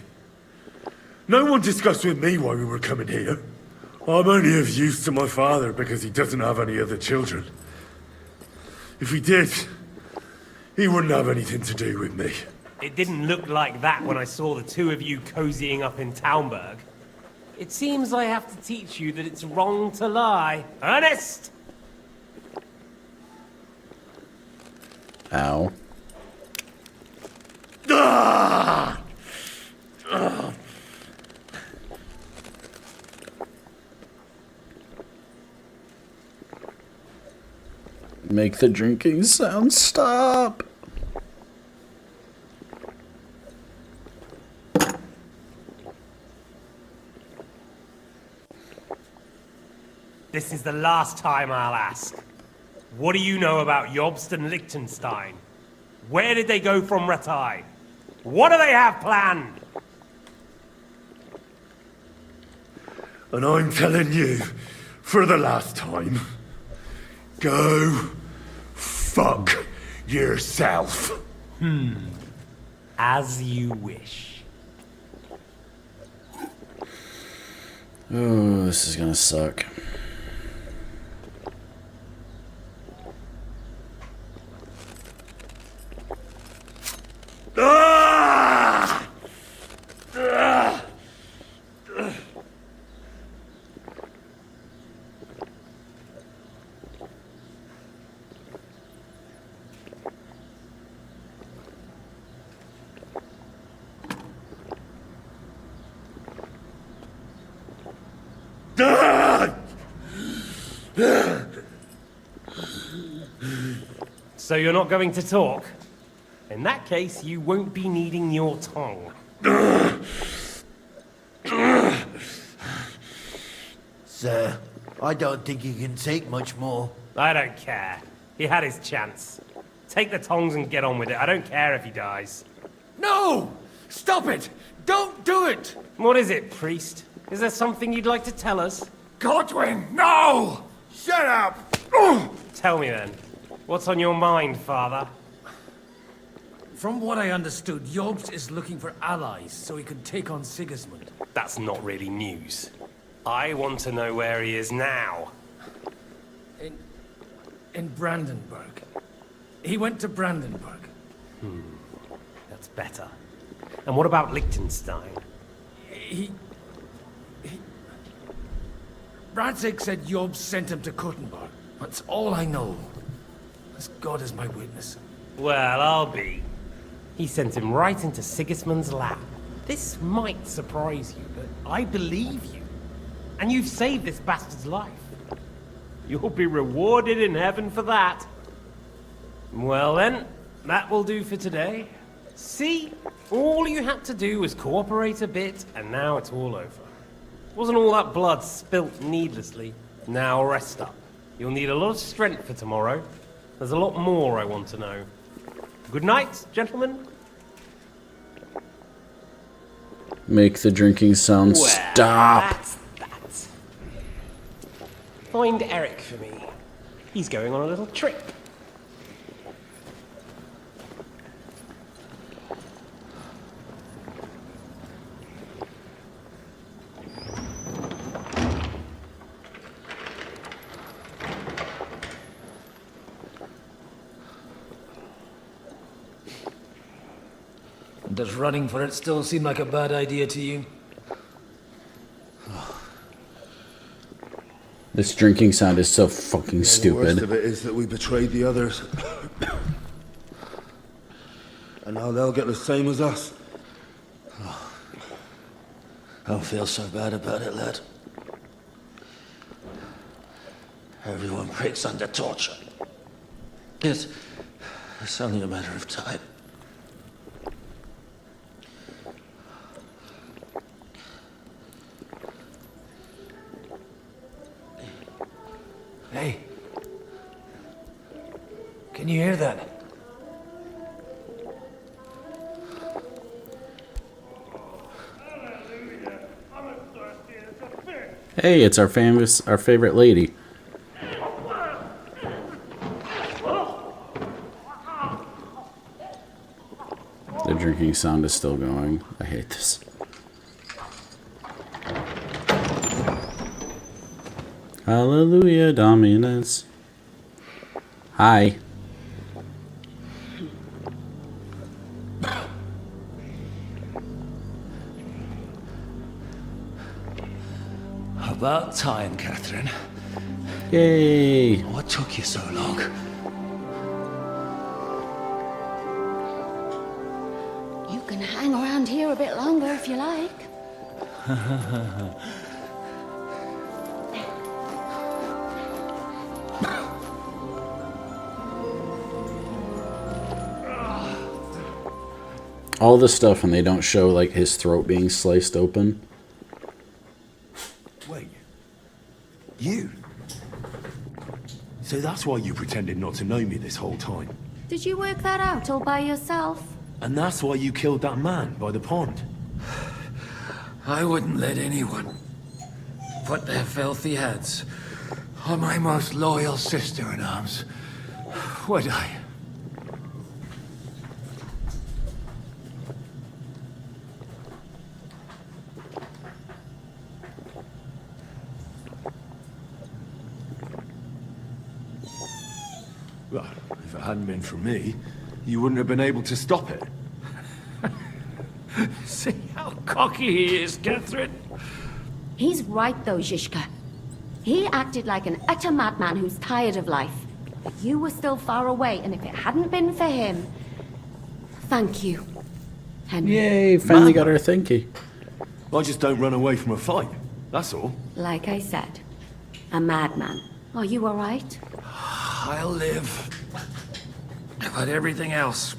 No one discussed with me why we were coming here. I'm only of use to my father because he doesn't have any other children. If he did, he wouldn't have anything to do with me. It didn't look like that when I saw the two of you cozying up in Talmberg. It seems I have to teach you that it's wrong to lie. Ernest! Ow. Ah! Make the drinking sound stop. This is the last time I'll ask. What do you know about Jobst and Liechtenstein? Where did they go from Ratai? What do they have planned? And I'm telling you, for the last time, go fuck yourself. As you wish. Oh, this is gonna suck. Ah! Ah! So you're not going to talk? In that case, you won't be needing your tongue. Sir, I don't think he can take much more. I don't care. He had his chance. Take the tongs and get on with it. I don't care if he dies. No! Stop it! Don't do it! What is it, priest? Is there something you'd like to tell us? Godwin, no! Shut up! Tell me then. What's on your mind, father? From what I understood, Jobst is looking for allies so he can take on Sigismund. That's not really news. I want to know where he is now. In Brandenburg. He went to Brandenburg. That's better. And what about Liechtenstein? Radzig said Jobst sent him to Kuttenberg. That's all I know. As God is my witness. Well, I'll be. He sent him right into Sigismund's lap. This might surprise you, but I believe you. And you've saved this bastard's life. You'll be rewarded in heaven for that. Well then, that will do for today. See? All you had to do was cooperate a bit, and now it's all over. Wasn't all that blood spilt needlessly. Now rest up. You'll need a lot of strength for tomorrow. There's a lot more I want to know. Good night, gentlemen. Make the drinking sound stop. That's that. Find Eric for me. He's going on a little trip. Does running for it still seem like a bad idea to you? This drinking sound is so fucking The worst stupid. of it is that we betrayed the others. And now they'll get the same as us. Don't feel so bad about it, lad. Everyone breaks under torture. It's only a matter of time. Hey. Can you hear that? Hey, it's our favorite lady. The drinking sound is still going. I hate this. Hallelujah, Dominus. Hi. About time, Catherine. Yay. What took you so long? You can hang around here a bit longer if you like. All this stuff, and they don't show like his throat being sliced open. Wait. You? So that's why you pretended not to know me this whole time. Did you work that out all by yourself? And that's why you killed that man by the pond. I wouldn't let anyone put their filthy heads on my most loyal sister-in-arms, would I? Well, if it hadn't been for me, you wouldn't have been able to stop it. See how cocky he is, Catherine? He's right though, Zizka. He acted like an utter madman who's tired of life. But you were still far away, and if it hadn't been for him... Thank you, Henry. Yay, finally got our thinky. I just don't run away from a fight, that's all. Like I said, a madman. Are you alright? I'll live. But everything else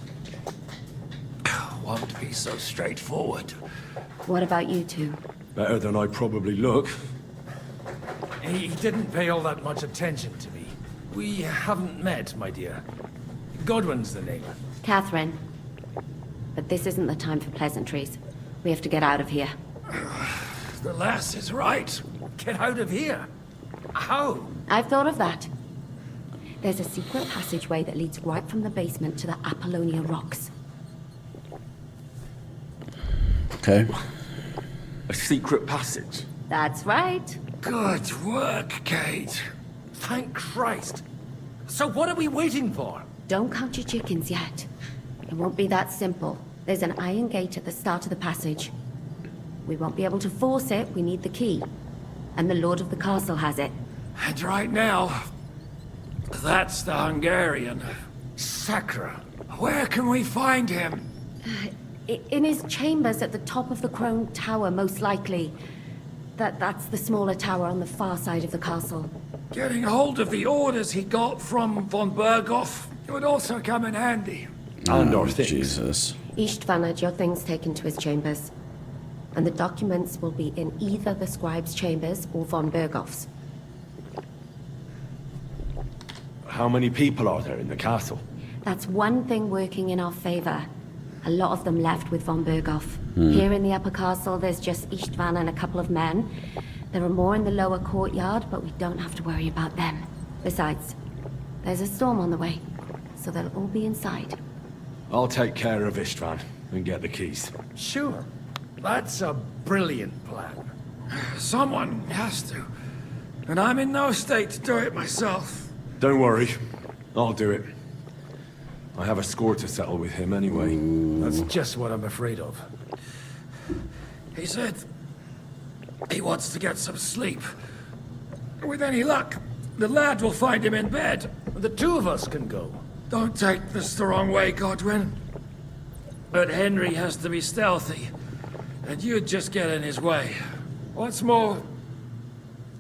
won't be so straightforward. What about you two? Better than I probably look. He didn't pay all that much attention to me. We haven't met, my dear. Godwin's the name. Catherine. But this isn't the time for pleasantries. We have to get out of here. The lass is right. Get out of here. How? I've thought of that. There's a secret passageway that leads right from the basement to the Apollonia Rocks. Okay. A secret passage? That's right. Good work, Kate. Thank Christ. So what are we waiting for? Don't count your chickens yet. It won't be that simple. There's an iron gate at the start of the passage. We won't be able to force it, we need the key. And the Lord of the Castle has it. And right now, that's the Hungarian. Sacra. Where can we find him? In his chambers at the top of the Crone Tower, most likely. That's the smaller tower on the far side of the castle. Getting hold of the orders he got from von Berghoff would also come in handy. And our things. Jesus. Istvan had your things taken to his chambers. And the documents will be in either the scribe's chambers or von Berghoff's. How many people are there in the castle? That's one thing working in our favor. A lot of them left with von Berghoff. Here in the upper castle, there's just Istvan and a couple of men. There are more in the lower courtyard, but we don't have to worry about them. Besides, there's a storm on the way, so they'll all be inside. I'll take care of Istvan and get the keys. Sure. That's a brilliant plan. Someone has to. And I'm in no state to do it myself. Don't worry, I'll do it. I have a score to settle with him anyway. That's just what I'm afraid of. He said he wants to get some sleep. With any luck, the lad will find him in bed. The two of us can go. Don't take this the wrong way, Godwin. But Henry has to be stealthy, and you'd just get in his way. What's more,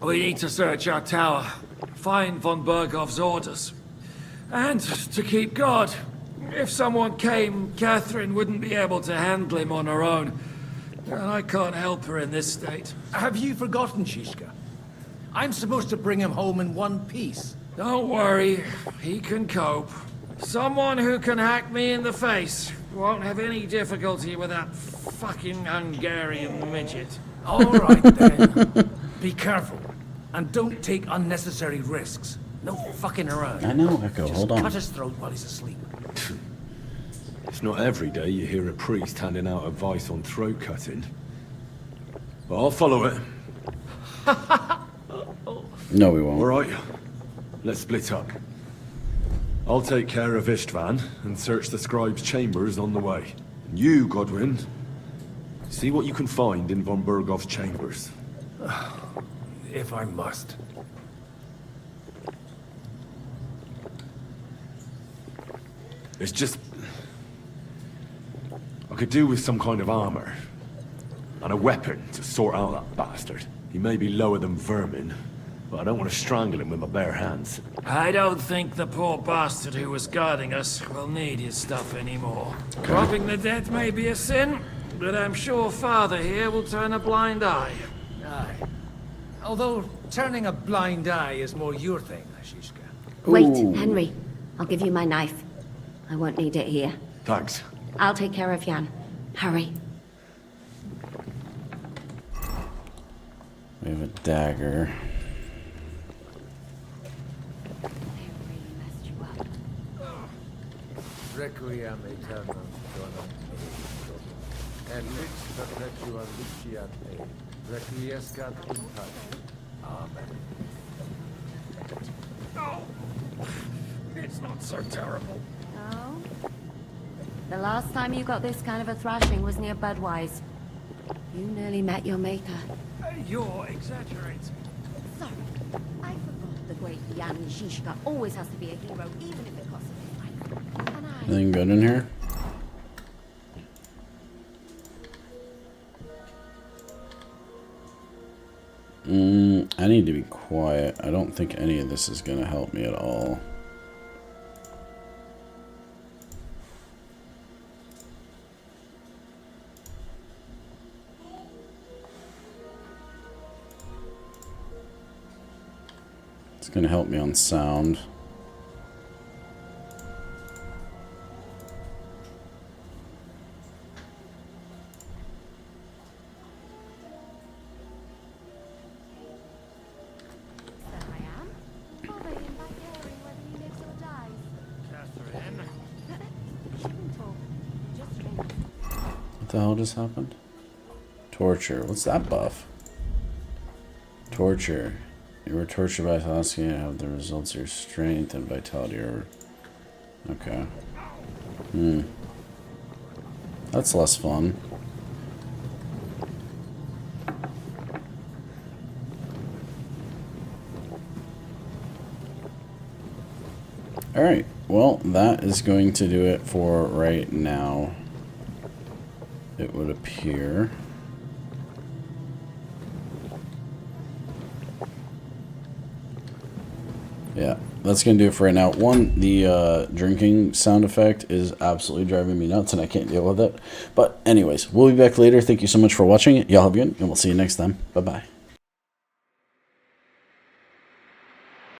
we need to search our tower, find von Bergov's orders, and to keep guard. If someone came, Catherine wouldn't be able to handle him on her own. And I can't help her in this state. Have you forgotten, Shishka? I'm supposed to bring him home in one piece. Don't worry, he can cope. Someone who can hack me in the face won't have any difficulty with that fucking Hungarian midget. All right, then. Be careful. And don't take unnecessary risks. No fucking around. I know, Echo. Just Hold on. cut his throat while he's asleep. It's not every day you hear a priest handing out advice on throat cutting. But I'll follow it. No, we won't. All right. Let's split up. I'll take care of Istvan and search the scribe's chambers on the way. And you, Godwin, see what you can find in von Bergov's chambers. If I must. It's just... I could do with some kind of armor. And a weapon to sort out that bastard. He may be lower than vermin, but I don't want to strangle him with my bare hands. I don't think the poor bastard who was guarding us will need his stuff anymore. Robbing the dead may be a sin, but I'm sure Father here will turn a blind eye. Aye. Although, turning a blind eye is more your thing, Shishka. Wait, Henry. I'll give you my knife. I won't need it here. Thanks. I'll take care of Jan. Hurry. We have a dagger. Requiem aeternam donam me, et lix perpetua luciat me, requiescat in pace. Amen. Oh, it's not so terrible. Oh? The last time you got this kind of a thrashing was near Budweiser. You nearly met your maker. You're exaggerating. Sorry, I forgot the great Jan Zizka always has to be a hero, even if it costs him his life. And I... Anything good in here? I need to be quiet. I don't think any of this is going to help me at all. It's going to help me on sound. What the hell just happened? Torture. What's that buff? Torture. You were tortured by Thalaski and have the results of your strength and vitality or... Okay. That's less fun. Alright, well, that is going to do it for right now. It would appear. Yeah, that's going to do it for right now. One, the drinking sound effect is absolutely driving me nuts and I can't deal with it. But anyways, we'll be back later. Thank you so much for watching. Y'all have a good, and we'll see you next time. Bye-bye.